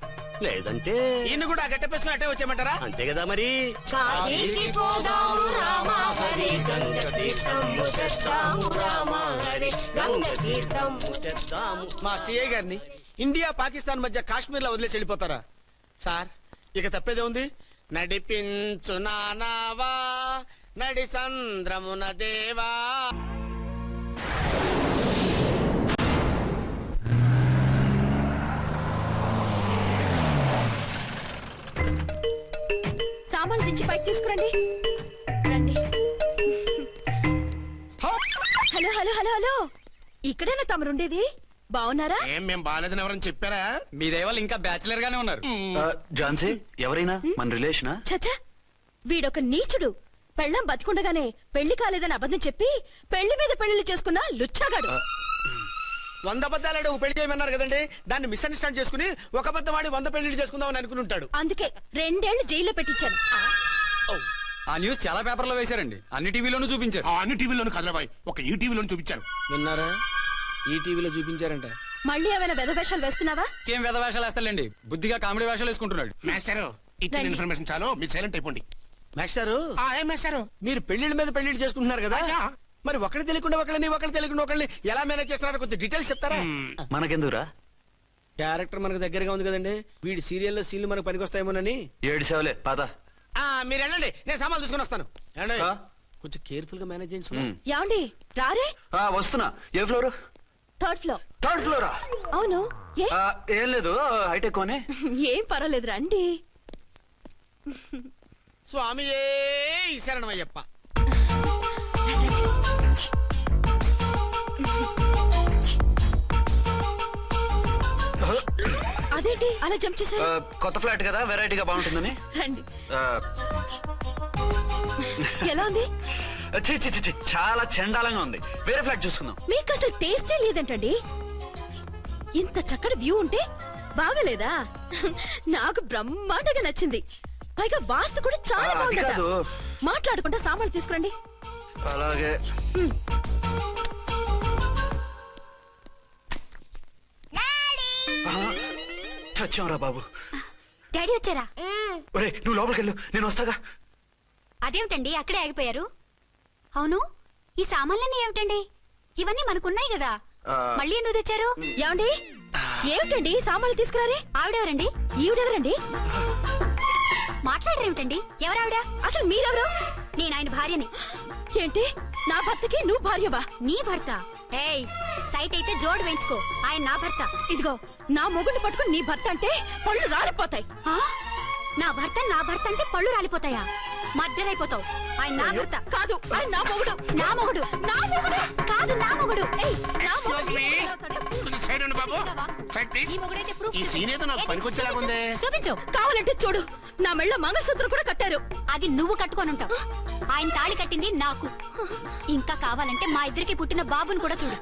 [SPEAKER 8] లేదంటే
[SPEAKER 13] ఈయన కూడా గట్టెప్పేసుకుని అట్టే వచ్చేయమంటారా?
[SPEAKER 8] అంతే కదా మరి.
[SPEAKER 10] కాశీకి పోదాము రామా హరి, గంగ తీర్థము తెద్దాము రామా హరి, గంగ తీర్థము తెద్దాము.
[SPEAKER 13] మా సిఐ గారిని ఇండియా పాకిస్తాన్ మధ్య కాశ్మీర్ లో వదిలేసి వెళ్ళిపోతారా సార్? ఇక తప్పేదే ఉంది. నడిపించు నానావా నడి సంద్రమున దేవా.
[SPEAKER 7] సామాన్లు దించి పైకి తీసుకురండి. రండి. హలో హలో హలో హలో, ఇక్కడేనా తమరుండేది? బాగున్నారా?
[SPEAKER 12] ఏం మేం బాగాలేదని ఎవరని చెప్పారా?
[SPEAKER 3] మీ దయవల్ల ఇంకా బ్యాచిలర్ గానే ఉన్నారు. ఝాన్సీ ఎవరైనా మన రిలేషనా?
[SPEAKER 7] చచ్చా, వీడొక నీచుడు. పెళ్ళం బతికుండగానే పెళ్లి కాలేదని అబద్ధం చెప్పి పెళ్లి మీద పెళ్లిళ్ళు చేసుకున్న లుచ్చాగాడు.
[SPEAKER 13] 100 అబద్ధాలు ఒక పెళ్లి చేయమన్నారు కదండి, దాన్ని మిస్అండర్స్టాండ్ చేసుకుని ఒక అబద్ధం ఆడి 100 పెళ్లిళ్ళు చేసుకుందామని అనుకుని ఉంటాడు.
[SPEAKER 7] అందుకే 2 ఏళ్లు జైల్లో పెట్టించాను.
[SPEAKER 3] ఆ న్యూస్ చాలా పేపర్లో వేశారండి, అన్ని టీవీలోనూ చూపించారు.
[SPEAKER 12] అన్ని టీవీలోను కదలబాయ్, ఒక ఈ టీవీలోను చూపించారు.
[SPEAKER 13] విన్నారా? ఈ టీవీలో చూపించారంట.
[SPEAKER 7] మళ్ళీ ఏమైనా వెధవేషాలు వేస్తున్నావా?
[SPEAKER 3] ఏం వేద వేషాలు వేస్తాడండి, బుద్ధిగా కామెడీ వేషాలు వేసుకుంటున్నాడు.
[SPEAKER 12] మాస్టారు ఇచ్చిన ఇన్ఫర్మేషన్ చాలు, మీరు సైలెంట్ అయిపోండి.
[SPEAKER 13] మాస్టారు,
[SPEAKER 12] ఏం మాస్టారు?
[SPEAKER 13] మీరు పెళ్లిళ్ళ మీద పెళ్లిళ్ళు చేసుకుంటున్నారు కదా, మరి ఒకటి తెలియకుండా ఒకళ్ళని ఒకళ్ళు తెలియకుండా ఒకళ్ళని ఎలా మేనేజ్ చేస్తున్నారో కొంచెం డీటెయిల్స్ చెప్తారా?
[SPEAKER 3] మనకెందుకురా,
[SPEAKER 13] క్యారెక్టర్ మనకు దగ్గరగా ఉంది కదండి, వీడి సీరియల్లో సీన్లు మనకు పనికొస్తాయేమోనని.
[SPEAKER 3] 7 సేవలే పద.
[SPEAKER 13] మీరు వెళ్ళండి, నేను సామాన్లు తీసుకుని వస్తాను. ఏమండి? కొంచెం కేర్ఫుల్ గా మేనేజ్ చేయండి సుమా.
[SPEAKER 7] ఏమండి రారే?
[SPEAKER 3] వస్తున్నా. ఏ ఫ్లోర్?
[SPEAKER 7] 3rd floor.
[SPEAKER 3] 3rd ఫ్లోరా?
[SPEAKER 7] అవును. ఏ?
[SPEAKER 3] ఏం లేదు, హైటెక్ కోనే.
[SPEAKER 7] ఏం పర్వాలేదు రండి.
[SPEAKER 13] స్వామియే శరణమయ్యప్ప.
[SPEAKER 7] అదేంటి అలా జంప్ చేశారు?
[SPEAKER 3] కొత్త ఫ్లాట్ కదా, వెరైటీగా బాగుంటుందని.
[SPEAKER 7] రండి. ఎలా ఉంది?
[SPEAKER 3] ఛీ, ఛీ, ఛీ, ఛీ, చాలా చండాలంగా ఉంది. వేరే ఫ్లాట్ చూసుకుందాం.
[SPEAKER 7] మీకు అసలు టేస్టే లేదంటండి. ఇంత చక్కటి వ్యూ ఉంటే బాగలేదా? నాకు బ్రహ్మాండంగా నచ్చింది. పైగా వాస్తు కూడా చాలా
[SPEAKER 3] అది
[SPEAKER 7] బాగుందట.
[SPEAKER 3] కాదు.
[SPEAKER 7] మాట్లాడుకుంటా సామాన్లు తీసుకురండి.
[SPEAKER 3] అలాగే. చచ్చాంరా బాబు.
[SPEAKER 4] డాడీ వచ్చారా?
[SPEAKER 3] ఒరే నువ్వు లోపలికి వెళ్ళు, నేను వస్తాగా.
[SPEAKER 4] అదేమిటండి అక్కడే ఆగిపోయారు? అవును, ఈ సామాన్లన్నీ ఏమిటండి? ఇవన్నీ మనకున్నాయి కదా, మళ్ళీ ఎందుకు తెచ్చారు?
[SPEAKER 7] ఏమండి ఏమిటండి సామాన్లు తీసుకురారే?
[SPEAKER 4] ఆవిడెవరండి?
[SPEAKER 7] ఈవిడెవరండి?
[SPEAKER 4] మాట్లాడరేమిటండి? ఎవరావిడ?
[SPEAKER 7] అసలు మీరెవరు?
[SPEAKER 4] నేను ఆయన భార్యని.
[SPEAKER 7] ఏంటి నా భర్తకి నువ్వు భార్యవా?
[SPEAKER 4] నీ భర్త? ఏయ్, సైట్ అయితే జోడు వేయించుకో, ఆయన నా భర్త.
[SPEAKER 7] ఇదిగో నా మొగుడిని పట్టుకుని నీ భర్త అంటే పళ్ళు రాలిపోతాయి.
[SPEAKER 4] నా భర్త అంటే పళ్ళు రాలిపోతాయా? మర్డర్ అయిపోతావు. ఆయన నా భర్త
[SPEAKER 7] కాదు, ఆయన నా మొగుడు.
[SPEAKER 4] నా మొగుడు.
[SPEAKER 7] నా మొగుడు
[SPEAKER 4] కాదు, నా మొగుడు. ఏయ్, నా మొగుడు.
[SPEAKER 12] సైడ్ అండి బాబు, సైడ్ ప్లీజ్.
[SPEAKER 4] ఈ మొగుడైతే proof
[SPEAKER 12] ఈ సీన్ ఏదో నాకు పనికొచ్చేలాగుందే.
[SPEAKER 4] చూపించు.
[SPEAKER 7] కావాలంటే చూడు, నా మెళ్ళ మంగళసూత్రం కూడా కట్టారు.
[SPEAKER 4] అది నువ్వు కట్టుకొని ఉంటావు. ఆయన తాళి కట్టింది నాకు. ఇంకా కావాలంటే మా ఇద్దరికి పుట్టిన బాబుని కూడా చూడు.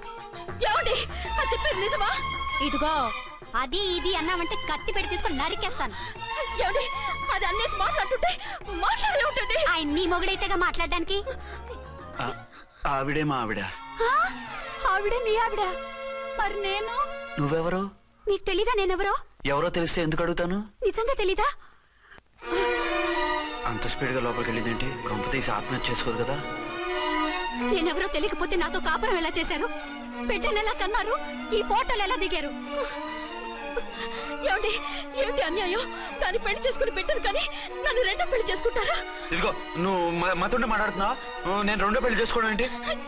[SPEAKER 7] ఏమండి అది చెప్పేది నిజమా?
[SPEAKER 4] ఇదిగో, అది ఇది అన్నావంటే కత్తి పెట్టి తీసుకొని నరికేస్తాను.
[SPEAKER 7] ఏమండి అది అన్నేసి మాట్లాడుతుంటే మాట్లాడే ఉంటుంది.
[SPEAKER 4] ఆయన నీ మొగుడైతేగా మాట్లాడడానికి.
[SPEAKER 3] ఆవిడే మా ఆవిడ.
[SPEAKER 4] ఆవిడే మీ ఆవిడ? మరి నేను?
[SPEAKER 3] నువ్వెవరో
[SPEAKER 4] నీకు తెలీదా నేనెవరో?
[SPEAKER 3] ఎవరో తెలిస్తే ఎందుకు అడుగుతాను?
[SPEAKER 4] నిజంగా తెలీదా?
[SPEAKER 3] అంత స్పీడ్ గా లోపలికి వెళ్ళిందేంటి? కొంప తీసి ఆత్మహత్య చేసుకోదు కదా.
[SPEAKER 4] నేనెవరో తెలియకపోతే నాతో కాపురం ఎలా చేశారు? బిడ్డను ఎలా కన్నారు? ఈ ఫోటోలు ఎలా దిగారు?
[SPEAKER 7] ఏమండి ఏమిటి అన్యాయం? దాన్ని పెళ్లి చేసుకుని పెట్టారు కానీ నన్ను రెండో పెళ్లి చేసుకుంటారా?
[SPEAKER 3] ఇదిగో నువ్వు మతుండే మాట్లాడుతున్నా. నేను రెండో పెళ్లి చేసుకోవడం ఏంటి?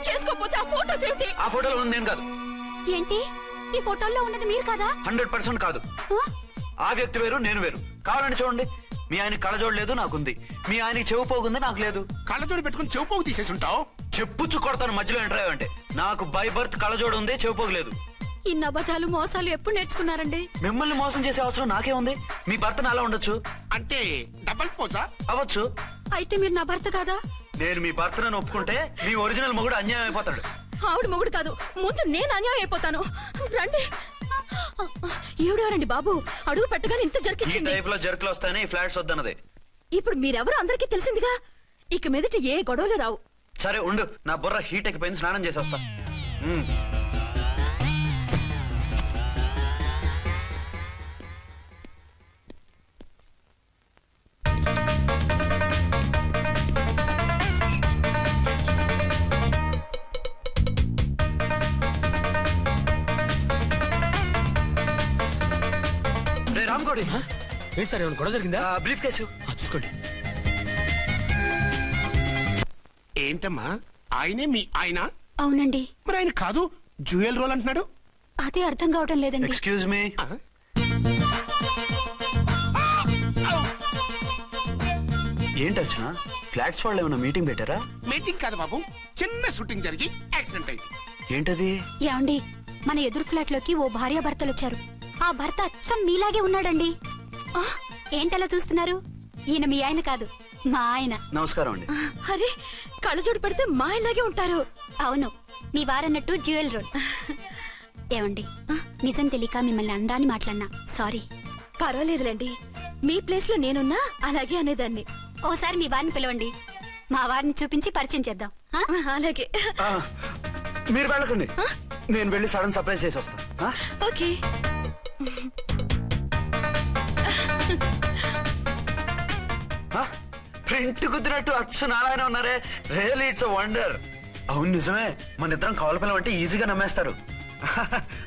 [SPEAKER 7] చేసుకోకపోతే ఆ ఫోటోస్ ఏమిటి?
[SPEAKER 3] ఆ ఫోటోలో ఉంది నేను కాదు.
[SPEAKER 4] ఏంటి ఈ ఫోటోల్లో ఉన్నది మీరు కదా?
[SPEAKER 3] 100% కాదు. ఆ వ్యక్తి వేరు, నేను వేరు. కావాలంటే చూడండి, మీ ఆయన కళ్ళజోడు లేదు, నాకుంది. మీ ఆయనకి చెవు పోగుంది, నాకు లేదు.
[SPEAKER 12] కళ్ళజోడు పెట్టుకుని చెవు పోగు తీసేసి ఉంటావు.
[SPEAKER 3] చెప్పుచ్చు కొడతాను మధ్యలో ఎంటర్ అంటే. నాకు బై బర్త్ కళ్ళజోడు ఉంది, చెవు పోగు లేదు.
[SPEAKER 4] ఇన్ని అబద్ధాలు మోసాలు ఎప్పుడు నేర్చుకున్నారండి?
[SPEAKER 3] మిమ్మల్ని మోసం చేసే అవసరం నాకే ఉంది. మీ భర్తను అలా ఉండొచ్చు.
[SPEAKER 12] అంటే డబల్ పోజా?
[SPEAKER 3] అవ్వచ్చు.
[SPEAKER 4] అయితే మీరు నా భర్త కాదా?
[SPEAKER 3] నేను మీ భర్తను ఒప్పుకుంటే మీ ఒరిజినల్ మొగుడు అన్యాయం అయిపోతాడు.
[SPEAKER 7] ఆవిడ మొగుడు కాదు, ముందు నేను అన్యాయం అయిపోతాను. రండి. ఈవిడెవరండి బాబు? అడుగు పెట్టగానే ఇంత
[SPEAKER 3] ఈ
[SPEAKER 7] జరికిచ్చింది.
[SPEAKER 3] టైప్ లో జర్కులు వస్తాయని ఈ ఫ్లాట్స్ వద్దన్నది.
[SPEAKER 7] ఇప్పుడు మీరెవరు అందరికీ తెలిసిందిగా. ఇక మీదట ఏ గొడవలు రావు.
[SPEAKER 3] సరే ఉండు, నా బుర్ర హీట్ ఎక్కిపోయింది, స్నానం చేసి వస్తా. రే రామ్కోడి,
[SPEAKER 13] ఏంటి సార్ ఏమైనా గొడవ జరిగిందా?
[SPEAKER 3] బ్రీఫ్ కేసు
[SPEAKER 13] చూసుకోండి.
[SPEAKER 12] ఏంటమ్మా ఆయనే మీ ఆయన?
[SPEAKER 4] అవునండి.
[SPEAKER 12] మరి ఆయన కాదు జ్యువెల్ రోల్ అంటున్నాడు.
[SPEAKER 4] అదే అర్థం కావటం లేదండి.
[SPEAKER 3] Excuse me. ఏంటి అర్చన, ఫ్లాట్స్ వాళ్ళు ఏమైనా మీటింగ్ పెట్టారా?
[SPEAKER 12] మీటింగ్ కాదు బాబు, చిన్న షూటింగ్ జరిగి యాక్సిడెంట్ అయింది.
[SPEAKER 3] ఏంటది?
[SPEAKER 4] ఏమండి, మన ఎదురు ఫ్లాట్ లోకి ఓ భార్య భర్తలు వచ్చారు. ఆ భర్త అచ్చం మీలాగే ఉన్నాడండి. ఏంటలా చూస్తున్నారు? ఈయన మీ ఆయన కాదు, మా ఆయన.
[SPEAKER 3] నమస్కారం అండి.
[SPEAKER 7] అరే, కళ్ళజోడు పెడితే మా ఇలాగే ఉంటారు.
[SPEAKER 4] అవును, మీ వారన్నట్టు జ్యువెల్ రోడ్. ఏమండి, నిజం తెలియక మిమ్మల్ని అందాన్ని మాట్లాడినా సారీ.
[SPEAKER 7] పర్వాలేదులేండి, మీ ప్లేస్ లో నేనున్నా అలాగే అనేదాన్ని.
[SPEAKER 4] ఓసారి మీ వారిని పిలవండి, మా వారిని చూపించి పరిచయం చేద్దాం.
[SPEAKER 7] అలాగే.
[SPEAKER 3] మీరు వెళ్ళకండి, నేను వెళ్ళి సడన్ సర్ప్రైజ్ చేసి వస్తాను.
[SPEAKER 7] ఓకే.
[SPEAKER 3] ప్రింట్ కుదిరినట్టు అచ్చు నారాయణ ఉన్నారే, రియల్లీ ఇట్స్ వండర్. అవును నిజమే, మన ఇద్దరం కవల పిల్లం అంటే ఈజీగా నమ్మేస్తారు.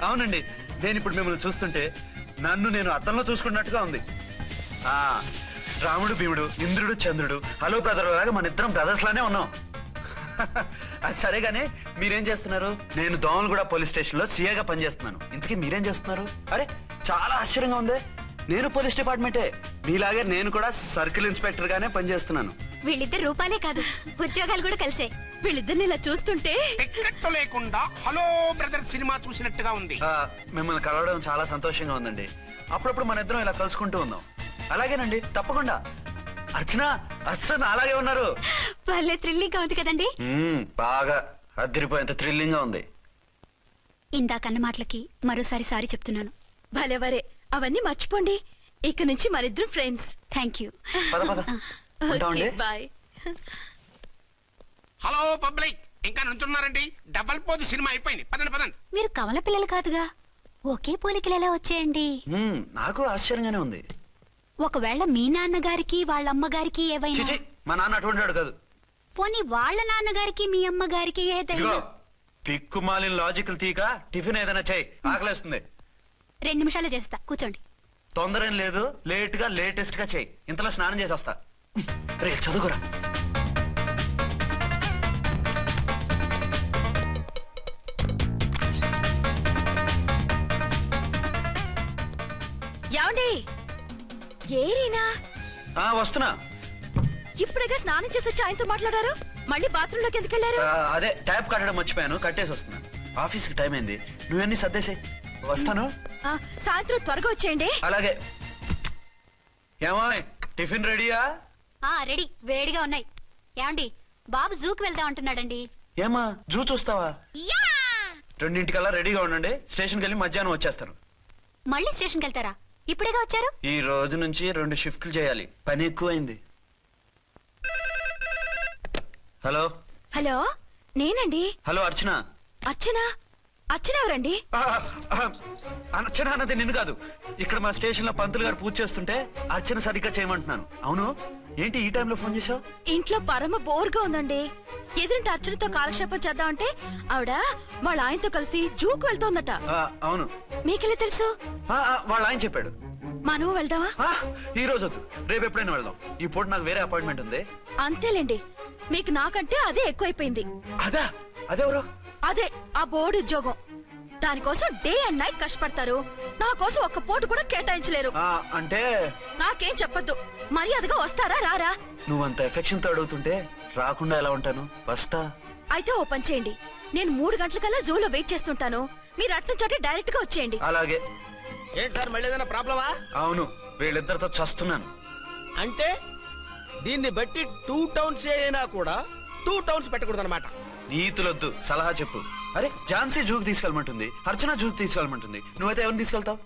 [SPEAKER 3] అవునండి, నేను ఇప్పుడు మిమ్మల్ని చూస్తుంటే నన్ను నేను అద్దంలో చూసుకున్నట్టుగా ఉంది. రాముడు భీముడు, ఇంద్రుడు చంద్రుడు, హలో బ్రదర్ లాగా మన ఇద్దరం బ్రదర్స్ లానే ఉన్నాం. అది సరేగానే మీరేం చేస్తున్నారు? నేను దోమలగూడ పోలీస్ స్టేషన్ లో సీఏగా పనిచేస్తున్నాను. ఇంతకీ మీరేం చేస్తున్నారు? అరే చాలా ఆశ్చర్యంగా ఉంది, నేను పోలీస్ డిపార్ట్మెంటే, మీలాగే నేను కూడా సర్కిల్ ఇన్స్పెక్టర్ గానే పనిచేస్తున్నాను.
[SPEAKER 4] వీళ్ళిద్దరు రూపాలే కాదు, ఉద్యోగాలు కూడా కలిసే.
[SPEAKER 7] వీళ్ళిద్దరిని ఇలా చూస్తుంటే
[SPEAKER 12] టికెట్ లేకుండా హలో బ్రదర్ సినిమా చూసినట్టుగా ఉంది.
[SPEAKER 3] మిమ్మల్ని కలవడం చాలా సంతోషంగా ఉందండి. అప్పుడప్పుడు మన ఇద్దరం ఇలా కలుసుకుంటూ ఉందాం. అలాగేనండి, తప్పకుండా. అర్చన, అర్చన అలాగే ఉన్నారు.
[SPEAKER 4] వాళ్ళే థ్రిల్లింగ్ గా ఉంది కదండి.
[SPEAKER 3] బాగా అదిరిపోయేంత థ్రిల్లింగ్ గా ఉంది.
[SPEAKER 4] ఇందాకన్న మాటలకి మరోసారి సారీ చెప్తున్నాను.
[SPEAKER 7] భలేవరే, అవన్నీ మర్చిపోండి. ఇక నుంచి మరిద్దరం ఫ్రెండ్స్.
[SPEAKER 4] Thank you.
[SPEAKER 3] పద పద. ఉంటామండి.
[SPEAKER 7] బాయ్.
[SPEAKER 12] హలో పబ్లిక్, ఇంకా నుంచున్నారండి? డబల్ పోజ్ సినిమా అయిపోయింది, పదండి పదండి.
[SPEAKER 4] మీరు కమల పిల్లలు కాదుగా, ఒకే పోలికలు ఎలా వచ్చాయండి?
[SPEAKER 3] నాకు ఆశ్చర్యంగానే ఉంది.
[SPEAKER 4] ఒకవేళ మీ నాన్నగారికి వాళ్ళ అమ్మగారికి ఏవైనా,
[SPEAKER 3] చిచి, మా నాన్న అటువంటి వాడు కాదు.
[SPEAKER 4] పోనీ వాళ్ళ నాన్నగారికి మీ అమ్మగారికి ఏదైనా.
[SPEAKER 3] తిక్కుమాలిన లాజికల్ తీక టిఫిన్ ఏదైనా చేయి, ఆకలేస్తుంది.
[SPEAKER 4] 2 నిమిషాలు చేస్తా, కూర్చోండి.
[SPEAKER 3] తొందర ఏం లేదు, లేట్ గా లేటెస్ట్ గా చేయి. ఇంతలో స్నానం చేసి వస్తా. రే చదువుకురా.
[SPEAKER 7] ఏమండి, ఏరీనా?
[SPEAKER 3] వస్తున్నా.
[SPEAKER 7] ఇప్పుడేగా స్నానం చేసి వచ్చి ఆయనతో మాట్లాడారు, మళ్ళీ బాత్రూమ్ లోకి ఎందుకు వెళ్ళారు?
[SPEAKER 3] అదే ట్యాప్ కట్టడం మర్చిపోయాను, కట్టేసి వస్తున్నా. ఆఫీస్ కి టైం అయింది, నువ్వన్నీ సర్దేసే. వస్తాను.
[SPEAKER 7] సాయంత్రం త్వరగా వచ్చేయండి.
[SPEAKER 3] అలాగే. ఏమో టిఫిన్ రెడీయా?
[SPEAKER 4] రెడీ, వేడిగా ఉన్నాయి. ఏమండి, బాబు జూకి వెళ్దాం అంటున్నాడండి.
[SPEAKER 3] ఏమా జూ చూస్తావా? 2:00కల్లా రెడీగా ఉండండి, స్టేషన్కి వెళ్ళి మధ్యాహ్నం వచ్చేస్తాను.
[SPEAKER 4] మళ్ళీ స్టేషన్కి వెళ్తారా? ఇప్పుడేగా వచ్చారు.
[SPEAKER 3] ఈ రోజు నుంచి 2 షిఫ్ట్లు చేయాలి, పని ఎక్కువైంది. హలో.
[SPEAKER 7] హలో, నేనండి.
[SPEAKER 3] హలో అర్చన.
[SPEAKER 7] అర్చన? అర్చన ఎవరండి?
[SPEAKER 3] అర్చన అన్నది నిన్ను కాదు. ఇక్కడ మా స్టేషన్ లో పంతులు గారు పూజ చేస్తుంటే అర్చన సరిగ్గా చేయమంటున్నాను. అవును, ఏంటి ఈ టైంలో ఫోన్ చేసావు?
[SPEAKER 7] ఇంట్లో పరమ బోర్గా ఉందండి. ఎదురింటి అర్చనతో కాలక్షేపం చేద్దామంటే ఆవిడ వాళ్ళ ఆయనతో కలిసి జూకు వెళ్తోందట.
[SPEAKER 3] అవును.
[SPEAKER 7] మీకెళ్ళి తెలుసు?
[SPEAKER 3] వాళ్ళ ఆయన చెప్పాడు.
[SPEAKER 7] మనం వెళ్దామా?
[SPEAKER 3] ఈ రోజు వద్దు, రేపు ఎప్పుడైనా వెళ్దాం. ఈ పూట నాకు వేరే అపాయింట్మెంట్ ఉంది.
[SPEAKER 7] అంతేలేండి, మీకు నాకంటే అదే ఎక్కువైపోయింది.
[SPEAKER 3] అదా? అదెవరు?
[SPEAKER 7] అదే ఆ బోర్డు ఉద్యోగం. దానికోసం డే అండ్ నైట్ కష్టపడతారు, నా కోసం ఒక్క పూట కూడా కేటాయించలేరు.
[SPEAKER 3] అంటే
[SPEAKER 7] నాకేం చెప్పొద్దు, మర్యాదగా వస్తారా రారా?
[SPEAKER 3] నువ్వంత ఎఫెక్షన్ తో అడుగుతుంటే రాకుండా ఎలా ఉంటాను? వస్తా.
[SPEAKER 7] అయితే ఓ పని చేయండి, నేను 3 గంటలకల్లా జూలో వెయిట్ చేస్తుంటాను, మీరు అట్నుంచి డైరెక్ట్ గా వచ్చేయండి.
[SPEAKER 3] అలాగే.
[SPEAKER 13] ఏంటి సార్, మళ్ళీ ఏదైనా ప్రాబ్లమా?
[SPEAKER 3] అవును, వీళ్ళిద్దరితో చస్తున్నాను.
[SPEAKER 13] అంటే దీన్ని బట్టి 2 టౌన్స్ అయినా కూడా 2 టౌన్స్ పెట్టకూడదు అనమాట.
[SPEAKER 3] నీతులొద్దు, సలహా చెప్పు. అరే ఝాన్సీ జూకి తీసుకెళ్ళమంటుంది, అర్చన జూకి తీసుకెళ్ళమంటుంది, నువ్వైతే ఎవరిని తీసుకెళ్తావు?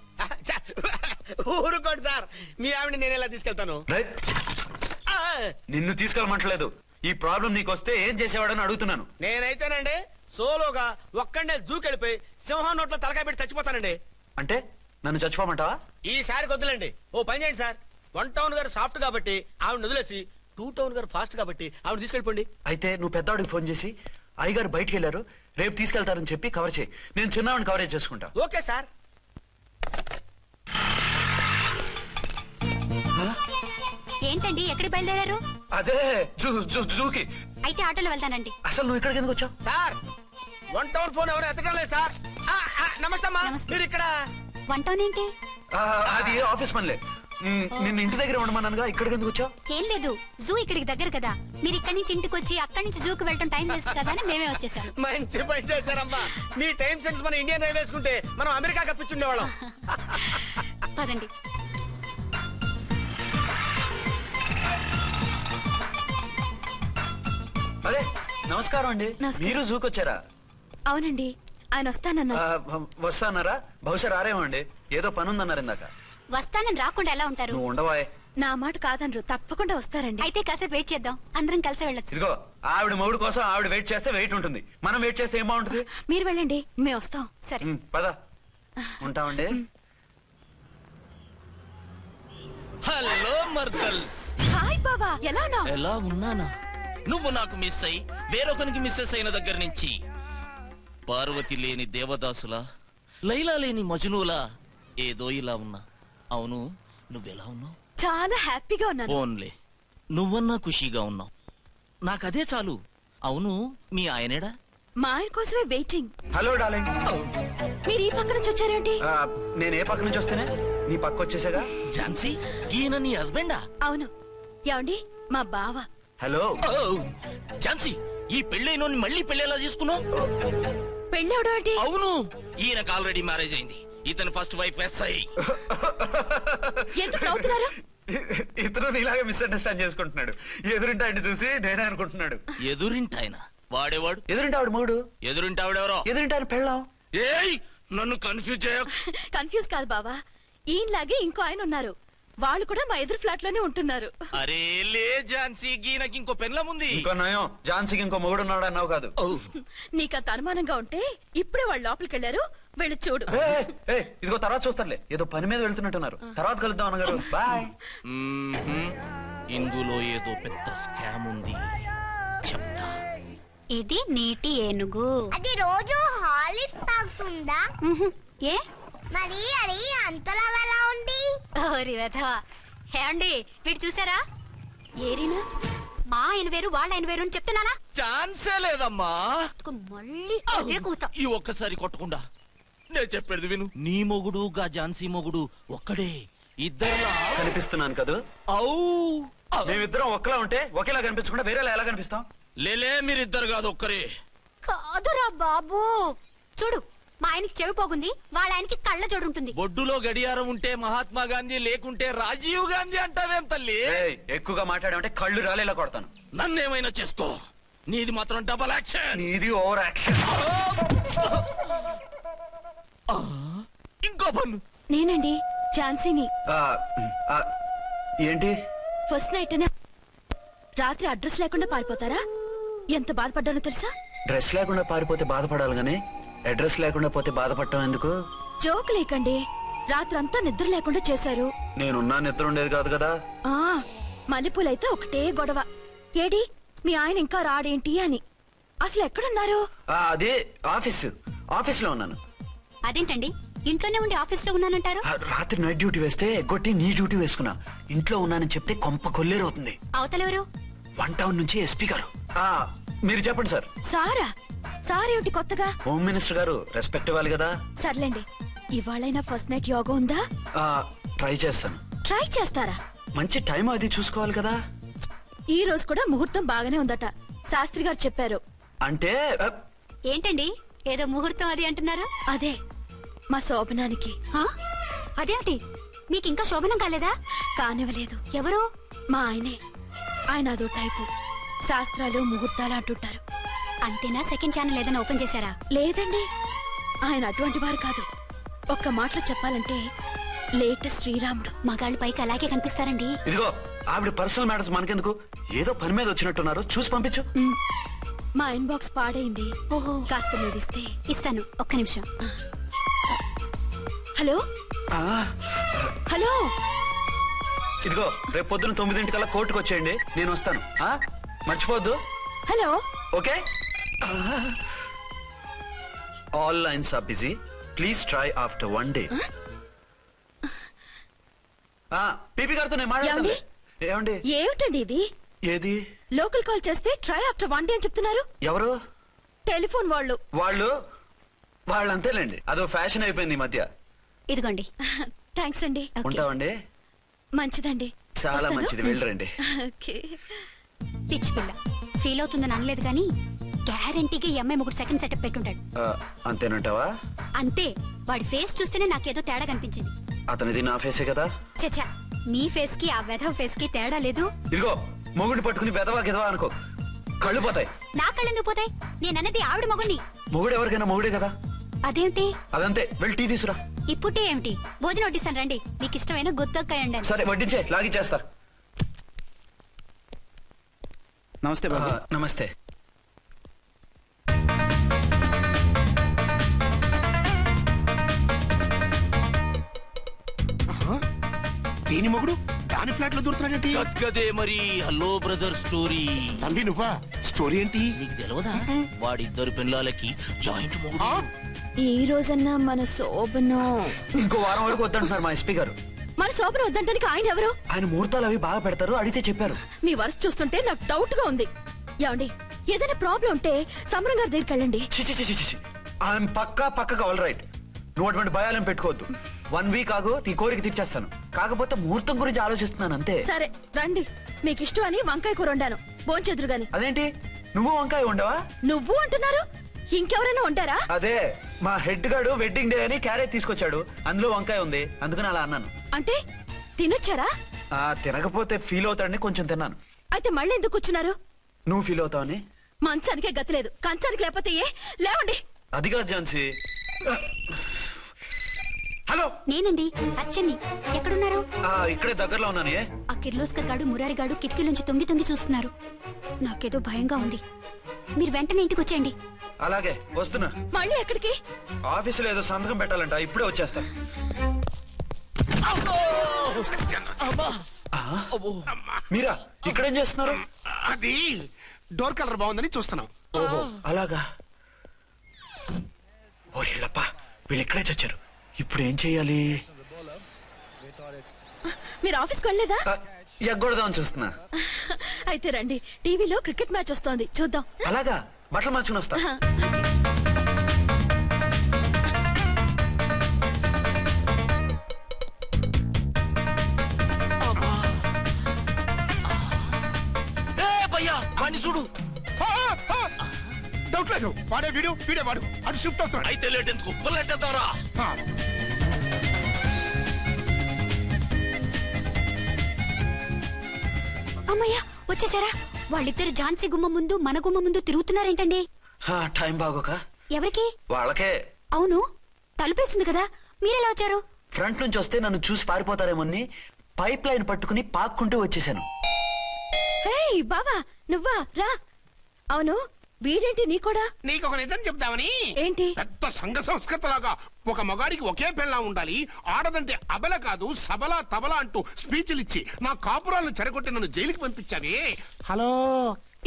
[SPEAKER 13] ఊరుకోండి సార్, మీ ఆవిడ నేను ఎలా తీసుకెళ్తాను?
[SPEAKER 3] రేయ్, నిన్ను తీసుకెళ్ళమంటలేదు. ఈ ప్రాబ్లం నీకు వస్తే ఏం చేసేవాడని అడుగుతున్నాను.
[SPEAKER 13] నేనైతేనండి సోలోగా ఒక్కడే జూకెళ్ళిపోయి సింహం నోట్లో తలకాయ పెట్టి చచ్చిపోతానండి.
[SPEAKER 3] అంటే నన్ను చచ్చిపోమంటావా?
[SPEAKER 13] ఈసారి వద్దులేండి, ఓ పని చేయండి సార్. 1 టౌన్ గారు సాఫ్ట్ కాబట్టి ఆవిడ వదిలేసి 2 టౌన్ గారు ఫాస్ట్ కాబట్టి ఆవిడ తీసుకెళ్ళిపోండి.
[SPEAKER 3] అయితే నువ్వు పెద్దవాడికి ఫోన్ చేసి అయ్యగారు బయటికి వెళ్ళారు, రేపు తీసుకెళ్తారని చెప్పి కవర్ చేయి. నేను చిన్నవాడిని కవరేజ్ చేసుకుంటా.
[SPEAKER 13] Okay sir.
[SPEAKER 4] ఏంటండి ఎక్కడికి బయలుదేరారు?
[SPEAKER 3] అదే జూకి.
[SPEAKER 4] అయితే ఆటోలో వెళ్తానండి.
[SPEAKER 3] అసలు నువ్వు ఇక్కడికి ఎందుకు వచ్చావు?
[SPEAKER 13] సార్ 1 టౌన్ ఫోన్ ఎవరు ఎత్తడం లేదు సార్. నమస్తే అమ్మా, మీరు ఇక్కడ?
[SPEAKER 4] వంటోన్ ఏంటి?
[SPEAKER 3] అది ఆఫీస్ పనిలే. నిన్ను ఇంటి దగ్గర ఉండమన్నానుగా, ఇక్కడికి ఎందుకు వచ్చావు?
[SPEAKER 4] ఏం లేదు, జూ ఇక్కడికి దగ్గర కదా, మీరు ఇక్కడి నుంచి ఇంటికి వచ్చి అక్కడి నుంచి జూకి వెళ్ళడం టైం వేస్ట్ కదా అని మేమే వచ్చేసాం.
[SPEAKER 13] మంచి పని చేశారమ్మా. మీ టైం సెన్స్ మన ఇండియన్ రైల్వేస్ కుంటే మనం అమెరికా కప్పించుండేవాళ్ళం.
[SPEAKER 4] పదండి.
[SPEAKER 3] అదే నమస్కారం అండి. మీరు జూకి వచ్చారా?
[SPEAKER 7] అవునండి, ఆయన వస్తానన్నారు.
[SPEAKER 3] వస్తానారా? బహుశా రారేమో అండి, ఏదో పని ఉందన్నారు ఇందాక.
[SPEAKER 4] వస్తానని రాకుండా ఎలా ఉంటారు?
[SPEAKER 3] నువ్వు ఉండవాయ్.
[SPEAKER 7] నా మాట కాదనరు, తప్పకుండా వస్తారండి.
[SPEAKER 4] అయితే కాసేపు వెయిట్ చేద్దాం, అందరం కలిసి వెళ్ళొచ్చు.
[SPEAKER 3] ఇదిగో ఆవిడ మొగుడు కోసం ఆవిడ వెయిట్ చేస్తే వెయిట్ ఉంటుంది, మనం వెయిట్ చేస్తే ఏం బాగుంటుంది?
[SPEAKER 7] మీరు వెళ్ళండి, మేము వస్తాం.
[SPEAKER 4] సరే
[SPEAKER 3] పద, ఉంటామండి.
[SPEAKER 5] హలో మర్దల్స్.
[SPEAKER 7] హాయ్ బాబా, ఎలా ఉన్నావు?
[SPEAKER 5] ఎలా ఉన్నానా? నువ్వు నాకు మిస్ అయి వేరొకరికి మిస్సెస్ అయిన దగ్గర నుంచి పార్వతి లేని దేవదాసులా, లైలా లేని మజునులా ఏదో ఇలా ఉన్నా. అవును, నువ్వెలా ఉన్నావు?
[SPEAKER 7] చాలా హ్యాపీగా ఉన్నాను.
[SPEAKER 5] ఓన్లే నువ్వన్నా ఖుషీగా ఉన్నావు, నాకదే చాలు. అవును, మీ ఆయనేడా?
[SPEAKER 7] మా ఆయన కోసమే వెయిటింగ్.
[SPEAKER 3] Hello darling.
[SPEAKER 7] మీరు ఈ పక్క నుంచి వచ్చారేంటి?
[SPEAKER 3] నేను ఏ పక్క నుంచి వస్తేనే నీ పక్క వచ్చేసాగా.
[SPEAKER 5] ఝాన్సీ, ఈయన నీ హస్బెండా?
[SPEAKER 7] అవును. ఏమండి, మా బావ.
[SPEAKER 3] హలో.
[SPEAKER 5] ఝాన్సీ, ఈ పెళ్ళైనోని మళ్ళీ పెళ్ళేలా చేసుకున్నావు?
[SPEAKER 7] పెళ్ళవడం ఏంటి?
[SPEAKER 5] అవును, ఈయనకు ఆల్రెడీ మ్యారేజ్ అయింది. ఇతను ఫస్ట్ వైఫ్ ఎస్ఐ.
[SPEAKER 7] ఎందుకు నవ్వుతున్నారు?
[SPEAKER 3] ఇతను నీలాగా మిస్అండర్స్టాండ్ చేసుకుంటున్నాడు. ఎదురింటి ఆయన చూసి నేనే అనుకుంటున్నాడు.
[SPEAKER 5] ఎదురింటాయన వాడేవాడు?
[SPEAKER 3] ఎదురింటి ఆవిడ మూడు.
[SPEAKER 5] ఎదురింటి ఆవిడెవరో?
[SPEAKER 3] ఎదురింటి ఆయన పెళ్ళాం.
[SPEAKER 5] ఏయ్, నన్ను కన్ఫ్యూజ్ చేయ.
[SPEAKER 7] కన్ఫ్యూజ్ కాదు బావా, ఈయనలాగే ఇంకో ఆయన ఉన్నారు, వాళ్ళు కూడా మా ఎదురు ఫ్లాట్ లోనే ఉంటున్నారు.
[SPEAKER 5] అరే లే ఝాన్సీ, గీనకి ఇంకో పెన్లం ఉంది.
[SPEAKER 3] ఇంకో నయం, ఝాన్సీకి ఇంకో మొగుడు ఉన్నాడు అన్నావు కాదు.
[SPEAKER 7] నీకంత అనుమానంగా ఉంటే ఇప్పుడే వాళ్ళు లోపలికి వెళ్ళారు, వెళ్ళి చూడు.
[SPEAKER 3] ఇదిగో తర్వాత చూస్తారులే, ఏదో పని మీద వెళ్తున్నట్టున్నారు. తర్వాత కలుద్దాం అన్నగారు. బాయ్.
[SPEAKER 5] ఇందులో ఏదో పెద్ద స్కామ్ ఉంది, చెప్తా.
[SPEAKER 4] ఇది నీటి ఏనుగు.
[SPEAKER 10] అది రోజు హాలిక్స్ తాగుతుందా?
[SPEAKER 4] ఏ
[SPEAKER 10] మరి అది అంతలా ఎలా ఉంది?
[SPEAKER 4] ఓరి వెధవా. ఏమండి, వీడు చూసారా? ఏరినా మా ఆయన వేరు వాళ్ళ ఆయన వేరు అని చెప్తున్నానా?
[SPEAKER 5] ఛాన్సే లేదమ్మా.
[SPEAKER 4] మళ్ళీ అదే కూతాం.
[SPEAKER 5] ఈ ఒక్కసారి కొట్టకుండా నేను చెప్పేది విను. నీ మొగుడు గా ఝాన్సీ మొగుడు ఒక్కడే, ఇద్దరులా
[SPEAKER 3] కనిపిస్తున్నాను కదా. మేమిద్దరం ఒక్కలా ఉంటే ఒకేలా కనిపించకుండా వేరేలా ఎలా కనిపిస్తాం?
[SPEAKER 5] లేలే, మీరిద్దరు కాదు ఒక్కరే.
[SPEAKER 4] కాదురా బాబు, చూడు, మా ఆయనకి చెవి పోగుంది, వాళ్ళ ఆయనకి కళ్ళ జోడు ఉంటుంది.
[SPEAKER 5] బొడ్డులో గడియారం ఉంటే మహాత్మా గాంధీ, లేకుంటే రాజీవ్ గాంధీ అంటావేం తల్లి?
[SPEAKER 3] ఎక్కువగా మాట్లాడామంటే కళ్ళు రాలేలా కొడతాను.
[SPEAKER 5] నన్నేమైనా చేసుకో, నీది మాత్రం డబల్ యాక్షన్.
[SPEAKER 3] నీది ఓవర్ యాక్షన్.
[SPEAKER 5] ఇంకో పన్ను.
[SPEAKER 7] నేనండి ఝాన్సీని.
[SPEAKER 3] ఏంటి?
[SPEAKER 7] ఫస్ట్ నైట్ అనే రాత్రి అడ్రస్ లేకుండా పారిపోతారా? ఎంత బాధపడ్డానో తెలుసా?
[SPEAKER 3] డ్రెస్ లేకుండా పారిపోతే బాధపడాలి గానీ అడ్రస్ లేకుండా పోతే బాధపడటం ఎందుకు?
[SPEAKER 7] జోక్ లేకండి, రాత్రంతా నిద్ర లేకుండా చేశారు.
[SPEAKER 3] నేనున్నా నిద్ర ఉండేది కాదు కదా.
[SPEAKER 7] మల్లెపూలైతే ఒకటే గొడవ. ఏడి మీ ఆయన ఇంకా రాడేంటి అని. అసలు ఎక్కడున్నారు?
[SPEAKER 3] అదే ఆఫీస్ లో ఉన్నాను.
[SPEAKER 4] అదేంటండి, ఇంట్లోనే ఉండి ఆఫీస్ లో ఉన్నానంటారు?
[SPEAKER 3] రాత్రి నైట్ డ్యూటీ వేస్తే ఎగ్గొట్టి నీ డ్యూటీ వేసుకున్నా. ఇంట్లో ఉన్నానని చెప్తే కొంప కొల్లేరవుతుంది.
[SPEAKER 4] అవతలెవరు?
[SPEAKER 3] 1 టౌన్ నుంచి ఎస్పీ గారు. మీరు చెప్పండి సార్.
[SPEAKER 7] సారా? సారేమిటి కొత్తగా?
[SPEAKER 3] హోమ్ మినిస్టర్ గారు, రెస్పెక్ట్ ఇవ్వాలి కదా.
[SPEAKER 7] సర్లేండి, ఇవాళైనా ఫస్ట్ నైట్ యోగా ఉందా?
[SPEAKER 3] ట్రై చేస్తాను.
[SPEAKER 7] ట్రై చేస్తారా?
[SPEAKER 3] మంచి టైం అది చూసుకోవాలి కదా.
[SPEAKER 7] ఈ రోజు కూడా ముహూర్తం బాగానే ఉందట, శాస్త్రి గారు చెప్పారు.
[SPEAKER 3] అంటే
[SPEAKER 4] ఏంటండి, ఏదో ముహూర్తం అది అంటున్నారు?
[SPEAKER 7] అదే మా శోభనానికి.
[SPEAKER 4] అదేమిటి, మీకు ఇంకా శోభనం కాలేదా?
[SPEAKER 7] కానివ్వలేదు.
[SPEAKER 4] ఎవరు?
[SPEAKER 7] మా ఆయనే. ఆయన అదో టైపు, శాస్త్రాలు ముహూర్తాలు అంటుంటారు.
[SPEAKER 4] అంతేనా? సెకండ్ ఛానల్ ఏదైనా ఓపెన్ చేశారా?
[SPEAKER 7] లేదండి, ఆయన అటువంటి వారు కాదు. ఒక్క మాటలో చెప్పాలంటే లేటెస్ట్ శ్రీరాముడు.
[SPEAKER 4] మగాళ్ళు పైకి అలాగే కనిపిస్తారండి.
[SPEAKER 3] ఇదిగో ఆవిడ పర్సనల్ మ్యాటర్స్ మనకెందుకు, ఏదో పని మీద వచ్చినట్టున్నారు, చూసి పంపించు.
[SPEAKER 7] మా ఇన్బాక్స్ పాడైంది.
[SPEAKER 4] ఓహో,
[SPEAKER 7] కాస్త మీదిస్తే.
[SPEAKER 4] ఇస్తాను, ఒక్క నిమిషం.
[SPEAKER 7] హలో
[SPEAKER 3] ఆ,
[SPEAKER 7] హలో,
[SPEAKER 3] ఇదిగో రేపు పొద్దున 9 కోర్టుకు వచ్చేయండి, నేను వస్తాను. మర్చిపోద్దు.
[SPEAKER 7] Hello.
[SPEAKER 3] Okay. All lines are busy, please try after 1 day. PP గారితో నేను మాట్లాడతాను. ఏమండి?
[SPEAKER 7] ఏమిటండి ఇది?
[SPEAKER 3] ఏది?
[SPEAKER 7] లోకల్ కాల్ చేస్తే ట్రై ఆఫ్టర్ 1 day అని చెప్తున్నారు.
[SPEAKER 3] ఎవరు?
[SPEAKER 7] టెలిఫోన్ వాళ్ళు.
[SPEAKER 3] వాళ్ళు అంతేలేండి, అదో ఫ్యాషన్ అయిపోయింది ఈ మధ్య.
[SPEAKER 4] ఇదిగోండి.
[SPEAKER 7] థ్యాంక్స్ అండి.
[SPEAKER 3] ఉంటామండి.
[SPEAKER 7] మంచిదండి.
[SPEAKER 3] చాలా
[SPEAKER 7] వస్తాను.
[SPEAKER 3] మంచిది, వెళ్ళరండి.
[SPEAKER 7] ఓకే.
[SPEAKER 4] పిచ్చి పిల్ల ఫీల్ అవుతుందని అనలేదు కానీ గ్యారంటీగా ఈ అమ్మాయి 3 సెకండ్ సెటప్ పెట్టుంటాడు.
[SPEAKER 3] అంతేనంటావా?
[SPEAKER 4] అంతే. వాడి ఫేస్ చూస్తేనే నాకేదో తేడా కనిపించింది.
[SPEAKER 3] అతనిది నా ఫేసే కదా.
[SPEAKER 4] చచ్చా, మీ ఫేస్ కి ఆ వెధవ ఫేస్ కి తేడా లేదు.
[SPEAKER 3] ఇదిగో మొగుడిని పట్టుకుని బెదవా గెదవా అనుకో, కళ్ళు పోతాయి.
[SPEAKER 4] నా కళ్ళెందుకు పోతాయి? నేనన్నది ఆవిడ మగుణ్ణి.
[SPEAKER 3] మొగుడు ఎవరికైనా మొగుడే కదా.
[SPEAKER 4] అదేంటి?
[SPEAKER 3] అదంతే, వెళ్ళి టీ తీసురా.
[SPEAKER 4] ఇప్పుడే ఏమిటి? భోజనం వడ్డిస్తాను రండి. మీకు ఇష్టమైన గుత్తొక్కాయ ఉండండి.
[SPEAKER 3] సరే వడ్డించే, లాగి చేస్తా.
[SPEAKER 13] నమస్తే బాబు.
[SPEAKER 3] నమస్తే.
[SPEAKER 12] దేని మొగుడు దాని ఫ్లాట్ లో దూరుతున్నాడేంటి?
[SPEAKER 5] గదే మరి. Hello brother story.
[SPEAKER 12] తంబి నువ్వా? స్టోరీ ఏంటి?
[SPEAKER 5] నీకు తెలియదా? వాడిద్దరు పిల్లలకి జాయింట్ మొగుడు.
[SPEAKER 7] ఈ రోజన్నా మన శోభను.
[SPEAKER 3] ఇంకో వారం వరకు వద్దంటున్నారు మా ఎస్పీ గారు.
[SPEAKER 7] మన శోభను వద్దంటానికి ఆయన ఎవరు?
[SPEAKER 3] ఆయన ముహూర్తాలు అవి బాగా పెడతారు, అడిగితే చెప్పారు.
[SPEAKER 7] మీ వరుస చూస్తుంటే నాకు డౌట్ గా ఉంది. ఏమండి, ఏదైనా ప్రాబ్లం ఉంటే సమరం గారి దగ్గరికి వెళ్ళండి.
[SPEAKER 3] ఆయన పక్కగా ఆల్ రైట్. నువ్వు అటువంటి భయాలను పెట్టుకోవద్దు. 1 week ఆగు, నీ కోరిక తీర్చేస్తాను. కాకపోతే ముహూర్తం గురించి ఆలోచిస్తున్నాను అంతే.
[SPEAKER 7] సరే రండి, మీకు ఇష్టం అని వంకాయ కూర వండాను, భోంచెదురు గాని.
[SPEAKER 3] అదేంటి నువ్వు వంకాయ ఉండవా?
[SPEAKER 7] నువ్వు అంటున్నారు, ఇంకెవరైనా ఉంటారా?
[SPEAKER 3] అదే మా హెడ్ గాడు వెడ్డింగ్ డే అని క్యారేజ్ తీసుకొచ్చాడు, అందులో వంకాయ ఉంది, అందుకని అలా అన్నాను.
[SPEAKER 7] అంటే తినొచ్చారా?
[SPEAKER 3] తినకపోతే ఫీల్ అవుతాడని కొంచెం తిన్నాను.
[SPEAKER 7] అయితే మళ్ళీ ఎందుకు కూర్చున్నారు?
[SPEAKER 3] నువ్వు ఫీల్ అవుతావని.
[SPEAKER 7] మంచానికే గతి లేదు, కంచానికి లేకపోతే ఏ? లేవండి.
[SPEAKER 3] అది కాదు ఝాన్సీ. హలో,
[SPEAKER 4] నేనండి అర్చన్ని. ఎక్కడున్నారు?
[SPEAKER 3] ఇక్కడే దగ్గరలో ఉన్నాను.
[SPEAKER 4] ఆ కిర్లోస్కర్ గాడు మురారి గాడు కిటికీలోంచి తొంగి చూస్తున్నారు. నాకేదో భయంగా ఉంది. మీరు వెంటనే ఇంటికి వచ్చేయండి.
[SPEAKER 3] అలాగే వస్తున్నా.
[SPEAKER 7] మళ్ళీ ఎక్కడికి?
[SPEAKER 3] ఆఫీసులో ఏదో సంతకం పెట్టాలంట, ఇప్పుడే వచ్చేస్తా. మీరా ఇక్కడేం చేస్తున్నారు?
[SPEAKER 12] అది డోర్ కలర్ బాగుందని చూస్తున్నాం.
[SPEAKER 3] ఓహో అలాగా. ఓరేళ్ళప్ప, వీళ్ళు ఇక్కడే చచ్చారు. ఇప్పుడు ఏం చెయ్యాలి?
[SPEAKER 7] మీరు ఆఫీస్కి వెళ్ళలేదా?
[SPEAKER 3] ఎగ్గొడదామని చూస్తున్నా.
[SPEAKER 7] అయితే రండి, టీవీలో క్రికెట్ మ్యాచ్ వస్తోంది, చూద్దాం.
[SPEAKER 3] అలాగా, బట్టలు మార్చుకుని వస్తా.
[SPEAKER 5] చూడు.
[SPEAKER 12] డౌట్ లేదు, వాడే వీడే వాడు. అటు షిఫ్ట్ అవుతున్నాడు.
[SPEAKER 5] అయితే లేట్ ఎందుకు, బుల్లెట్ ఎత్తారా?
[SPEAKER 4] అమ్మయ్యా, వచ్చేసారా? వాళ్ళిద్దరు ఝాన్సీ గుమ్మ ముందు మన గుమ్మ ముందు తిరుగుతున్నారేంటండి?
[SPEAKER 3] టైం బాగోక.
[SPEAKER 4] ఎవరికి?
[SPEAKER 3] వాళ్ళకే.
[SPEAKER 4] అవును, తలుపేస్తుంది కదా, మీరెలా వచ్చారు?
[SPEAKER 3] ఫ్రంట్ నుంచి వస్తే నన్ను చూసి పారిపోతారేమోని పైప్ లైన్ పట్టుకుని పాక్కుంటూ వచ్చేసాను.
[SPEAKER 7] హే బావా, నువ్వా? రా. అవును, వీడేంటి నీ కూడా?
[SPEAKER 12] నీకు ఒక నిజం చెప్దామని.
[SPEAKER 7] ఏంటి?
[SPEAKER 12] పెద్ద సంఘ సంస్కృతలాగా ఒక మగాడికి ఒకే పెళ్ళం ఉండాలి, ఆడదంటే అబల కాదు సబల తబల అంటూ స్పీచ్లు ఇచ్చి నా కాపురాలను చెడగొట్టి నన్ను జైలుకి పంపించావి. హలో,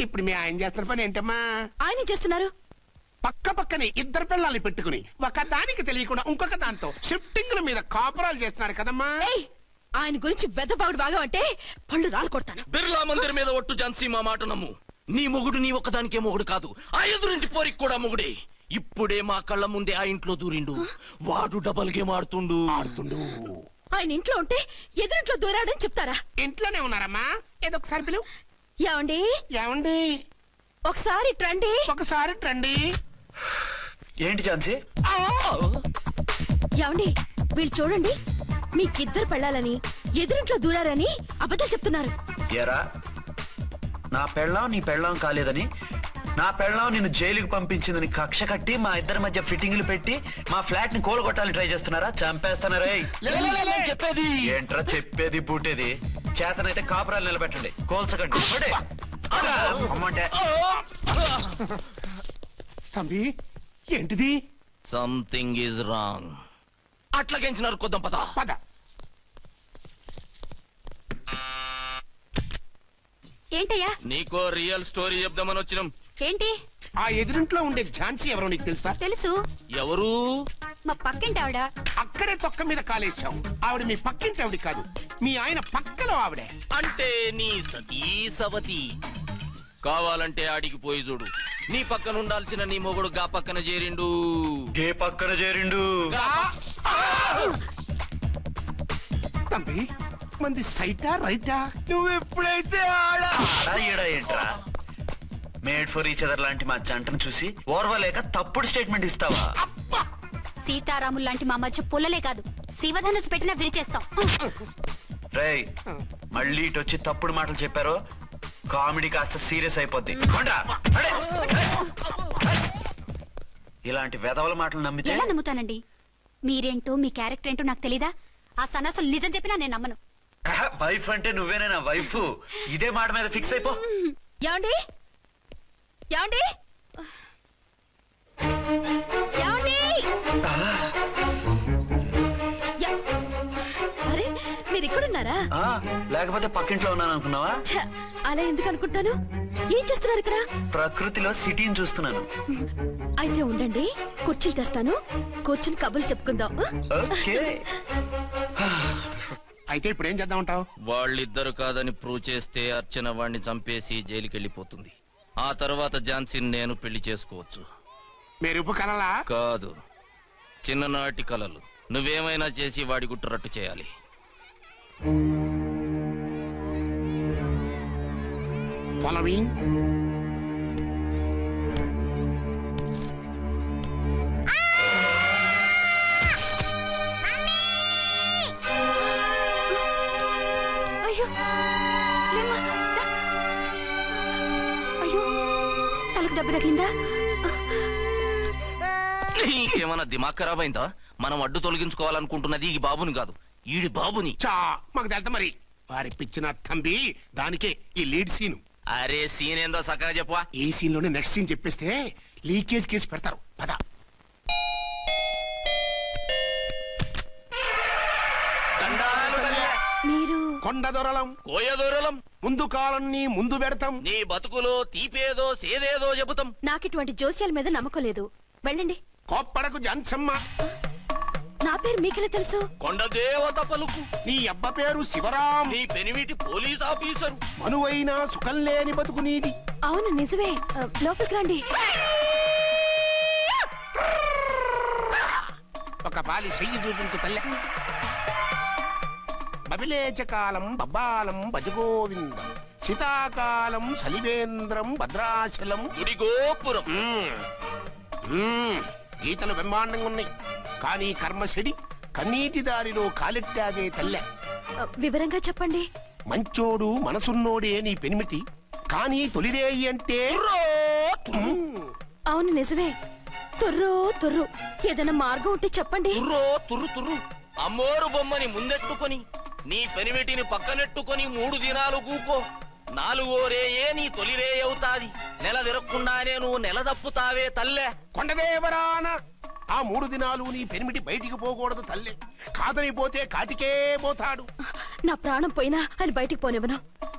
[SPEAKER 12] ఇప్పుడు మీ ఆయన చేస్తున్న పని ఏంటమ్మా?
[SPEAKER 7] ఆయన చేస్తున్నారు
[SPEAKER 12] పక్క పక్కనే ఇద్దరు పిల్లల్ని పెట్టుకుని ఒక దానికి తెలియకుండా ఇంకొక దాంతో షిఫ్టింగ్ల మీద కాపురాలు చేస్తున్నాడు కదమ్మా.
[SPEAKER 7] ఆయన గురించి వెదబాగుడు బాగా అంటే పళ్ళు రాలు కొడతాను.
[SPEAKER 5] బిర్లా మందిర్ మీద ఒట్టు ఝాన్సీ, మా మాట నమ్ము. నీ మొగుడు నీ ఒక్కదానికే మొగుడు కాదు, ఆ ఎదురింటి పోరికి కూడా మొగుడే. ఇప్పుడే మా కళ్ళ ముందే ఆ ఇంట్లో దూరిండు. వాడు డబల్ గేమ్ ఆడుతుండు.
[SPEAKER 7] ఆయన ఇంట్లో ఉంటే ఎదురింట్లో దూరాడని చెప్తారా?
[SPEAKER 12] ఇంట్లోనే ఉన్నారమ్మా, ఏదో ఒకసారి పిలువు.
[SPEAKER 7] ఏమండి?
[SPEAKER 12] ఏమండి?
[SPEAKER 7] ఒకసారి ట్రండి.
[SPEAKER 12] ఒకసారి ట్రండి.
[SPEAKER 3] ఏంటి ఝాన్సీ?
[SPEAKER 7] ఏమండి, వీళ్ళు చూడండి, మీకిద్దరు పెళ్ళాలని ఎదురింట్లో దూరారని అబద్ధాలు చెప్తున్నారు.
[SPEAKER 3] ఎరా, నా పెళ్ళాం నీ పెళ్ళాం కాలేదని
[SPEAKER 6] నా పెళ్ళం నిన్ను జైలుకి పంపించిందని కక్ష కట్టి మా ఇద్దరి మధ్య ఫిట్టింగ్లు పెట్టి మా ఫ్లాట్ ని కూలగొట్టాలని ట్రై చేస్తున్నారా? చంపేస్తున్నారా?
[SPEAKER 5] చెప్పేది
[SPEAKER 6] ఏంట్రా చెప్పేది బూటేది? చేతనైతే కాపురాలు నిలబెట్టండి, కోల్చకండి. పడే. అమ్మంటే
[SPEAKER 12] తంబి ఏంటిది?
[SPEAKER 5] Something is wrong. అట్లాగేంచినారు కొద్దాం పద.
[SPEAKER 12] పద.
[SPEAKER 4] ఏంటయ్యా?
[SPEAKER 5] నీకో రియల్ స్టోరీ చెప్దామని వచ్చినాం.
[SPEAKER 4] ఏంటి?
[SPEAKER 12] ఆ ఎదురింట్లో ఉండే ఝాన్సీ ఎవరో నీకు తెలుసా?
[SPEAKER 4] తెలుసు.
[SPEAKER 5] ఎవరు?
[SPEAKER 4] మా పక్కింటి ఆవిడ.
[SPEAKER 12] అక్కడే తొక్క మీద కాలేశావు. ఆవిడ మీ పక్కింటి ఆవిడ కాదు, మీ ఆయన పక్కలో ఆవిడే.
[SPEAKER 5] అంటే నీ సతీ సవతి. కావాలంటే ఆడికి పోయి చూడు. నీ పక్కన ఉండాల్సిన నీ మొగుడు గా పక్కన చేరిండు.
[SPEAKER 6] గే పక్కన చేరిండు.
[SPEAKER 12] తంబి మంది సైటా రైటా?
[SPEAKER 6] నువ్వు ఎప్పుడైతే ఆడా ఈడా ఏంట్రా? మేడ్ ఫర్ ఈచ్ అదర్ లాంటి మా జంటను చూసి ఓర్వలేక తప్పుడు స్టేట్మెంట్ ఇస్తావా?
[SPEAKER 4] సీతారాములు లాంటి మా మధ్య పుల్లలే కాదు, శివధనుసు పెట్టినా విరిచేస్తాం.
[SPEAKER 6] రేయ్, మళ్ళీ ఇటు వచ్చి తప్పుడు మాటలు చెప్పారో కామెడీ కాస్త సీరియస్ అయిపోద్ది. కొండ్రా, అడే. ఇలాంటి వెధవల మాటలు నమ్మితే
[SPEAKER 4] ఎలా నమ్ముతానండి? మీరేంటో మీ క్యారెక్టర్ ఏంటో నాకు తెలీదా? ఆ సన్నాసులు నిజం చెప్పినా నేను నమ్మను.
[SPEAKER 6] వైఫ్ అంటే నువ్వేనా వైఫ్? ఇదే మాట మీద ఫిక్స్ అయిపో.
[SPEAKER 7] ఏమండి ఏమండి ఏమండి? యా- అరే మీరు ఇక్కడున్నారా?
[SPEAKER 6] ఆ, లేకపోతే పక్కింట్లో ఉన్నాను అనుకున్నావా?
[SPEAKER 7] ఛ, అలా ఎందుకు అనుకుంటాను? ఏం చేస్తున్నారు ఇక్కడ?
[SPEAKER 6] ప్రకృతిలో సిటీని చూస్తున్నాను.
[SPEAKER 7] అయితే ఉండండి, కుర్చీలు తెస్తాను, కూర్చుని కబుర్లు చెప్పుకుందాం.
[SPEAKER 6] ఓకే.
[SPEAKER 12] అయితే ఇప్పుడు ఏం చేద్దామంటావు?
[SPEAKER 5] వాళ్ళిద్దరు కాదని ప్రూవ్ చేస్తే అర్చన వాణ్ణి చంపేసి జైలుకి వెళ్ళిపోతుంది. ఆ తర్వాత ఝాన్సీని నేను పెళ్లి చేసుకోవచ్చు.
[SPEAKER 12] మీరు కలలా?
[SPEAKER 5] కాదు, చిన్ననాటి కలలు. నువ్వేమైనా చేసి వాడి గుట్టరట్టు చేయాలి.
[SPEAKER 12] ఫాలోయింగ్.
[SPEAKER 4] అయ్యో లేమ్మా, దా. అయ్యో తలకు దెబ్బ తగిలిందా?
[SPEAKER 5] నీకేమన్నా దిమాగ్ ఖరాబ్ అయిందా? మనం అడ్డు తొలగించుకోవాలనుకుంటున్నది ఈ బాబుని కాదు, ఈడి బాబుని.
[SPEAKER 12] చా మాకు తెలుతా మరి. వారి పిచ్చిన తంబి దానికే ఈ లీడ్ సీన్.
[SPEAKER 5] అరే సీన్ ఏందో సక్కగా చెప్పవా?
[SPEAKER 12] ఈ సీన్ లోనే నెక్స్ట్ సీన్ చెప్పేస్తే లీకేజ్ కేసు పెడతారు. పద.
[SPEAKER 7] మీరు
[SPEAKER 12] కొండ దొరలం,
[SPEAKER 5] కోయ దూరలం,
[SPEAKER 12] ముందు కాలన్నీ ముందు పెడతాం.
[SPEAKER 5] నీ బతుకులో తీపేదో సేదేదో చెబుతాం.
[SPEAKER 7] నాకిటువంటి జోస్యాల మీద నమ్మకం లేదు. వెళ్ళండి.
[SPEAKER 12] కోప్పడకు జన్సమ్మ.
[SPEAKER 7] నా పేరు మీకెలా తెలుసు?
[SPEAKER 5] కొండ దేవత పలుకు.
[SPEAKER 12] నీ అబ్బ పేరు శివరాం.
[SPEAKER 5] నీ పెనిమిటి పోలీస్ ఆఫీసరు.
[SPEAKER 12] మనువైనా సుఖం లేని బతుకు నీది.
[SPEAKER 7] అవును నిజమే. లోపలికి రండి.
[SPEAKER 12] ఒక పాలి చెయ్యి చూపించు తల్లె. బబిలేచకాలం బబ్బాలం భజగోవిందం, శీతాకాలం సలివేంద్రం భద్రాచలం.
[SPEAKER 5] గుడి గోపురం.
[SPEAKER 12] గీతలు బ్రహ్మాండంగా ఉన్నాయి, కానీ కర్మశడి కన్నీటి దారిలో కాలెట్టావే తల్లె.
[SPEAKER 7] వివరంగా చెప్పండి.
[SPEAKER 12] మంచోడు మనసున్నోడే నీ పెనిమిటి, కానీ తొలిరేయి అంటే
[SPEAKER 7] అవును నిజమే. తుర్రో తుర్రు. ఏదైనా మార్గం ఉంటే చెప్పండి.
[SPEAKER 5] తుర్రో తుర్రు తుర్రు. అమ్మోరు బొమ్మని ముందెట్టుకొని నీ పెనిమిటిని పక్కనెట్టుకొని 3 దినాలు కూకో. 4వ రేయే నీ తొలి రే అవుతాది. నెల తిరగకుండానే నువ్వు నెల తప్పుతావే తల్లే.
[SPEAKER 12] కొండదేవరాన ఆ 3 దినాలు నీ పెనిమిటి బయటికి పోకూడదు తల్లే. కాదని పోతే కాటికే పోతాడు.
[SPEAKER 7] నా ప్రాణం పోయినా ఆయన బయటికి పోనివ్వను.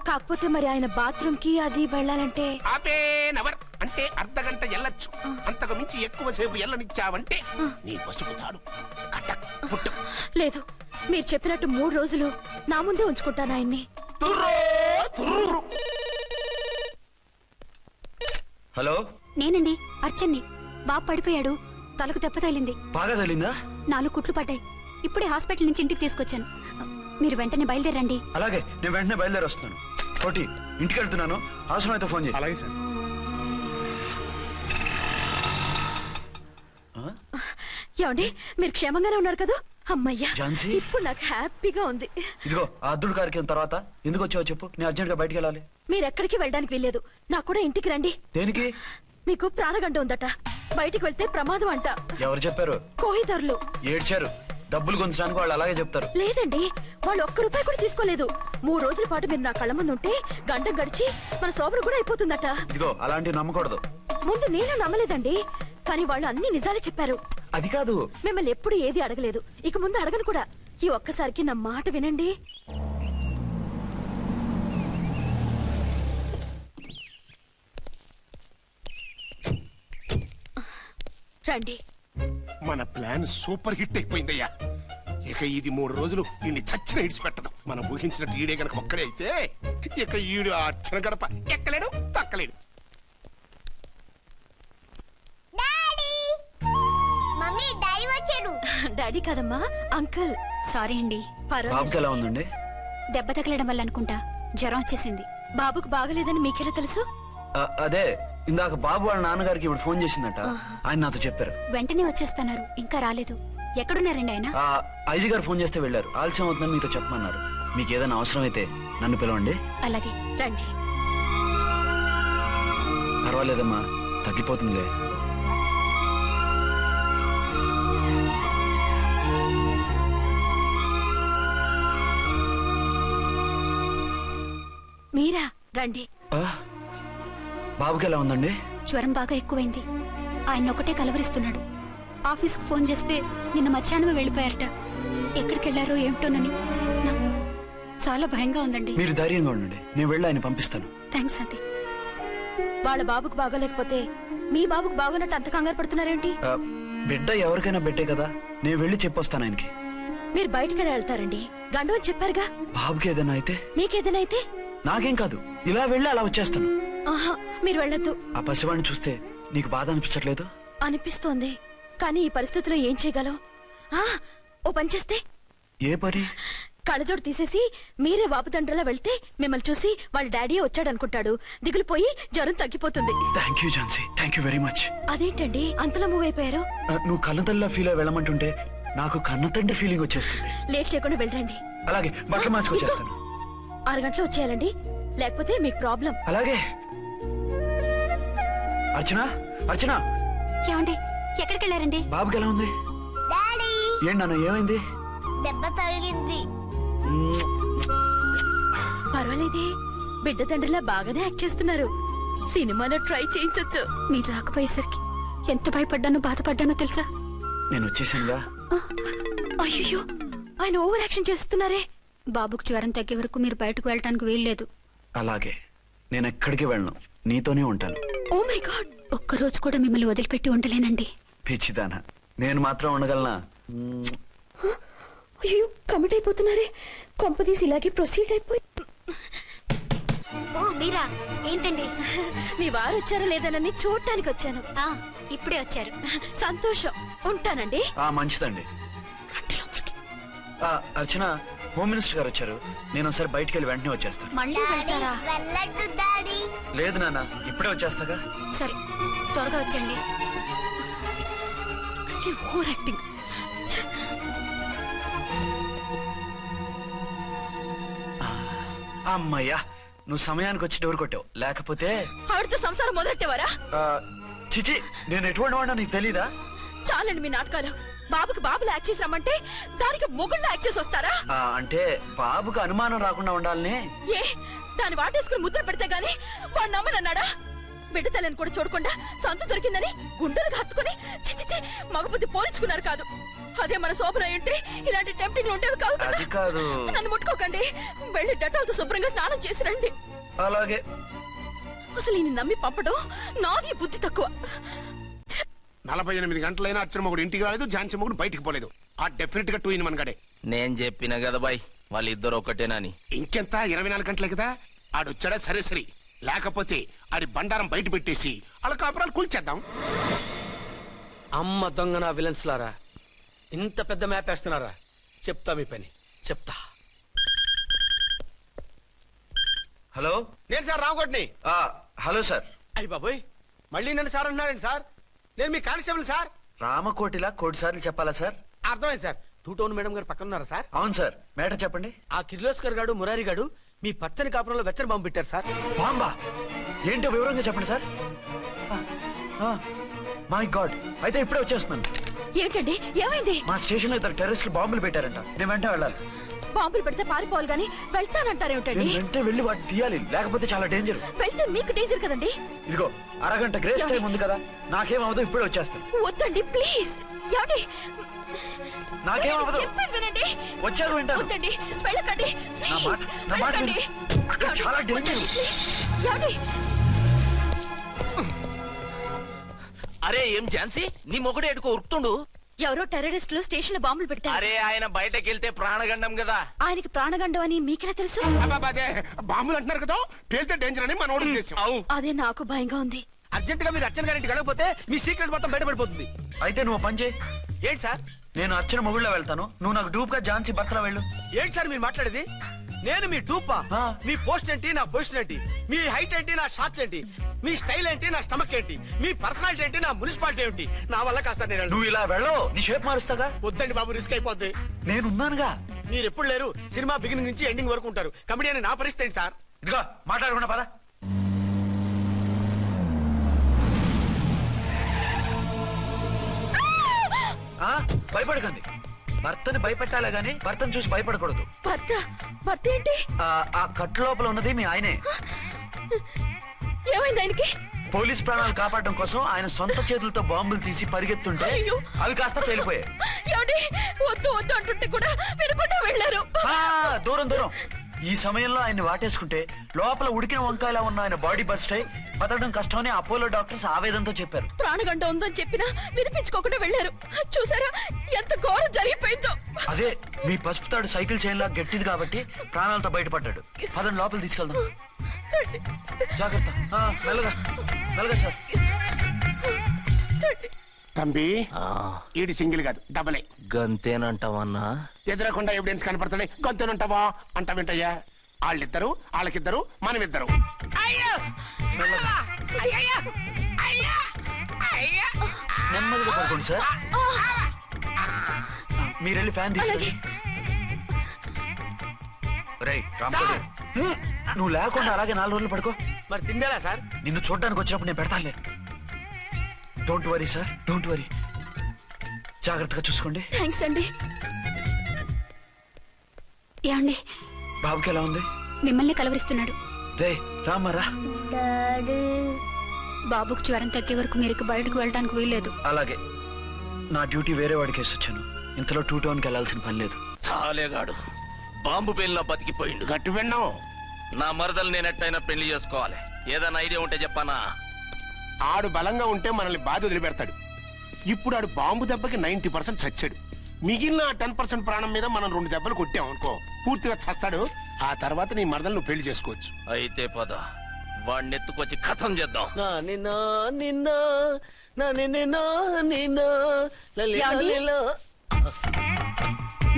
[SPEAKER 7] కాకపోతే మరి ఆయన బాత్రూమ్ కి అది వెళ్ళాలంటే
[SPEAKER 12] ఆపేనవర్ అంటే అర్ధగంట ఎల్లొచ్చు. అంతకు మించి ఎక్కువసేపు ఎల్లనిచ్చావంటే నీ పసుపుతాడు కటక్ పుట్టక్.
[SPEAKER 7] లేదు, మీరు చెప్పినట్టు 3 రోజులు నా ముందే ఉంచుకుంటాను ఆయన్ని.
[SPEAKER 6] హలో,
[SPEAKER 4] నేనండి అర్చన్ని. బాబు పడిపోయాడు, తలకు దెబ్బ తగిలింది.
[SPEAKER 6] బాగా తగిలిందా?
[SPEAKER 4] 4 కుట్లు పడ్డాయి. ఇప్పుడే హాస్పిటల్ నుంచి ఇంటికి తీసుకొచ్చాను. మీరు వెంటనే బయలుదేరండి.
[SPEAKER 6] అలాగే, నేను వెంటనే బయలుదేరి వస్తున్నాను. కోటి, ఇంటికి వెళ్తున్నాను. అవసరం అయితే ఫోన్ చేయి. అలాగే సార్.
[SPEAKER 7] ఏమండి, మీరు క్షేమంగానే ఉన్నారు కదా? అమ్మయ్యా,
[SPEAKER 6] ఝాన్సీ?
[SPEAKER 7] ఇప్పుడు నాకు హ్యాపీగా ఉంది.
[SPEAKER 6] ఇదిగో ఆ అద్దుడు కార్యక్రమం తర్వాత ఎందుకు వచ్చావో చెప్పు. నేను అర్జెంట్ గా బయటికి వెళ్ళాలి.
[SPEAKER 7] మీరు ఎక్కడికి వెళ్ళడానికి వెళ్ళలేదు. నాకు కూడా ఇంటికి రండి.
[SPEAKER 6] దేనికి?
[SPEAKER 7] మీకు ప్రాణగంట ఉందట, బయటికి వెళ్తే ప్రమాదం అంట.
[SPEAKER 3] ఎవరు చెప్పారు?
[SPEAKER 7] కోహిదారులు
[SPEAKER 3] ఏడ్చారు. డబ్బులు గుంచడానికి వాళ్ళు అలాగే చెప్తారు.
[SPEAKER 7] లేదండి, వాళ్ళు ఒక్క రూపాయి కూడా తీసుకోలేదు. 3 రోజుల పాటు మీరు నా కళ్ళ ముందు ఉంటే గంట గడిచి మన సోబరు కూడా అయిపోతుందట.
[SPEAKER 3] ఇదిగో అలాంటివి నమ్మకూడదు.
[SPEAKER 7] ముందు నేను నమ్మలేదండి, కానీ వాళ్ళు అన్ని నిజాలే చెప్పారు.
[SPEAKER 3] అది కాదు,
[SPEAKER 7] మిమ్మల్ని ఎప్పుడు ఏది అడగలేదు, ఇక ముందు అడగను కూడా. ఈ ఒక్కసారికి నా మాట వినండి. రండి.
[SPEAKER 12] మన ప్లాన్ సూపర్ హిట్ అయిపోయిందయ్యా. ఇక ఇది 3 రోజులు ఈయన్ని చచ్చిన ఇడిచిపెట్టదు. మనం ఊహించినట్టు ఈడే గనక ఒక్కడే అయితే ఇక ఈడు ఆ అర్చన గడప ఎక్కలేడు, తక్కలేడు.
[SPEAKER 7] డాడీ కాదమ్మా, అంకుల్.
[SPEAKER 4] సారీ అండి.
[SPEAKER 3] బాబుకి ఎలా ఉందండి?
[SPEAKER 4] దెబ్బ తగలడం వల్ల అనుకుంటా జ్వరం వచ్చేసింది.
[SPEAKER 7] బాబుకు బాగలేదని మీకెలా తెలుసు?
[SPEAKER 3] అదే ఇందాక బాబు వాళ్ళ నాన్నగారికి ఇప్పుడు ఫోన్ చేసిందట, ఆయన నాతో చెప్పారు.
[SPEAKER 4] వెంటనే వచ్చేస్తున్నారు, ఇంకా రాలేదు. ఎక్కడున్నారండి ఆయన?
[SPEAKER 3] ఐజీ గారు ఫోన్ చేస్తే వెళ్ళారు. ఆలస్యం అవుతుందని మీతో చెప్పమన్నారు. మీకు ఏదైనా అవసరం అయితే నన్ను పిలవండి.
[SPEAKER 4] అలాగే
[SPEAKER 7] రండి.
[SPEAKER 3] పర్వాలేదమ్మా, తగ్గిపోతుందిలే.
[SPEAKER 7] మీరా? రండి.
[SPEAKER 3] బాబుకి ఎలా ఉందండి?
[SPEAKER 4] జ్వరం బాగా ఎక్కువైంది. ఆయన ఒకటే కలవరిస్తున్నాడు. ఆఫీస్కు ఫోన్ చేస్తే నిన్న మధ్యాహ్నమే వెళ్ళిపోయారట. ఎక్కడికి వెళ్ళారో ఏమిటోనని నాకు చాలా భయంగా ఉందండి.
[SPEAKER 3] మీరు ధైర్యంగా ఉండండి, నేను వెళ్ళి ఆయన పంపిస్తాను.
[SPEAKER 4] థ్యాంక్స్ అండి.
[SPEAKER 7] వాళ్ళ బాబుకు బాగోలేకపోతే మీ బాబుకు బాగోనట్టు అంత కంగారు పడుతున్నారేంటి?
[SPEAKER 3] బిడ్డ ఎవరికైనా బిడ్డే కదా, నేను వెళ్ళి చెప్పొస్తాను ఆయనకి.
[SPEAKER 7] మీరు బయటకు వెళ్తారండి, గండు అని చెప్పారుగా.
[SPEAKER 3] బాబుకి ఏదైనా అయితే?
[SPEAKER 7] మీకేదైనా అయితే?
[SPEAKER 3] నాకేం కాదు, ఇలా వెళ్ళి అలా వచ్చేస్తాను.
[SPEAKER 7] ఆహా, మీరు వెళ్ళొద్దు.
[SPEAKER 3] ఆ పసివాడిని చూస్తే నీకు బాధ అనిపించట్లేదు?
[SPEAKER 7] అనిపిస్తోంది, కానీ ఈ పరిస్థితిలో ఏం చేయగలం? ఓ పని చేస్తే?
[SPEAKER 3] ఏ పని?
[SPEAKER 7] కళ్ళజోడు తీసేసి మీరే వాపుతండ్రలా వెళ్తే మిమ్మల్ని చూసి వాళ్ళ డాడీ వచ్చాడనుకుంటాడు. దిగులు పోయి జ్వరం తగ్గిపోతుంది.
[SPEAKER 3] Thank you Jhansi, thank you very much.
[SPEAKER 7] అదేంటండి అంతలా మూవ్ అయిపోయారు?
[SPEAKER 3] నువ్వు కన్నతల్లిలా ఫీల్ అయి వెళ్ళమంటుంటే నాకు కన్నతండ్రి ఫీలింగ్ వచ్చేస్తుంది.
[SPEAKER 7] లేట్ చేయకుండా వెళ్ళండి.
[SPEAKER 3] అలాగే, బట్టలు మార్చుకొచ్చేస్తాను.
[SPEAKER 7] 6 గంటలు వచ్చేయాలండి, లేకపోతే మీకు ప్రాబ్లం.
[SPEAKER 3] అలాగే. అర్చన, అర్చన.
[SPEAKER 4] ఏమండి, ఎక్కడికి వెళ్ళారండి?
[SPEAKER 3] బాబుకి ఎలా ఉంది? ఏంటి నాన్న, ఏమైంది?
[SPEAKER 10] దెబ్బ తగిలింది.
[SPEAKER 7] పర్వాలేదే, బిడ్డ తండ్రిలా బాగానే యాక్ట్ చేస్తున్నారు. సినిమాలో ట్రై చేయించొచ్చు.
[SPEAKER 4] మీరు రాకపోయేసరికి ఎంత భయపడ్డానో బాధపడ్డానో తెలుసా?
[SPEAKER 3] నేను వచ్చేసానుగా.
[SPEAKER 7] అయ్యో, ఆయన ఓవర్ యాక్షన్ చేస్తున్నారే.
[SPEAKER 4] బాబుకు జ్వరం తగ్గే వరకు మీరు బయటకు వెళ్ళటానికి వీల్లేదు.
[SPEAKER 3] అలాగే, నేను ఎక్కడికి వెళ్ళను, నీతోనే ఉంటాను.
[SPEAKER 7] ఓ మై గాడ్,
[SPEAKER 4] ఒక్కరోజు కూడా మిమ్మల్ని వదిలిపెట్టి ఉండలేనండి.
[SPEAKER 3] పిచ్చిదానా, నేను మాత్రం ఉండగలనా?
[SPEAKER 7] అయ్యో, కమిట్ అయిపోతున్నారే. కొంపదీసి ఇలాగే ప్రొసీడ్ అయిపోయి.
[SPEAKER 4] ఓ మీరా, ఏంటండి?
[SPEAKER 7] మీ వారు వచ్చారో లేదనని చూడటానికి వచ్చాను.
[SPEAKER 4] ఇప్పుడే వచ్చారు.
[SPEAKER 7] సంతోషం, ఉంటానండి.
[SPEAKER 3] మంచిదండి. అర్చన, హోమ్ మినిస్టర్ గారు వచ్చారు. నేను ఒకసారి బయటికి వెళ్ళి వెంటనే వచ్చేస్తాను.
[SPEAKER 4] మళ్ళీ వెళ్తారా?
[SPEAKER 10] వెళ్ళొద్దు డాడీ.
[SPEAKER 3] లేదు నాన్న, ఇప్పుడే వచ్చేస్తాగా.
[SPEAKER 4] సరే, త్వరగా వచ్చండి.
[SPEAKER 7] Over acting.
[SPEAKER 3] అమ్మయ్యా, నువ్వు సమయానికి వచ్చి డోర్ కొట్టావు, లేకపోతే
[SPEAKER 7] ఆవిడతో సంసారం మొదలెట్టేవారా?
[SPEAKER 3] చిచి, నేను ఎటువంటి వాడినా నీకు తెలీదా?
[SPEAKER 7] చాలండి మీ నాటకాలు. బాబుకి బాబులు యాక్ట్ చేసి రమ్మంటే దానికి మొగుళ్ళు యాక్ట్ చేసి వస్తారా?
[SPEAKER 3] అంటే బాబుకు అనుమానం రాకుండా ఉండాలని.
[SPEAKER 7] ఏ, దాన్ని వాటేసుకుని ముద్ర పెడితే గాని వాడు నమ్మనన్నాడా? బిడ్డ తల్లిని కూడా చూడకుండా సొంత దొరికిందని గుండెలకు హత్తుకుని చిచిచి మగబుద్ధి పోల్చుకున్నారు కాదు. అదే మన శోభన ఉంటే ఇలాంటి టెంప్టింగ్లు ఉండేవి కావు కదా.
[SPEAKER 3] అది కాదు.
[SPEAKER 7] నన్ను ముట్టుకోకండి, వెళ్ళి డెటాల్తో శుభ్రంగా స్నానం చేసి రండి.
[SPEAKER 3] అలాగే.
[SPEAKER 7] అసలు ఈయన నమ్మి పంపడం నాది బుద్ధి తక్కువ.
[SPEAKER 12] 48 గంటలైనా అర్చన మొగుడు ఇంటికి రాలేదు, ఝాన్సీ మొగుడు బయటికి పోలేదు. ఆ డెఫినెట్ గా 2 in 1 గడే.
[SPEAKER 5] నేను చెప్పిన కదా బాయ్, వాళ్ళిద్దరు ఒకటేనని.
[SPEAKER 12] ఇంకెంత 24 గంటలే కదా. ఆడొచ్చాడా సరే సరే, లేకపోతే ఆడి బండారం బయట పెట్టేసి వాళ్ళ కాపురాలు కూల్చేద్దాం.
[SPEAKER 13] అమ్మ దొంగ నా విలన్స్ లారా, ఇంత పెద్ద మ్యాప్ వేస్తున్నారా? చెప్తా మీ పని, చెప్తా.
[SPEAKER 3] హలో,
[SPEAKER 13] నేను సార్ రామకోటిని.
[SPEAKER 3] Hello sir.
[SPEAKER 13] అయ్యి బాబోయ్, మళ్ళీ నన్ను సార్ అంటున్నారండి సార్? నేను మీ కానిస్టేబుల్ సార్.
[SPEAKER 3] రామకోటిలా కోటి సార్లు చెప్పాలా సార్?
[SPEAKER 13] అర్థమైంది సార్. 2 టౌన్ మేడం గారు పక్కన ఉన్నారా సార్?
[SPEAKER 3] అవును సార్. మేటర్ చెప్పండి.
[SPEAKER 13] ఆ కిర్లోస్కర్ గాడు, మురారి గాడు మీ పచ్చని కాపురంలో వెచ్చని బాంబు పెట్టారు సార్.
[SPEAKER 3] బాంబా? ఏంటో వివరంగా చెప్పండి సార్. మై గాడ్, అయితే ఇప్పుడే వచ్చేస్తున్నాను.
[SPEAKER 7] ఏంటండి ఏమైంది?
[SPEAKER 3] మా స్టేషన్ లో ఇద్దరు టెర్రరిస్టులు బాంబులు పెట్టారంట. నేను వెంటనే వెళ్ళాలి.
[SPEAKER 7] బాంబులు పెడితే పారిపోవాలి గాని వెళ్తానంటారేమిటండి?
[SPEAKER 3] నేను వెంటనే వెళ్ళి వాటిని తీయాలి, లేకపోతే చాలా డేంజర్.
[SPEAKER 7] వెళ్తే మీకు డేంజర్ కదండి.
[SPEAKER 3] ఇదిగో అరగంట గ్రేస్ టైం ఉంది కదా, నాకేమవదు, ఇప్పుడే వచ్చేస్తాను.
[SPEAKER 7] వద్దండి ప్లీజ్. ఏమండి
[SPEAKER 3] నాకేమవదు,
[SPEAKER 7] చెప్పేది వినండి.
[SPEAKER 3] వచ్చారు వింటాను.
[SPEAKER 7] వద్దండి వెళ్ళకండి.
[SPEAKER 3] నా మాట- నా మాట
[SPEAKER 7] వెళ్ళకండి.
[SPEAKER 3] విను. అక్కడ చాలా డేంజర్.
[SPEAKER 7] ఏమండి
[SPEAKER 5] అరే ఏం ఝాన్సీ, నీ మొగుడు ఎడుకో ఉరుకుతుండు.
[SPEAKER 7] ఎవరో టెర్రరిస్టులు స్టేషన్ లో బాంబులు పెట్టారు.
[SPEAKER 5] అరే ఆయన బయటకి వెళ్తే ప్రాణగండం కదా.
[SPEAKER 7] ఆయనకి ప్రాణగండం అని మీకెలా తెలుసు?
[SPEAKER 12] అదే బాంబులు అంటున్నారు కదా, పేలితే డేంజర్ అని మన ఉద్దేశం.
[SPEAKER 7] అదే నాకు భయంగా ఉంది.
[SPEAKER 13] అర్జెంట్ గా మీరు అర్చన గారింటికి వెళ్ళకపోతే మీ సీక్రెట్ మొత్తం బయటపడిపోతుంది.
[SPEAKER 3] అయితే నువ్వు పని చేయి.
[SPEAKER 13] ఏంటి సార్?
[SPEAKER 3] నేను అర్చన మొగుళ్ళ వెళ్తాను, నువ్వు నాకు డూప్ గా ఝాన్సీ భర్తలో వెళ్ళు.
[SPEAKER 13] ఏంటి సార్ మీరు మాట్లాడేది? నేను మీ డూపా? మీ పోస్ట్ ఏంటి, నా పొజిషన్ ఏంటి? మీ హైట్ ఏంటి, నా షార్ట్ ఏంటి? మీ స్టైల్ ఏంటి, నా స్టమక్ ఏంటి? మీ పర్సనాలిటీ ఏంటి, నా మున్సిపాలిటీ ఏంటి? నా వల్ల కాదు సార్. నేను
[SPEAKER 3] నువ్వు ఇలా వెళ్ళవు, నీ షేప్ మారుస్తాగా.
[SPEAKER 13] వద్దండి బాబు, రిస్క్ అయిపోద్ది.
[SPEAKER 3] నేనున్నానుగా.
[SPEAKER 13] మీరు ఎప్పుడు లేరు, సినిమా బిగినింగ్ నుంచి ఎండింగ్ వరకు ఉంటారు. కమెడియన్ నా పరిస్థితి ఏంటి సార్?
[SPEAKER 3] ఇదిగో మాట్లాడకుండా పద. భయపడకండి, భర్తని భయపెట్టాలే గాని భర్తను చూసి భయపడకూడదు.
[SPEAKER 7] భర్త ఏంటి?
[SPEAKER 3] ఆ కట్టు లోపల ఉన్నది మీ ఆయనే.
[SPEAKER 7] ఏమైంది ఆయనకి?
[SPEAKER 3] పోలీస్ ప్రాణాలు కాపాడడం కోసం ఆయన సొంత చేతులతో బాంబులు తీసి పరిగెత్తుంటే అవి కాస్త పేలిపోయాయి.
[SPEAKER 7] వద్దు వద్దు అంటుంటే కూడా వినకుండా వెళ్ళారు.
[SPEAKER 3] దూరం దూరం. ఈ సమయంలో ఆయన్ని వాటేసుకుంటే లోపల ఉడికిన వంకాయలా ఉన్న ఆయన బాడీ బర్స్ట్ అయి బతకడం కష్టమని అపోలో డాక్టర్స్ ఆవేదంతో చెప్పారు.
[SPEAKER 7] ప్రాణగంట ఉందని చెప్పినా వినిపించుకోకుండా వెళ్ళారు. చూసారా ఎంత ఘోరం జరిగిపోయిందో.
[SPEAKER 3] అదే మీ పసుపు తాడు సైకిల్ చైన్ లా గట్టిది కాబట్టి ప్రాణాలతో బయటపడ్డాడు. అతను లోపల తీసుకెళ్దాం. జాగ్రత్త, మెల్లగా మెల్లగా సార్.
[SPEAKER 12] తంబి ఈడి సింగిల్ కాదు, డబల్.
[SPEAKER 5] గంతేనంటావన్నా?
[SPEAKER 12] ఎదురకుండా ఎవిడెన్స్ కనపడుతుంది, గొంతునంటావా అంట వింటయ్యా. వాళ్ళిద్దరు, వాళ్ళకిద్దరు, మనమిద్దరు.
[SPEAKER 3] నెమ్మదిగా పడుకోండి సార్. మీరెళ్ళి ఫ్యాన్ తీసుకెళ్ళి. రేయ్ రాంపదే, నువ్వు లేకుండా అలాగే 4 రోజులు పడుకో.
[SPEAKER 13] మరి తిండేలా సార్?
[SPEAKER 3] నిన్ను చూడడానికి వచ్చినప్పుడు నేను పెడతానులే. Don't worry sir, don't worry. జాగ్రత్తగా చూసుకోండి.
[SPEAKER 7] థ్యాంక్స్ అండి.
[SPEAKER 4] ఏమండి
[SPEAKER 3] బాబుకి ఎలా ఉంది?
[SPEAKER 4] మిమ్మల్ని కలవరిస్తున్నాడు.
[SPEAKER 3] రే రామ్మరా.
[SPEAKER 4] బాబుకు జ్వరం తగ్గే వరకు మీరు బయటకు వెళ్ళడానికి వీల్లేదు.
[SPEAKER 3] అలాగే, నా డ్యూటీ వేరే వాడికి వేసి వచ్చాను. ఇంతలో 2 టౌన్కి వెళ్ళాల్సిన పని లేదు.
[SPEAKER 5] చాలేగాడు బాంబు పేలినా బతికిపోయిండు.
[SPEAKER 12] గట్టి విన్నావు.
[SPEAKER 5] నా మరదలు నేను ఎట్టయినా పెళ్లి చేసుకోవాలి. ఏదైనా ఐడియా ఉంటే చెప్పానా?
[SPEAKER 12] ఆడు బలంగా ఉంటే మనల్ని బాధ వదిలిపెడతాడు. ఇప్పుడు ఆడు బాంబు దెబ్బకి 90% చచ్చాడు. మిగిలిన 10% ప్రాణం మీద మనం 2 దెబ్బలు కొట్టాం అనుకో, పూర్తిగా చస్తాడు. ఆ తర్వాత నీ మరదలు నువ్వు పెళ్లి చేసుకోవచ్చు.
[SPEAKER 5] అయితే పద, వాడిని ఎత్తుకొచ్చి కథం చేద్దాం.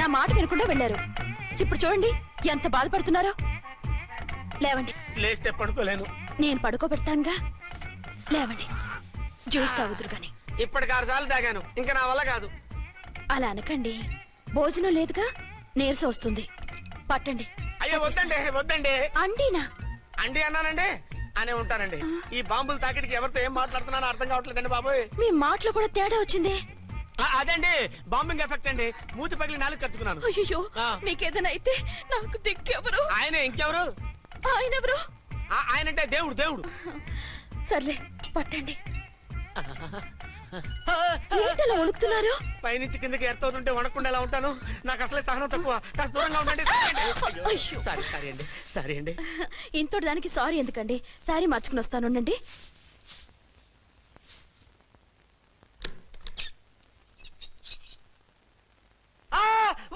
[SPEAKER 7] నా మాట వినకుండా వెళ్ళారు. ఇప్పుడు చూడండి ఎంత బాధపడుతున్నారో. లేవండి.
[SPEAKER 13] లేస్తే పడుకోలేను.
[SPEAKER 7] నేను పడుకోబెడతానుగా. లేవండి, జ్యూస్ తాగుదురు గాని.
[SPEAKER 13] ఇప్పటికి 6 సార్లు తాగాను, ఇంకా నా వల్ల కాదు.
[SPEAKER 7] అలా అనకండి, భోజనం లేదుగా, నీరసం వస్తుంది. పట్టండి.
[SPEAKER 13] అయ్యో వద్దండి, వద్దండి.
[SPEAKER 7] అండినా?
[SPEAKER 13] అండి అన్నానండి, అనే ఉంటానండి. ఈ బాంబులు తాకిడికి ఎవరితో ఏం మాట్లాడుతున్నానో అర్థం కావట్లేదండి బాబోయ్.
[SPEAKER 7] మీ మాటలో కూడా తేడా వచ్చింది.
[SPEAKER 13] అదండి బాంబింగ్ ఎఫెక్ట్ అండి. మూతి పగిలి 4 ఖర్చుకున్నాను.
[SPEAKER 7] అయ్యో, మీకేదైనా అయితే నాకు దిక్కెవరు?
[SPEAKER 13] ఆయనే, ఇంకెవరు?
[SPEAKER 7] ఆయన ఎవరు?
[SPEAKER 13] ఆయనంటే దేవుడు, దేవుడు.
[SPEAKER 7] సర్లే పట్టండి. ఏంటలా వణుకుతున్నారు?
[SPEAKER 13] పైనుంచి కిందకి ఎర్తవుతుంటే వణకుండా ఎలా ఉంటాను? నాకు అసలే సహనం తక్కువ. కాస్త దూరంగా ఉండండి. సారీ అండి, సారీ అండి.
[SPEAKER 7] ఇంతటి దానికి సారీ ఎందుకండి? సారీ మార్చుకుని వస్తాను. ఉండండి.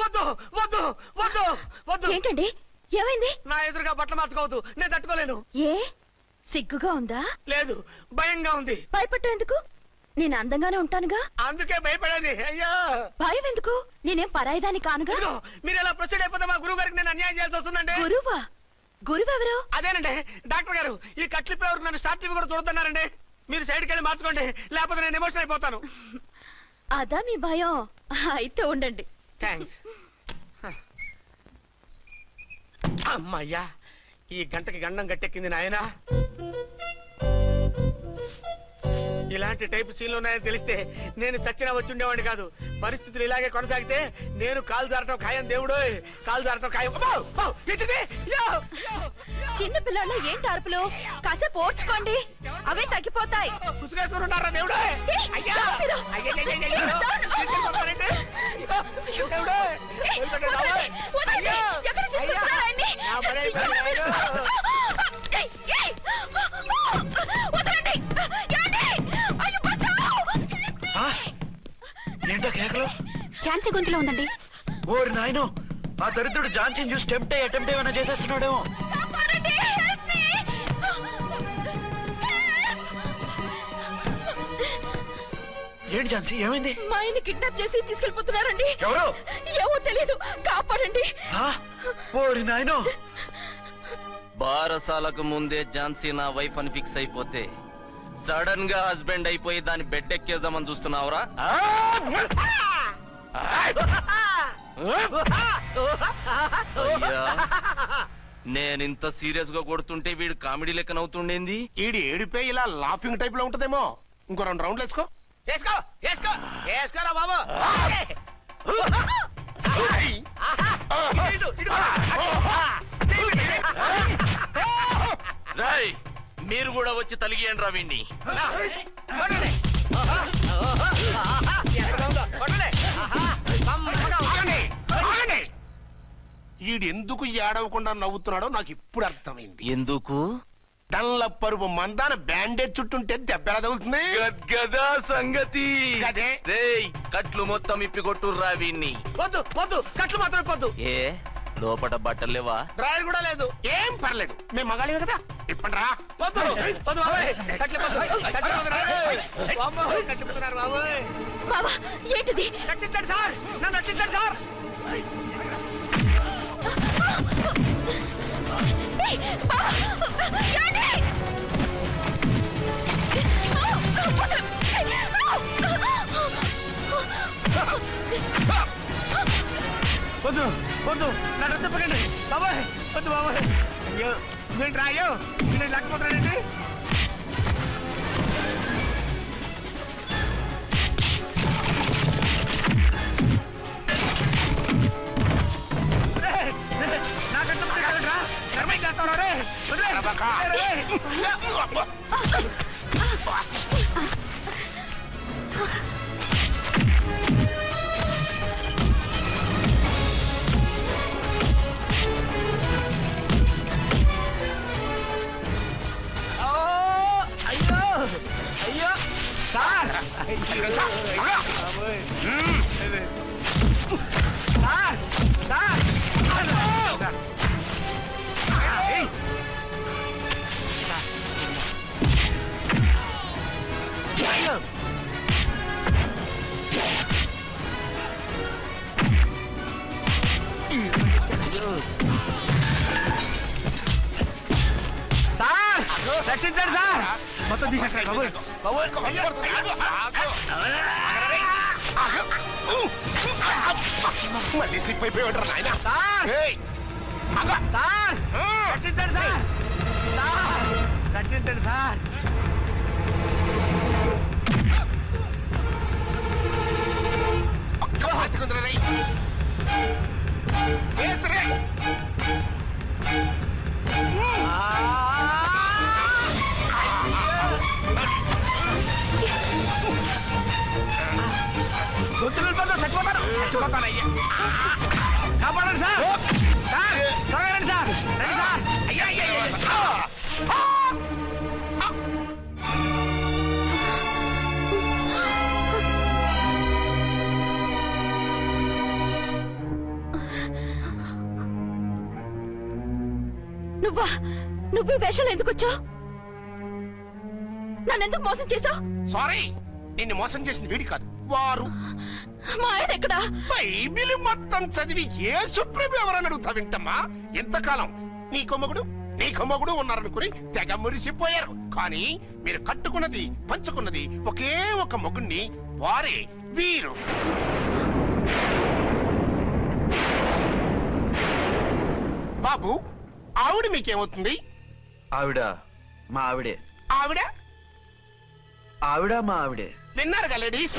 [SPEAKER 13] వద్దు వద్దు వద్దు వద్దు.
[SPEAKER 7] ఏంటండి, ఏమైంది?
[SPEAKER 13] నా ఎదురుగా బట్టలు మార్చుకోవద్దు, నేను తట్టుకోలేను.
[SPEAKER 7] ఏ సిగ్గుగా ఉందా?
[SPEAKER 13] లేదు, భయంగా ఉంది.
[SPEAKER 7] భయపట్టు ఎందుకు? నేను అందంగానే ఉంటానుగా.
[SPEAKER 13] అందుకే భయపడేది. అయ్యా,
[SPEAKER 7] భయం ఎందుకు? నేనేం పరాయిదాని కానుగా.
[SPEAKER 13] మీరు ఎలా ప్రొసీడ్ అయిపోతే మా గురువు గారికి నేను అన్యాయం చేయాల్సి వస్తుందండి.
[SPEAKER 7] గురువా? గురువెవరు?
[SPEAKER 13] అదేనండి డాక్టర్ గారు. ఈ కట్లిప్పే వరకు నన్ను స్టార్ట్ టీవీ కూడా చూడొద్దన్నారండి. మీరు సైడ్కి వెళ్ళి మార్చుకోండి, లేకపోతే నేను ఎమోషన్ అయిపోతాను.
[SPEAKER 7] అదా మీ భయం? అయితే ఉండండి.
[SPEAKER 13] థ్యాంక్స్. అమ్మయ్యా, ఈ గంటకి గండం గట్టెక్కింది నాయనా. ఇలాంటి టైప్ సీన్లు ఉన్నాయని తెలిస్తే నేను చచ్చినా వచ్చి ఉండేవాడిని కాదు. పరిస్థితులు ఇలాగే కొనసాగితే నేను కాలు జారటం ఖాయం దేవుడు, కాలు జారటం ఖాయం. అబ్బో! అబ్బో! ఏంటిది? యో! యో!
[SPEAKER 7] చిన్న పిల్లలు ఏంటి అరుపులు? కాసేపు ఓర్చుకోండి, అవే తగ్గిపోతాయి.
[SPEAKER 13] పుసుగేశ్వరు ఉన్నారా దేవుడు? అయ్యా! అయ్యయ్యయ్యయ్యయ్యో! తీసుకెళ్ళిపోతారేంటి? అయ్యో! దేవుడు! వదిలిపెట్టండి బాబోయ్!
[SPEAKER 7] వదలండి.
[SPEAKER 13] అయ్యో!
[SPEAKER 7] ఎక్కడికి తీసుకెళ్తున్నారా ఆయన్ని?
[SPEAKER 13] నా పని అయిపోయింది.
[SPEAKER 7] ఏయ్, ఏయ్! వదలండి. ఏమండి? అయ్యో, బచావ్!
[SPEAKER 3] ఏంటో కేకలు?
[SPEAKER 4] ఝాన్సీ గొంతులో ఉందండి.
[SPEAKER 3] ఓరి నాయనో, ఆ దరిద్రుడు ఝాన్సీని చూసి అటెంప్ట్ ఏమైనా చేసేస్తున్నాడేమో.
[SPEAKER 7] కాపాడండి. Help me.
[SPEAKER 3] ఏంటి ఝాన్సీ, ఏమైంది?
[SPEAKER 7] మా ఆయన కిడ్నాప్ చేసి తీసుకెళ్లిపోతున్నారండి.
[SPEAKER 3] ఎవరు?
[SPEAKER 7] ఏమో తెలీదు, కాపాడండి.
[SPEAKER 3] ఓరి నాయనో.
[SPEAKER 5] బారసాలకు ముందే ఝాన్సీ నా వైఫ్ అని ఫిక్స్ అయిపోతే సడన్ గా హస్బెండ్ అయిపోయి దాన్ని బెడ్ ఎక్కేద్దామని చూస్తున్నావురా? అయ్యా, నేనింత సీరియస్ గా కొడుతుంటే వీడు కామెడీ లెక్క నవ్వుతుండేంది?
[SPEAKER 12] ఈడి ఏడిపే ఇలా లాఫింగ్ టైప్ లో ఉంటదేమో. ఇంకో 2 రౌండ్లు వేసుకో.
[SPEAKER 13] వేసుకో వేసుకో వేసుకోరా బాబు.
[SPEAKER 5] రేయ్, మీరు కూడా వచ్చి తలిగియండి రా వీణ్ణి.
[SPEAKER 12] ఈడు ఎందుకు ఏడవకుండా నవ్వుతున్నాడో నాకు ఇప్పుడు అర్థమైంది.
[SPEAKER 5] ఎందుకు?
[SPEAKER 12] డల్లపరుపు మందాన బ్యాండేజ్ చుట్టుంటే దెబ్బ ఎలా తగులుతుంది?
[SPEAKER 5] గద్గదా సంగతి.
[SPEAKER 12] గదే.
[SPEAKER 5] రేయ్, కట్లు మొత్తం ఇప్పి కొట్టుర్రా వీణ్ణి.
[SPEAKER 13] వద్దు వద్దు, కట్లు మాత్రం పొద్దు.
[SPEAKER 5] ఏ లోపట బట్టలు లేవా?
[SPEAKER 13] డ్రాయర్ కూడా లేదు.
[SPEAKER 12] ఏం పర్లేదు, మేము మగాళివే కదా. ఇప్పండి రా.
[SPEAKER 13] వద్దు వద్దు బాబాయ్, కట్లు పొద్దు, కట్లు పొద్దు రాయ్. బాబోయ్, కట్లు పొద్దున్నారు బాబోయ్.
[SPEAKER 7] బాబా, ఏంటిది?
[SPEAKER 13] రక్షించండి సార్, నన్ను రక్షించండి సార్.
[SPEAKER 7] ఏయ్, బాబా, ఏమండి? వదలు.
[SPEAKER 13] వద్దు వద్దు, నన్ను చెప్పకండి బాబాయ్, వద్దు బాబాయ్. అయ్యో ఏంటి రాయో, నేను లేకపోతున్నానండి. నాకంటే రా ధర్మం చేస్తావు రే. అయ్యో అయ్యో సార్, సార్ సార్ సార్, రక్షించండి సార్. మొత్తం తీసేస్తాను బాబోయ్.
[SPEAKER 12] మళ్ళీ స్లిప్ అయిపోయాడు నాయన.
[SPEAKER 13] సార్ సార్, రక్షించండి సార్. సార్, రక్షించండి సార్. గొంతులు చచ్చిపోతారు, చచ్చిపోతానయ్యా. కాపాడండి సార్. సార్, త్వరగా రండి సార్, రండి సార్. అయ్యా అయ్యా
[SPEAKER 7] నువ్వా? నువ్వు ఈ వేషాలు ఎందుకు వచ్చావు? నన్నెందుకు మోసం చేశావు?
[SPEAKER 12] సారీ, నిన్ను మోసం చేసిన వీడి కాదు, వారు.
[SPEAKER 7] మా ఆయన ఎక్కడా?
[SPEAKER 12] బైబిల్ మొత్తం చదివి ఏ సుప్రీం ఎవరని అడుగుతా వింటమ్మా. ఎంతకాలం నీ కొమ్మగుడు ఉన్నారనుకుని తెగ మురిసిపోయారు. కానీ మీరు కట్టుకున్నది పంచుకున్నది ఒకే ఒక మొగుణ్ణి, వారే వీరు. బాబు, ఆవిడ మీకేమవుతుంది?
[SPEAKER 3] ఆవిడ మా ఆవిడే.
[SPEAKER 12] ఆవిడ
[SPEAKER 3] ఆవిడ మా ఆవిడే.
[SPEAKER 12] విన్నారుగా లేడీస్,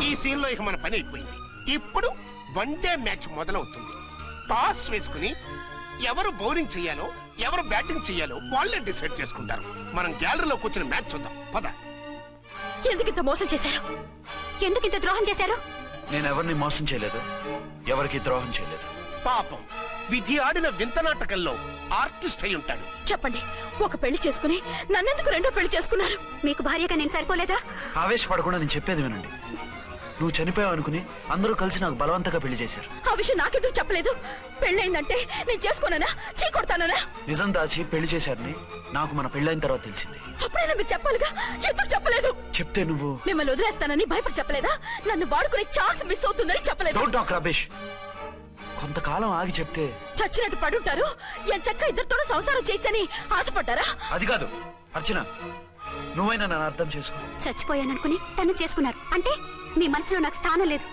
[SPEAKER 12] ఈ సీన్ లో ఇక మన పని అయిపోయింది. ఇప్పుడు వన్ డే మ్యాచ్ మొదలవుతుంది. టాస్ వేసుకుని ఎవరు బౌలింగ్ చెయ్యాలో ఎవరు బ్యాటింగ్ చెయ్యాలో వాళ్ళే డిసైడ్ చేసుకుంటారు. మనం గ్యాలరీలో కూర్చుని మ్యాచ్ చూద్దాం పద.
[SPEAKER 7] ఎందుకింత మోసం చేశారు?
[SPEAKER 4] ఎందుకింత ద్రోహం చేశారు?
[SPEAKER 3] నేను ఎవరిని మోసం చేయలేదు, ఎవరికి ద్రోహం చేయలేదు.
[SPEAKER 12] పాపం విధి ఆడిన వింత నాటకంలో ఆర్టిస్ట్ అయి ఉంటాడు.
[SPEAKER 7] చెప్పండి, ఒక పెళ్లి చేసుకుని నన్నెందుకు రెండో పెళ్లి చేసుకున్నారు?
[SPEAKER 4] మీకు భార్యగా నేను సరిపోలేదా?
[SPEAKER 3] ఆవేశపడకుండా నేను చెప్పేది వినండి. నువ్వు చనిపోయావు అనుకుని అందరూ కలిసి నాకు బలవంతంగా పెళ్లి చేశారు.
[SPEAKER 7] ఆ విషయం నాకెందుకు చెప్పలేదు? పెళ్ళైందంటే నేను చేసుకోననా, చీకొడతాననా?
[SPEAKER 3] నిజం దాచి పెళ్లి చేశారని నాకు మన పెళ్ళైన తర్వాత తెలిసింది.
[SPEAKER 7] అప్పుడైనా మీరు చెప్పాలిగా, ఎందుకు చెప్పలేదు?
[SPEAKER 3] చెప్తే నువ్వు
[SPEAKER 7] మిమ్మల్ని వదిలేస్తానని భయపడి చెప్పలేదా? నన్ను వాడుకునే ఛాన్స్ మిస్ అవుతుందని చెప్పలేదు.
[SPEAKER 3] Don't talk రబేష్. కొంతకాలం ఆగి చెప్తే
[SPEAKER 7] చచ్చినట్టు పడుంటారు. ఎంచక్క ఇద్దరితోనూ సంసారం చేయొచ్చని ఆశపడ్డారా?
[SPEAKER 3] అది కాదు అర్చన, నువ్వైనా నన్ను అర్థం చేసుకో.
[SPEAKER 4] చచ్చిపోయాననుకుని తను చేసుకున్నారు అంటే మీ మనసులో నాకు స్థానం లేదు,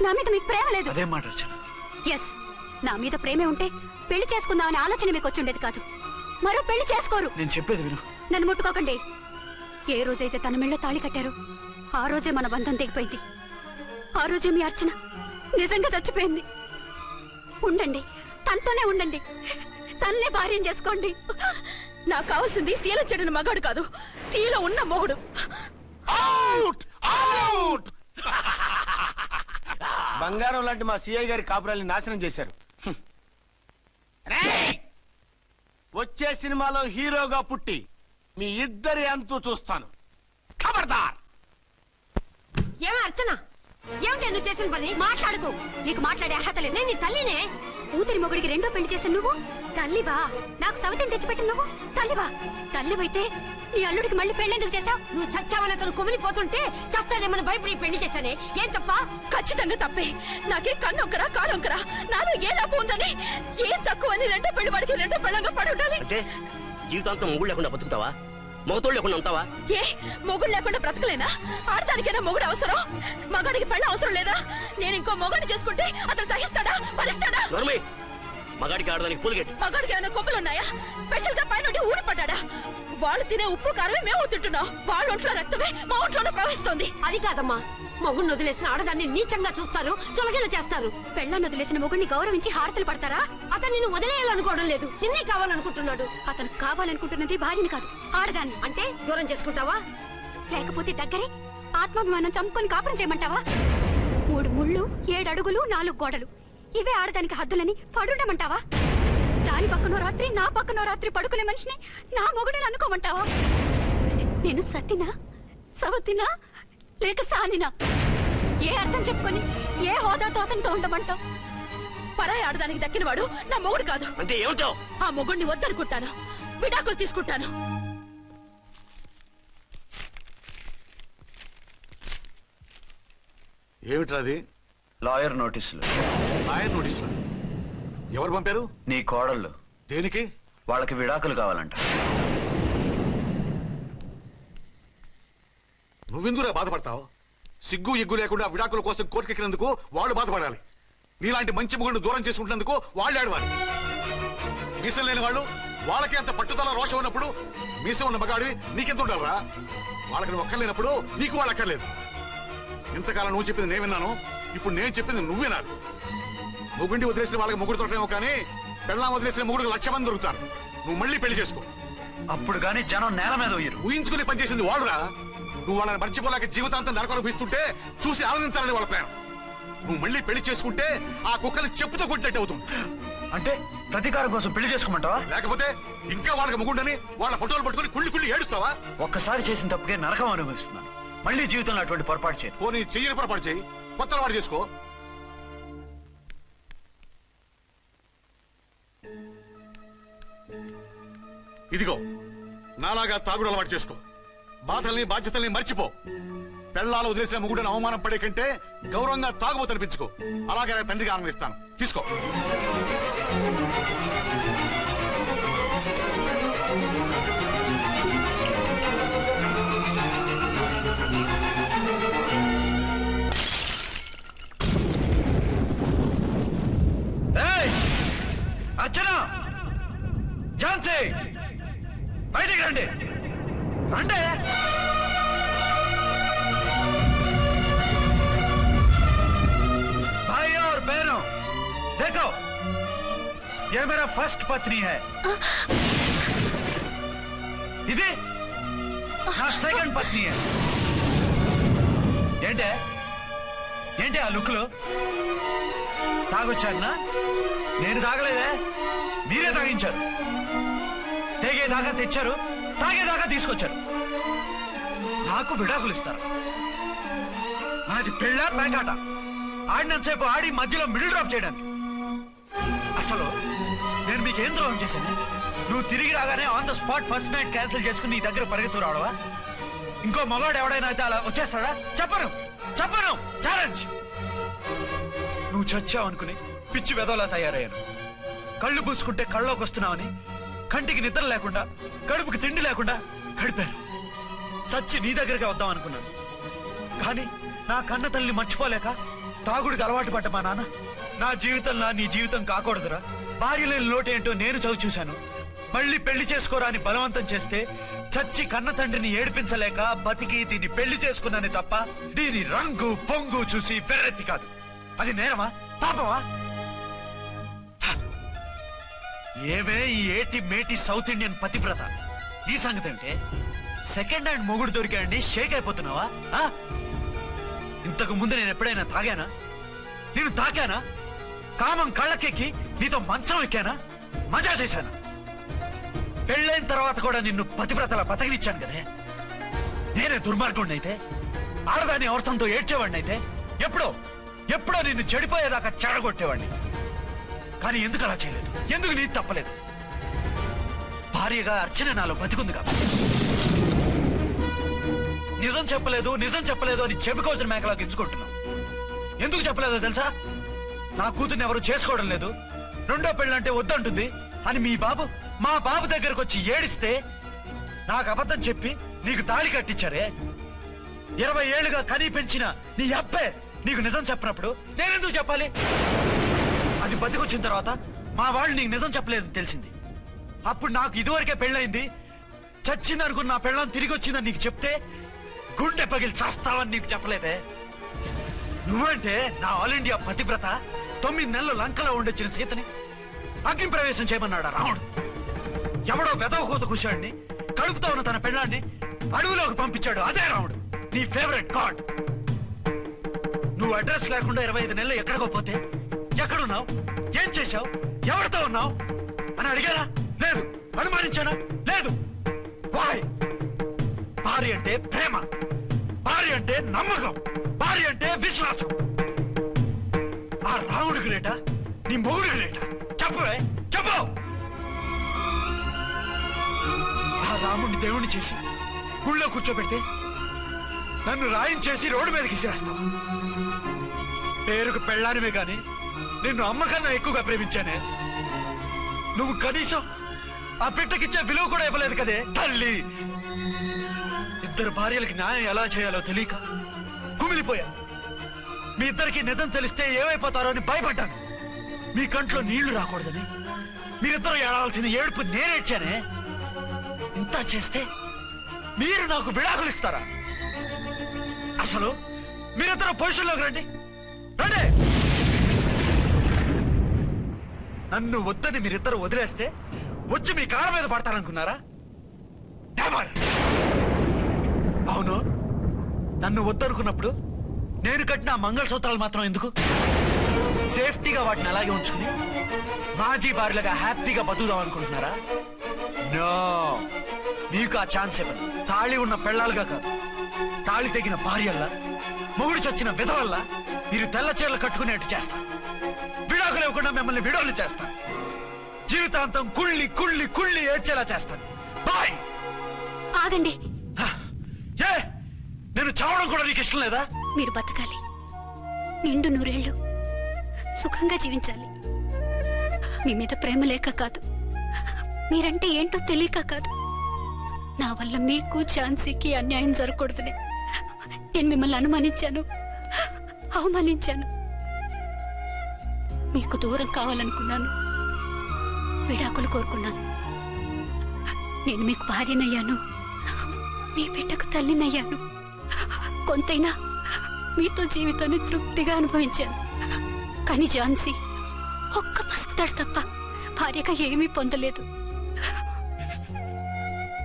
[SPEAKER 4] నా మీద మీకు ప్రేమ లేదు.
[SPEAKER 3] అదే మాట అర్చన.
[SPEAKER 4] ఎస్, నా మీద ప్రేమే ఉంటే పెళ్లి చేసుకుందామనే ఆలోచన మీకు వచ్చుండేది కాదు. మరో పెళ్లి చేసుకోరు.
[SPEAKER 3] నేను చెప్పేది విను.
[SPEAKER 4] నన్ను ముట్టుకోకండి. ఏ రోజైతే తన మెళ్ళో తాళి కట్టారో ఆ రోజే మన బంధం తెగిపోయింది. ఆ రోజే మీ అర్చన నిజంగా చచ్చిపోయింది. ఉండండి, తనతోనే ఉండండి, తన్నే భార్యం చేసుకోండి.
[SPEAKER 7] నాకు కావాల్సింది శీలం చెడిన మగాడు కాదు, శీల ఉన్న మొగుడు.
[SPEAKER 12] Out out.
[SPEAKER 13] బంగారం లాంటి మా సిఐ గారి కాపురాల్ని నాశనం చేశారు. రేయ్! వచ్చే సినిమాలో హీరోగా పుట్టి మీ ఇద్దరి అంతూ చూస్తాను. ఖబర్దార్!
[SPEAKER 10] ఏమ అర్చన, ఏమిటి నువ్వు చేసిన పని?
[SPEAKER 4] మాట్లాడుకో, నీకు మాట్లాడే అర్హత లేదు. నేను నీ తల్లినే. కూతురి మొగుడికి రెండో పెళ్లి చేసిన నువ్వు తల్లివా? నాకు సవతిని తెచ్చిపెట్టిన నువ్వు తల్లివా? తల్లివైతే నీ అల్లుడికి మళ్ళీ పెళ్లెందుకు చేశావు?
[SPEAKER 10] నువ్వు చచ్చావని అతను కుమిలిపోతుంటే చస్తాడేమని భయపడి పెళ్లి చేశానే, ఏం తప్ప?
[SPEAKER 7] ఖచ్చితంగా తప్పే. నాకే కన్నొక్కరా కాడొక్కరా, నాలో ఏ లాభం ఉందని, ఏం తక్కువ అని రెండో పెళ్లి వాడికి రెండో పెళ్ళంగా పడి ఉండాలి.
[SPEAKER 8] అంటే జీవితాంతం మొగుడు లేకుండా బతుకుతావా? మొగతోడు లేకుండా ఉంటావా?
[SPEAKER 7] ఏ మొగుడు లేకుండా బ్రతకలేనా? ఆడదానికైనా మొగుడు అవసరం, మగాడికి పెళ్ళ అవసరం లేదా? నేను ఇంకో మొగాడిని చేసుకుంటే అతను సహిస్తాడా, భరిస్తాడా?
[SPEAKER 8] నోర్మై, మగాడికి ఆడదానికి పూలిగేట్.
[SPEAKER 7] మగాడికి ఏమైనా కొమ్ములు ఉన్నాయా? స్పెషల్ గా పైన ఊడి పడ్డాడా? వాళ్ళు తినే ఉప్పు కారమే మేము తింటున్నాం, వాళ్ళ ఒంట్లో రక్తమే మా ఒంట్లోనే ప్రవహిస్తోంది.
[SPEAKER 10] అది కాదమ్మా, మొగుడిని వదిలేసిన ఆడదాన్ని నీచంగా చూస్తారు, చులకన చేస్తారు.
[SPEAKER 4] పెళ్ళాన్ని వదిలేసిన మొగుడిని గౌరవించి హారతలు పడతారా?
[SPEAKER 10] అతను నిన్ను వదిలేయాలనుకోవడం లేదు, నిన్నే కావాలనుకుంటున్నాడు.
[SPEAKER 4] అతను కావాలనుకుంటున్నది భార్యని కాదు, ఆడదాన్ని.
[SPEAKER 10] అంటే దూరం చేసుకుంటావా?
[SPEAKER 4] లేకపోతే దగ్గరే ఆత్మాభిమానం చంపుకొని కాపురం చేయమంటావా? 3 ముళ్ళు 7 అడుగులు 4 గోడలు, ఇవే ఆడదానికి హద్దులని పడుండమంటావా? దాని పక్కనో రాత్రి నా పక్కనో రాత్రి పడుకునే మనిషిని నా మొగుడని అనుకోమంటావా? నేను సతినా, సవతినా, లేక సానినా? ఏ అర్థం చెప్పుకొని ఏ హోదాతో అతనితో ఉండమంటావు?
[SPEAKER 7] పరాయి ఆడదానికి దక్కినవాడు నా మొగుడు కాదు.
[SPEAKER 8] అంటే ఏమిటో?
[SPEAKER 7] ఆ మొగుడిని వద్దనుకుంటాను, విడాకులు తీసుకుంటాను.
[SPEAKER 9] ఏమిట్రాది?
[SPEAKER 3] లాయర్ నోటీసులు.
[SPEAKER 9] లాయర్ నోటీసులు ఎవరు పంపారు?
[SPEAKER 3] నీ కోడళ్ళు.
[SPEAKER 9] దేనికి?
[SPEAKER 3] వాళ్ళకి విడాకులు కావాలంట.
[SPEAKER 9] నువ్వెందుకురా బాధపడతావు? సిగ్గు ఎగ్గు లేకుండా విడాకుల కోసం కోర్టుకెక్కినందుకు వాళ్ళు బాధపడాలి. నీలాంటి మంచి మొగుడిని దూరం చేసుకుంటున్నందుకు వాళ్ళు ఆడవాలి. మీసం లేని వాళ్ళు, వాళ్ళకి అంత పట్టుదల రోషం ఉన్నప్పుడు మీసం ఉన్న మగాడివి నీకెంత ఉండాలరా? వాళ్ళకి ఒక్కర్లేనప్పుడు నీకు వాళ్ళు అక్కర్లేదు. ఇంతకాలం నువ్వు చెప్పింది నేను విన్నాను, ఇప్పుడు నేను చెప్పింది నువ్వు వినాలి. మొగుండి వదిలేసిన వాళ్ళకి మొగుడు తోటలేమో కానీ పెళ్ళాం వదిలేసిన మొగుడికి 1,00,000 మంది దొరుకుతారు. నువ్వు మళ్ళీ పెళ్లి చేసుకో.
[SPEAKER 3] అప్పుడు గానీ జనం నేల మీద ఉయ్యరు.
[SPEAKER 9] ఊహించుకుని పనిచేసింది వాళ్ళురా. నువ్వు వాళ్ళని మర్చిపోలేక జీవితాంతం నరకం అనుభవిస్తుంటే చూసి ఆనందించాలని వాళ్ళ ప్లాన్. నువ్వు మళ్ళీ పెళ్లి చేసుకుంటే ఆ కుక్కలు చెప్పుతో కొట్టినట్టు అవుతుంది.
[SPEAKER 3] అంటే ప్రతీకారం కోసం పెళ్లి చేసుకోమంటావా?
[SPEAKER 9] లేకపోతే ఇంకా వాళ్ళకి మొగుండని వాళ్ళ ఫోటోలు పట్టుకుని కుళ్ళి కుళ్ళి ఏడుస్తావా?
[SPEAKER 3] ఒక్కసారి చేసిన తప్పుకే నరకం అనుభవిస్తున్నాను. మళ్ళీ జీవితంలో అటువంటి పొరపాటు చేయను.
[SPEAKER 9] పోనీ చెయ్యని పొరపాటు చేయి, కొత్త వాడు చేసుకో. ఇదిగో నాలాగా తాగుడు అలవాటు చేసుకో. బాధల్ని బాధ్యతల్ని మర్చిపో. పెళ్ళాలు వదిలేసిన మొగుడని అవమానం పడే కంటే గౌరవంగా తాగుబోతు అనిపించుకో. అలాగే నా తండ్రిగా ఆనందిస్తాను. తీసుకో.
[SPEAKER 3] అర్చన, ఝాన్సీ, బయటికి రండి.
[SPEAKER 6] రండి రండి. भाई और बहनों देखो ये मेरा फर्स्ट पत्नी है ఇది నా సెకండ్ పత్ని ఏంటే ఏంటి ఆ లుక్లో తాగొచ్చానా నేను తాగలేదే మీరే తాగించారు తేగేదాకా తెచ్చారు తాగేదాకా తీసుకొచ్చారు నాకు విడాకులు ఇస్తారు మనది పెళ్ళా పేకాట ఆడినంతసేపు ఆడి మధ్యలో మిడిల్ డ్రాప్ చేయడానికి అసలు నేను మీకేం ద్రోహం చేశాను నువ్వు తిరిగి రాగానే on the spot first night cancel చేసుకుని నీ దగ్గర పరిగెత్తు రావడవా ఇంకో మగాడు ఎవడైనా అయితే అలా వచ్చేస్తాడా చెప్పను చెప్పను ఛాలెంజ్ నువ్వు చచ్చావు అనుకుని పిచ్చి వెదవలా తయారయ్యాను కళ్ళు పూసుకుంటే కళ్ళలోకి వస్తున్నావని కంటికి నిద్ర లేకుండా కడుపుకి తిండి లేకుండా గడిపాను చచ్చి నీ దగ్గరికి వద్దాం అనుకున్నాను కానీ నా కన్న తల్లిని మర్చిపోలేక తాగుడికి అలవాటు పడ్డ మా నాన్న నా జీవితంలో నీ జీవితం కాకూడదురా భార్య లేని లోటేంటో నేను చవి చూశాను మళ్ళీ పెళ్లి చేసుకోరా అని బలవంతం చేస్తే చచ్చి కన్న తండ్రిని ఏడిపించలేక బతికి దీన్ని పెళ్లి చేసుకున్నానే తప్ప దీని రంగు పొంగు చూసి వెర్రెత్తి కాదు అది నేరమా పాపమా ఏవే ఈ ఏటి మేటి సౌత్ ఇండియన్ పతివ్రత నీ సంగతి ఏంటే సెకండ్ హ్యాండ్ మొగుడు దొరికాయండి షేక్ అయిపోతున్నావా ఇంతకు ముందు నేను ఎప్పుడైనా తాగానా నేను తాకానా కామం కళ్ళకెక్కి నీతో మంచం ఎక్కానా మజా చేశానా పెళ్ళైన తర్వాత కూడా నిన్ను పతివ్రతలా బతకనిచ్చాను కదే నేనే దుర్మార్గుడిని అయితే ఆడదాన్ని అవసరంతో ఏడ్చేవాడిని అయితే ఎప్పుడో నిన్ను చెడిపోయేదాకా చెడగొట్టేవాడిని కానీ ఎందుకు అలా చేయలేదు ఎందుకు నీది తప్పలేదు భార్యగా అర్చన నాలో బతికుంది కాబట్టి నిజం చెప్పలేదు అని చెప్పుకోవచ్చిన మేకలా గించుకుంటున్నావు ఎందుకు చెప్పలేదో తెలుసా నా కూతుర్ని ఎవరు చేసుకోవడం లేదు రెండో పెళ్ళంటే వద్దంటుంది అని మా బాబు దగ్గరకు వచ్చి ఏడిస్తే నాకు అబద్ధం చెప్పి నీకు తాళి కట్టించారే 20 ఏళ్లుగా కనీ పెంచిన నీ అబ్బే నీకు నిజం చెప్పినప్పుడు నేనెందుకు చెప్పాలి అది బతికొచ్చిన తర్వాత మా వాళ్ళు నీకు నిజం చెప్పలేదని తెలిసింది అప్పుడు నాకు ఇదివరకే పెళ్ళయింది చచ్చిందనుకున్న నా పెళ్ళం తిరిగి వచ్చిందని నీకు చెప్తే గుండె పగిలి చస్తావని నీకు చెప్పలేదే నువ్వంటే నా ఆల్ ఇండియా పతివ్రత 9 నెలలు లంకలో ఉండొచ్చిన సీతని అగ్ని ప్రవేశం చేయమన్నాడు రాముడు ఎవడో వెదవ కోత కూర్చాడిని కడుపుతో ఉన్న తన పెళ్ళాన్ని అడవిలోకి పంపించాడు అదే రాముడు నీ ఫేవరెట్ గాడ్ నువ్వు అడ్రస్ లేకుండా 25 నెలలు ఎక్కడికో పోతే ఎక్కడున్నావు ఏం చేశావు ఎవరితో ఉన్నావు అని అడిగానా లేదు అనుమానించానా లేదు వాయ్ భార్య అంటే ప్రేమ భార్య అంటే నమ్మకం భార్య అంటే విశ్వాసం ఆ రాముడు గ్రేటా నీ మొగుడు గ్రేటా చెప్పవే చెప్పు ఆ రాముడిని దేవుణ్ణి చేసి గుళ్ళో కూర్చోబెడితే నన్ను రాయించేసి రోడ్డు మీదకి విసిరేస్తావు పేరుకు పెళ్ళానివే గాని నిన్ను అమ్మకన్నా ఎక్కువగా ప్రేమించానే నువ్వు కనీసం ఆ బిడ్డకిచ్చే విలువ కూడా ఇవ్వలేదు కదే తల్లి ఇద్దరు భార్యలకి న్యాయం ఎలా చేయాలో తెలియక కుమిలిపోయా మీ ఇద్దరికి నిజం తెలిస్తే ఏమైపోతారో అని భయపడ్డాను మీ కంట్లో నీళ్లు రాకూడదని మీరిద్దరూ ఏడాల్సిన ఏడుపు నేనేడ్చానే ఇంత చేస్తే మీరు నాకు విడాకులు ఇస్తారా అసలు మీరిద్దరు పొజిషన్లోకి రండి రండి నన్ను వద్దని మీరిద్దరు వదిలేస్తే వచ్చి మీ కాళ్ళ మీద పడతారనుకున్నారా అవును నన్ను వద్దనుకున్నప్పుడు నేను కట్టిన మంగళసూత్రాలు మాత్రం ఎందుకు సేఫ్టీగా వాటిని అలాగే ఉంచుకుని మాజీ భార్యలుగా హ్యాపీగా బతుకుదాం అనుకుంటున్నారా నో మీకు ఆ ఛాన్స్ ఇవ్వదు తాళి ఉన్న పెళ్ళాలుగా కాదు తాళి తెగిన భార్యల్లా మొగుడు చచ్చిన విధవల్లా మీరు తెల్ల చీరలు కట్టుకునేట్టు చేస్తాను విడాకులు ఇవ్వకుండా మిమ్మల్ని విడోలు చేస్తాను జీవితాంతం కుళ్ళి కుళ్ళి కుళ్ళి ఏడ్చేలా చేస్తాను బాయ్
[SPEAKER 4] ఆగండి
[SPEAKER 6] ఏ నేను చావడం కూడా నీకు ఇష్టం లేదా
[SPEAKER 4] మీరు బతకాలి నిండు నూరేళ్లు సుఖంగా జీవించాలి మీ మీద ప్రేమ లేక కాదు మీరంటే ఏంటో తెలియక కాదు నా వల్ల మీకు ఛాన్సీకి అన్యాయం జరగకూడదని నేను మిమ్మల్ని అనుమానించాను అవమానించాను మీకు దూరం కావాలనుకున్నాను విడాకులు కోరుకున్నాను నేను మీకు భార్యనయ్యాను, మీ బిడ్డకు తల్లినయ్యాను. కొంతైనా మీతో జీవితాన్ని తృప్తిగా అనుభవించాను. కానీ ఝాన్సీ ఒక్క పసుపు తాడు తప్ప భార్యగా ఏమీ పొందలేదు.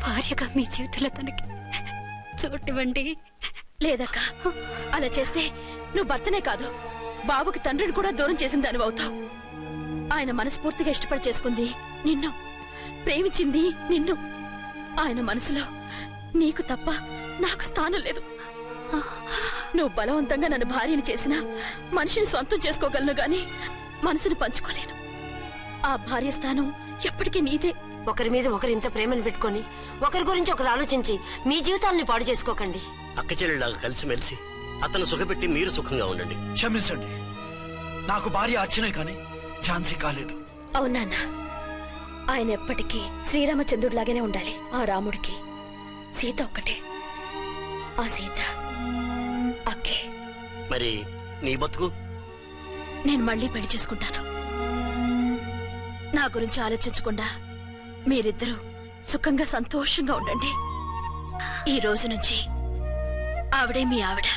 [SPEAKER 4] భార్యగా మీ జీవితంలో తనకి చోటివ్వండి.
[SPEAKER 7] లేదక్క, అలా చేస్తే నువ్వు భర్తనే కాదు బాబుకి తండ్రిని కూడా దూరం చేసిన దాని అవుతావు. ఆయన మనస్ఫూర్తిగా ఇష్టపడి చేసుకుంది నిన్ను, ప్రేమించింది నిన్ను. ఆయన మనసులో నీకు తప్ప నాకు స్థానం లేదు. నువ్వు బలవంతంగా నన్ను భార్యని చేసినా మనిషిని సొంతం చేసుకోగలను గాని మనసుని పంచుకోలేను. ఆ భార్య స్థానం ఎప్పటికీ నీదే.
[SPEAKER 10] ఒకరి మీద ఒకరు ఇంత ప్రేమను పెట్టుకొని ఒకరి గురించి ఒకరు ఆలోచించి మీ జీవితాలని పాడు చేసుకోకండి.
[SPEAKER 8] అక్క చెల్లెళ్ళలాగా కలిసిమెలిసి అతను సుఖపెట్టి మీరు సుఖంగా ఉండండి.
[SPEAKER 3] క్షమించండి, నాకు భార్య అర్చనే కానీ ఝాన్సీ కాలేదు.
[SPEAKER 7] అవునా? ఆయన ఎప్పటికీ శ్రీరామచంద్రుడిలాగానే ఉండాలి. ఆ రాముడికి సీత ఒక్కటే, ఆ సీత అక్కే.
[SPEAKER 8] మరి నీ బతుకు?
[SPEAKER 7] నేను మళ్ళీ పెళ్లి చేసుకుంటాను. నా గురించి ఆలోచించకుండా మీరిద్దరూ సుఖంగా సంతోషంగా ఉండండి. ఈ రోజు నుంచి ఆవిడే మీ ఆవిడ.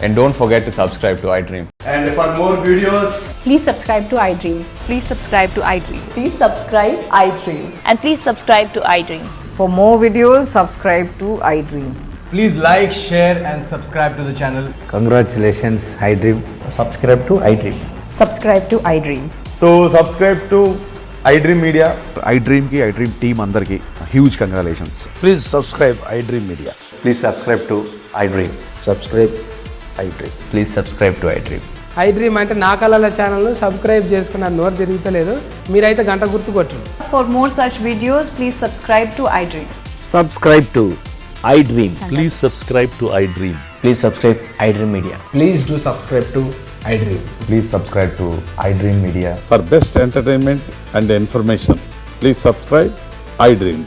[SPEAKER 14] And don't forget to subscribe to iDream.
[SPEAKER 9] And for more videos,
[SPEAKER 10] Please subscribe to iDream.
[SPEAKER 4] Please subscribe to iDream.
[SPEAKER 10] Please subscribe iDream.
[SPEAKER 4] And please subscribe to iDream.
[SPEAKER 10] For more videos, subscribe to iDream.
[SPEAKER 14] Please like, share, and subscribe to the channel.
[SPEAKER 15] Congratulations, iDream.
[SPEAKER 14] Subscribe to iDream.
[SPEAKER 10] Subscribe to iDream.
[SPEAKER 14] So subscribe to iDream Media.
[SPEAKER 9] iDream ki iDream team అందరికి huge congratulations.
[SPEAKER 15] Please subscribe iDream Media.
[SPEAKER 14] Please subscribe to iDream.
[SPEAKER 15] Subscribe iDream.
[SPEAKER 14] Please subscribe to iDream.
[SPEAKER 10] iDream అంటే నా కళల channel subscribe చేసుకున్న నోరు తిరుగుతలేదు. మీరైతే గంట గుర్తు కొట్టండి. For more such videos, please subscribe to iDream.
[SPEAKER 15] Subscribe to iDream. Please subscribe to iDream.
[SPEAKER 14] Please subscribe iDream Media.
[SPEAKER 10] Please do subscribe to iDream.
[SPEAKER 14] Please subscribe to iDream Media.
[SPEAKER 9] For best entertainment and information, please subscribe iDream.